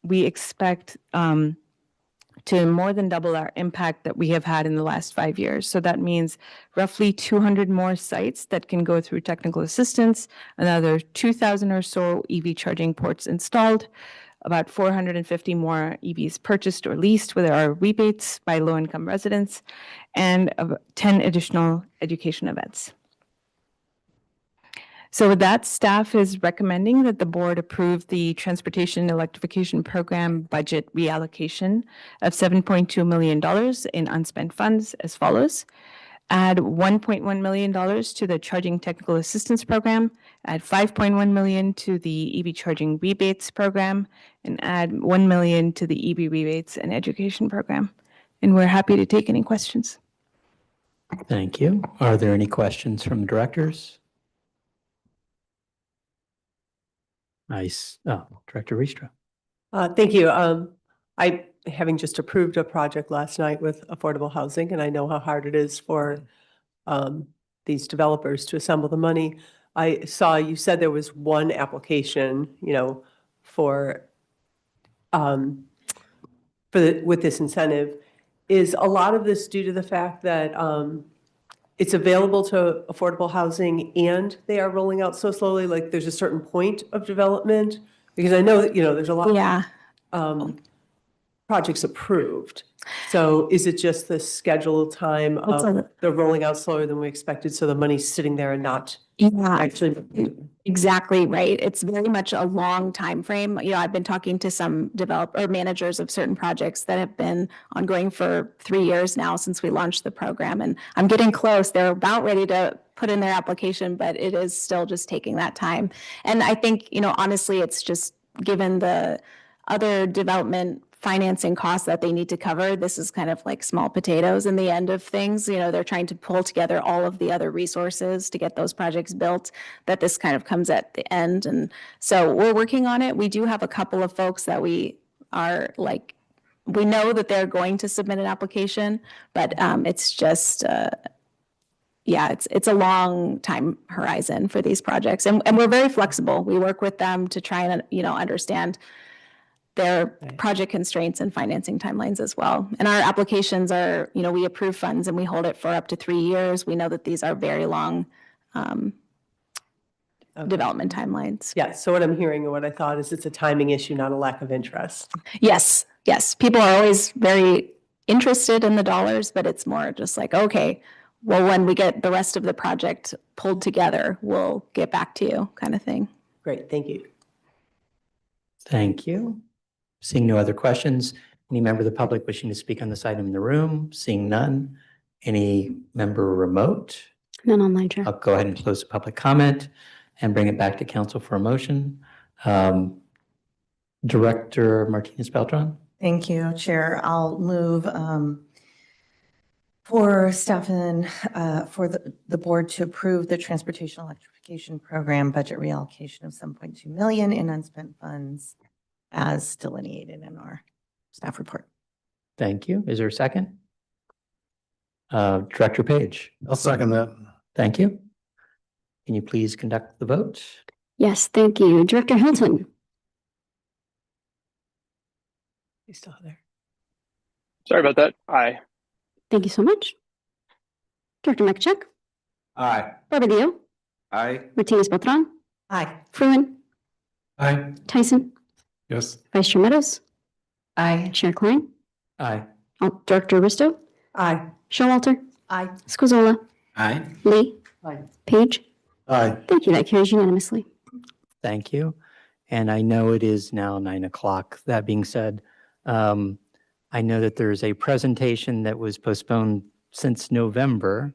we expect to more than double our impact that we have had in the last 5 years. So that means roughly 200 more sites that can go through technical assistance, another 2,000 or so EV charging ports installed, about 450 more EVs purchased or leased with our rebates by low-income residents, and 10 additional education events. So with that, staff is recommending that the board approve the Transportation Electrification Program budget reallocation of $7.2 million in unspent funds as follows. Add $1.1 million to the Charging Technical Assistance Program, add $5.1 million to the EV Charging Rebates Program, and add $1 million to the EV Rebates and Education Program. And we're happy to take any questions. Thank you. Are there any questions from the directors? Nice. Oh, Director Riestra. Thank you. Having just approved a project last night with affordable housing, and I know how hard it is for these developers to assemble the money. I saw you said there was one application, for with this incentive. Is a lot of this due to the fact that it's available to affordable housing and they are rolling out so slowly? Like there's a certain point of development? Because I know that, there's a lot of projects approved. So is it just the scheduled time of they're rolling out slower than we expected, so the money's sitting there and not actually? Exactly right. It's very much a long time frame. I've been talking to some developer managers of certain projects that have been ongoing for 3 years now since we launched the program, and I'm getting close. They're about ready to put in their application, but it is still just taking that time. And I think, honestly, it's just given the other development financing costs that they need to cover. This is kind of like small potatoes in the end of things. They're trying to pull together all of the other resources to get those projects built, that this kind of comes at the end. And so we're working on it. We do have a couple of folks that we know that they're going to submit an application, but it's just, it's a long time horizon for these projects. And we're very flexible. We work with them to try and, understand their project constraints and financing timelines as well. And our applications are, we approve funds and we hold it for up to 3 years. We know that these are very long development timelines. Yeah, so what I'm hearing and what I thought is it's a timing issue, not a lack of interest. Yes. People are always very interested in the dollars, but it's more just like, okay, well, when we get the rest of the project pulled together, we'll get back to you, kind of thing. Great, thank you. Thank you. Seeing no other questions, any member of the public wishing to speak on this item in the room? Seeing none. Any member remote? None online, Chair. I'll go ahead and close the public comment and bring it back to council for a motion. Director Martinez-Beltran. Thank you, Chair. I'll move for staff and for the board to approve the Transportation Electrification Program budget reallocation of $7.2 million in unspent funds as delineated in our staff report. Thank you. Is there a second? Director Page. I'll second that. Thank you. Can you please conduct the vote? Yes, thank you. Director Hilton. He's still there. Sorry about that. Aye. Thank you so much. Director Mekchek, Aye. Barbadillo, Aye. Martinez Beltran, Aye. Fruin, Aye. Tyson, Yes. Vice Chair Meadows, Aye. Chair Klein, Aye. Director Risto, Aye. Showalter, Aye. Squizzola, Aye. Lee, Aye. Page. Aye. Thank you. That carries unanimously. Thank you. And I know it is now 9 o'clock. That being said, I know that there's a presentation that was postponed since November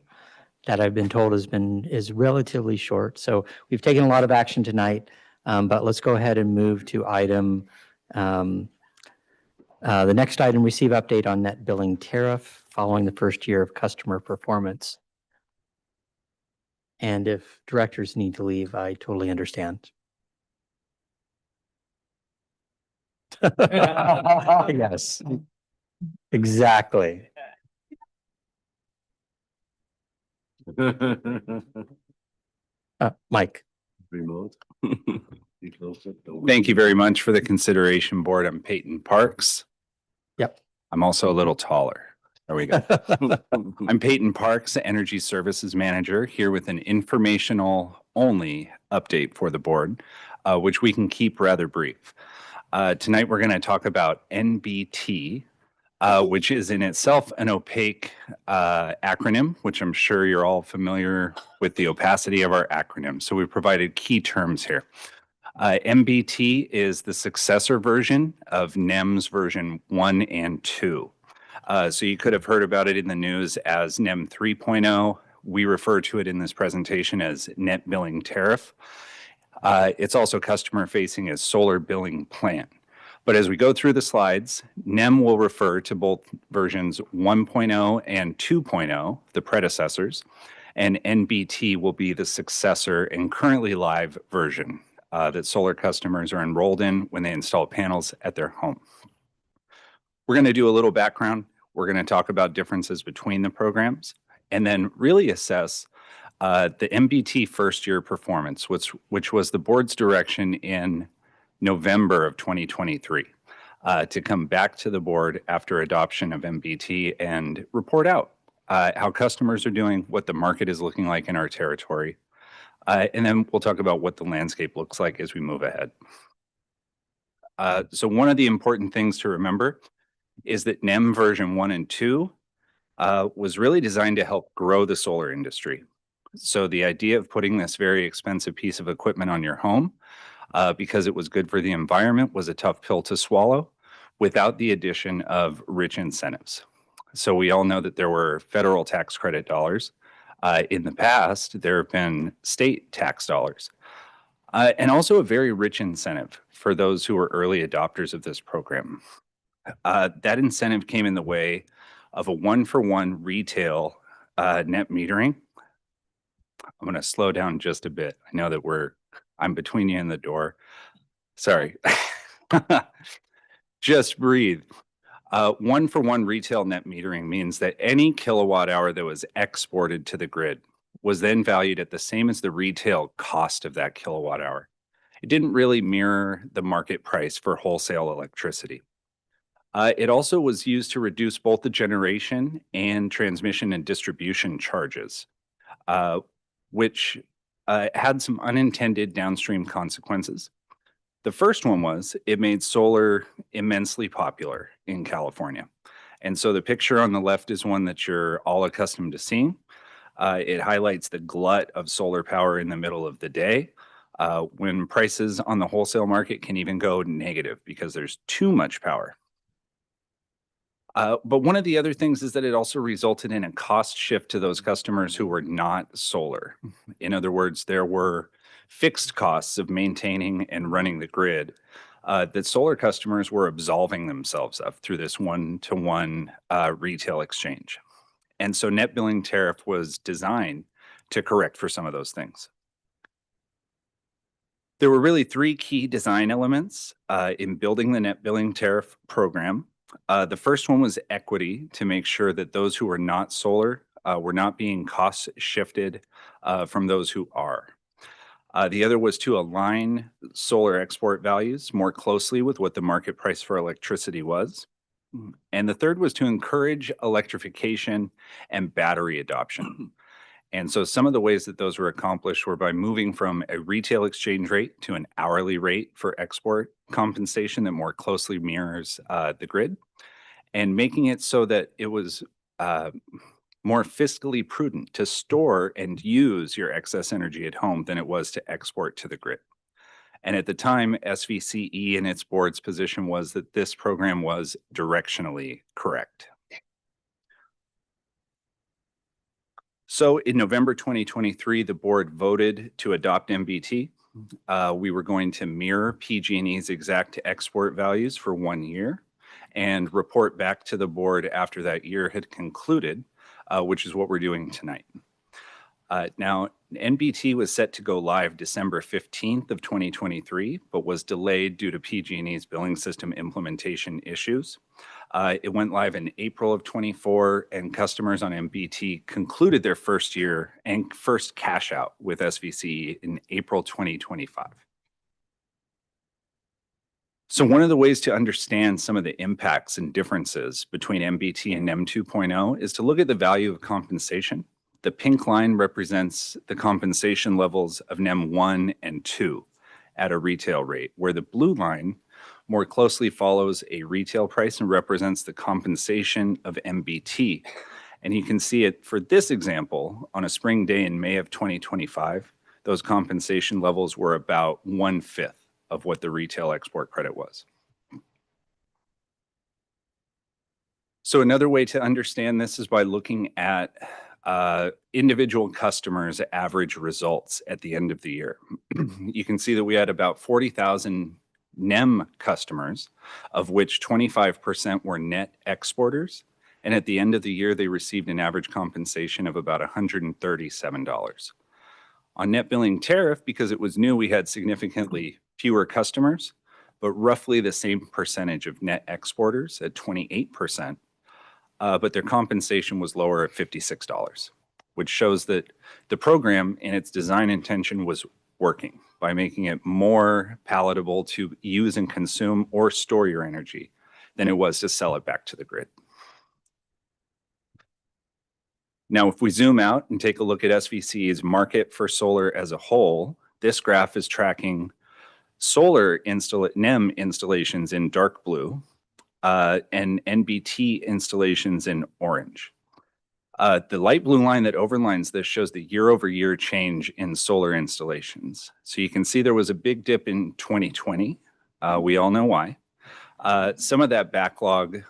that I've been told is relatively short. So we've taken a lot of action tonight, but let's go ahead and move to the next item, receive update on net billing tariff following the first year of customer performance. And if directors need to leave, I totally understand. Yes, exactly. Mike. Remote. Thank you very much for the consideration, board. I'm Peyton Parks. Yep. I'm also a little taller. There we go. I'm Peyton Parks, Energy Services Manager, here with an informational only update for the board, which we can keep rather brief. Tonight, we're going to talk about NBT, which is in itself an opaque acronym, which I'm sure you're all familiar with the opacity of our acronym. So we provided key terms here. MBT is the successor version of NEM's version 1 and 2. So you could have heard about it in the news as NEM 3.0. We refer to it in this presentation as net billing tariff. It's also customer facing as solar billing plan. But as we go through the slides, NEM will refer to both versions 1.0 and 2.0, the predecessors, and NBT will be the successor and currently live version that solar customers are enrolled in when they install panels at their home. We're going to do a little background. We're going to talk about differences between the programs and then really assess the MBT first year performance, which was the board's direction in November of 2023 to come back to the board after adoption of MBT and report out how customers are doing, what the market is looking like in our territory. And then we'll talk about what the landscape looks like as we move ahead. So one of the important things to remember is that NEM version 1 and 2 was really designed to help grow the solar industry. So the idea of putting this very expensive piece of equipment on your home because it was good for the environment was a tough pill to swallow without the addition of rich incentives. So we all know that there were federal tax credit dollars. In the past, there have been state tax dollars. And also a very rich incentive for those who were early adopters of this program. That incentive came in the way of a 1-for-1 retail net metering. I'm going to slow down just a bit. I know that I'm between you and the door. Sorry. Just breathe. 1-for-1 retail net metering means that any kilowatt hour that was exported to the grid was then valued at the same as the retail cost of that kilowatt hour. It didn't really mirror the market price for wholesale electricity. It also was used to reduce both the generation and transmission and distribution charges, which had some unintended downstream consequences. The first one was it made solar immensely popular in California. And so the picture on the left is one that you're all accustomed to seeing. It highlights the glut of solar power in the middle of the day when prices on the wholesale market can even go negative because there's too much power. But one of the other things is that it also resulted in a cost shift to those customers who were not solar. In other words, there were fixed costs of maintaining and running the grid that solar customers were absolving themselves of through this 1-to-1 retail exchange. And so net billing tariff was designed to correct for some of those things. There were really 3 key design elements in building the net billing tariff program. The first one was equity, to make sure that those who are not solar were not being cost shifted from those who are. The other was to align solar export values more closely with what the market price for electricity was. And the third was to encourage electrification and battery adoption. And so some of the ways that those were accomplished were by moving from a retail exchange rate to an hourly rate for export compensation that more closely mirrors the grid, and making it so that it was more fiscally prudent to store and use your excess energy at home than it was to export to the grid. And at the time, SVCE and its board's position was that this program was directionally correct. So in November 2023, the board voted to adopt MBT. We were going to mirror PG&E's exact export values for 1 year and report back to the board after that year had concluded, which is what we're doing tonight. Now, NBT was set to go live December 15th of 2023, but was delayed due to PG&E's billing system implementation issues. It went live in April of 24, and customers on MBT concluded their first year and first cash out with SVCE in April 2025. So one of the ways to understand some of the impacts and differences between MBT and NEM 2.0 is to look at the value of compensation. The pink line represents the compensation levels of NEM 1 and 2 at a retail rate, where the blue line more closely follows a retail price and represents the compensation of MBT. And you can see it for this example, on a spring day in May of 2025, those compensation levels were about 1/5 of what the retail export credit was. So another way to understand this is by looking at individual customers' average results at the end of the year. You can see that we had about 40,000 NEM customers, of which 25% were net exporters. And at the end of the year, they received an average compensation of about $137. On net billing tariff, because it was new, we had significantly fewer customers, but roughly the same percentage of net exporters at 28%. But their compensation was lower at $56, which shows that the program in its design intention was working by making it more palatable to use and consume or store your energy than it was to sell it back to the grid. Now, if we zoom out and take a look at SVCE's market for solar as a whole, this graph is tracking solar NEM installations in dark blue, and NBT installations in orange. The light blue line that overlines this shows the year-over-year change in solar installations. So you can see there was a big dip in 2020. We all know why. Some of that backlog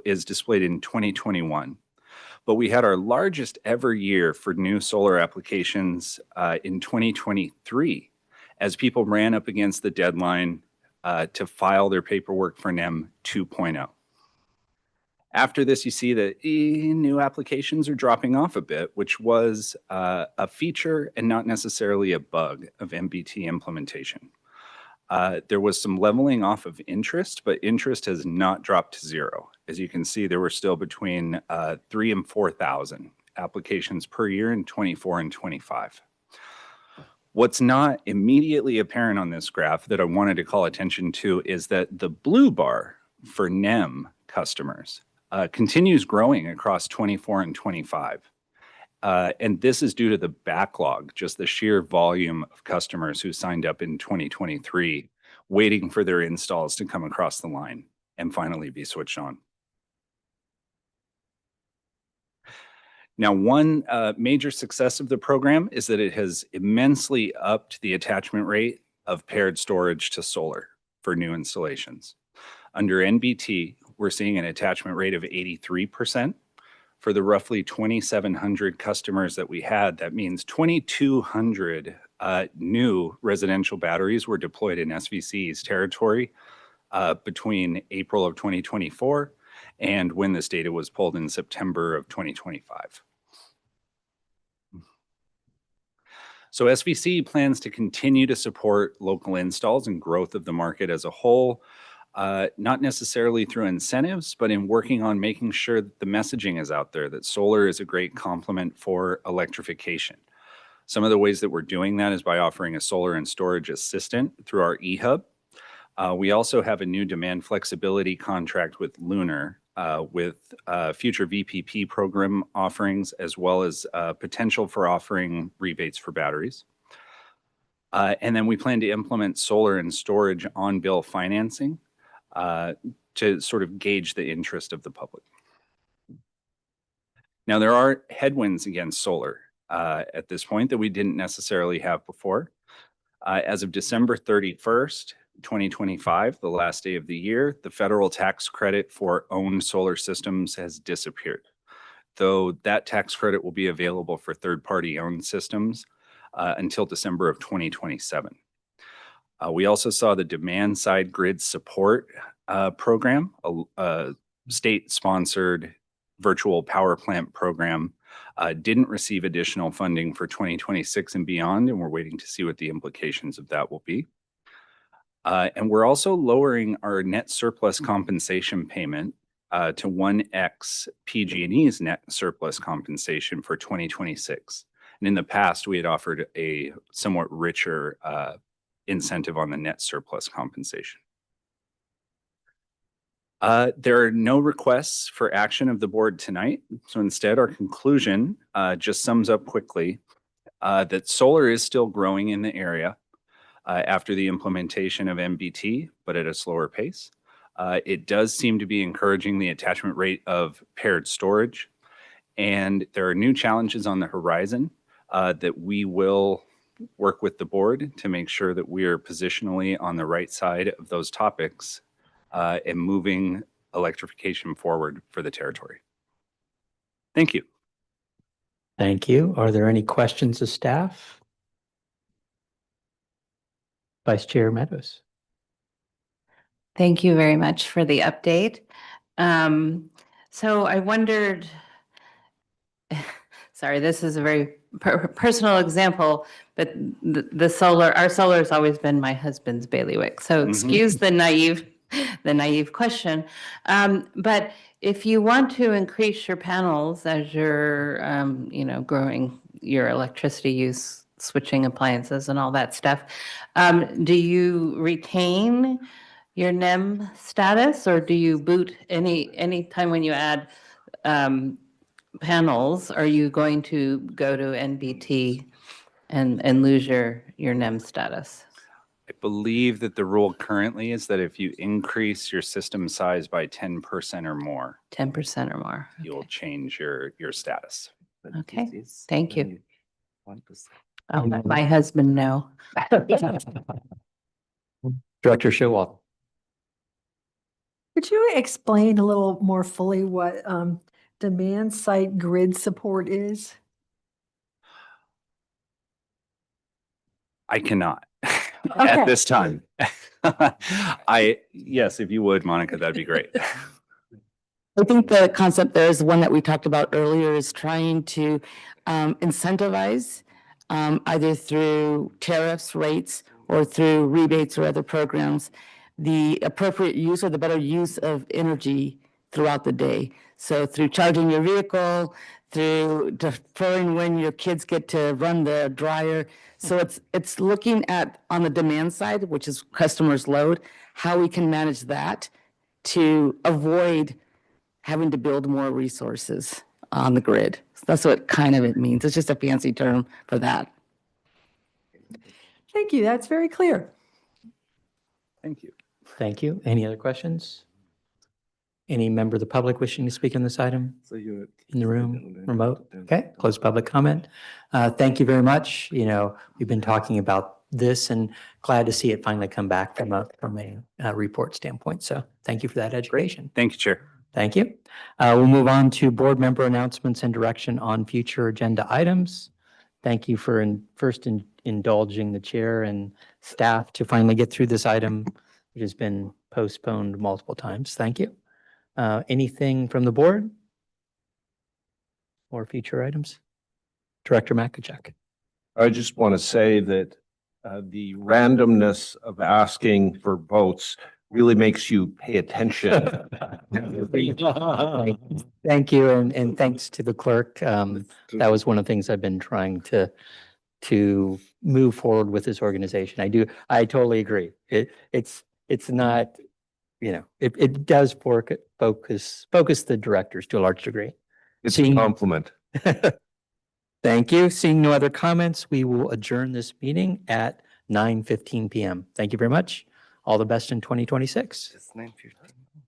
is displayed in 2021. But we had our largest ever year for new solar applications in 2023 as people ran up against the deadline to file their paperwork for NEM 2.0. After this, you see that new applications are dropping off a bit, which was a feature and not necessarily a bug of MBT implementation. There was some leveling off of interest, but interest has not dropped to zero. As you can see, there were still between 3,000 and 4,000 applications per year in 24 and 25. What's not immediately apparent on this graph that I wanted to call attention to is that the blue bar for NEM customers continues growing across 24 and 25. And this is due to the backlog, just the sheer volume of customers who signed up in 2023, waiting for their installs to come across the line and finally be switched on. Now, one major success of the program is that it has immensely upped the attachment rate of paired storage to solar for new installations. Under NBT, we're seeing an attachment rate of 83%. For the roughly 2,700 customers that we had, that means 2,200 new residential batteries were deployed in SVCE's territory between April of 2024 and when this data was pulled in September of 2025. So SVCE plans to continue to support local installs and growth of the market as a whole, not necessarily through incentives, but in working on making sure that the messaging is out there, that solar is a great complement for electrification. Some of the ways that we're doing that is by offering a solar and storage assistant through our eHub. We also have a new demand flexibility contract with Lunar with future VPP program offerings, as well as potential for offering rebates for batteries. And then we plan to implement solar and storage on-bill financing to sort of gauge the interest of the public. Now, there are headwinds against solar at this point that we didn't necessarily have before. As of December 31st, 2025, the last day of the year, the federal tax credit for owned solar systems has disappeared, though that tax credit will be available for third-party owned systems until December of 2027. We also saw the demand-side grid support program, a state-sponsored virtual power plant program, didn't receive additional funding for 2026 and beyond, and we're waiting to see what the implications of that will be. And we're also lowering our net surplus compensation payment to 1x PG&E's net surplus compensation for 2026. And in the past, we had offered a somewhat richer incentive on the net surplus compensation. There are no requests for action of the board tonight. So instead, our conclusion just sums up quickly that solar is still growing in the area after the implementation of MBT, but at a slower pace. It does seem to be encouraging the attachment rate of paired storage. And there are new challenges on the horizon that we will work with the board to make sure that we are positionally on the right side of those topics and moving electrification forward for the territory. Thank you. Thank you. Are there any questions of staff? Vice Chair Meadows. Thank you very much for the update. So I wondered, sorry, this is a very personal example, but our solar has always been my husband's bailiwick. So excuse the naive question. But if you want to increase your panels as you're, growing your electricity use, switching appliances and all that stuff, do you retain your NEM status, or do you boot any time when you add panels? Are you going to go to NBT and lose your NEM status? I believe that the rule currently is that if you increase your system size by 10% or more, 10% or more, you'll change your status. Okay, thank you. I'll let my husband know. Director Showalter. Could you explain a little more fully what demand side grid support is? I cannot at this time. Yes, if you would, Monica, that'd be great. I think the concept there is one that we talked about earlier, is trying to incentivize either through tariffs, rates, or through rebates or other programs, the appropriate use or the better use of energy throughout the day. So through charging your vehicle, through deferring when your kids get to run the dryer. So it's looking at, on the demand side, which is customers' load, how we can manage that to avoid having to build more resources on the grid. That's what kind of it means. It's just a fancy term for that. Thank you. That's very clear. Thank you. Thank you. Any other questions? Any member of the public wishing to speak on this item? In the room, remote? Okay, close public comment. Thank you very much. We've been talking about this and glad to see it finally come back from a report standpoint. So thank you for that education. Thank you, Chair. Thank you. We'll move on to board member announcements and direction on future agenda items. Thank you for first indulging the chair and staff to finally get through this item, which has been postponed multiple times. Thank you. Anything from the board or future items? Director Makachuk. I just want to say that the randomness of asking for votes really makes you pay attention. Thank you, and thanks to the clerk. That was one of the things I've been trying to to move forward with this organization. I totally agree. It's not, it does focus the directors to a large degree. It's a compliment. Thank you. Seeing no other comments, we will adjourn this meeting at 9:15 PM. Thank you very much. All the best in 2026. It's 9:15.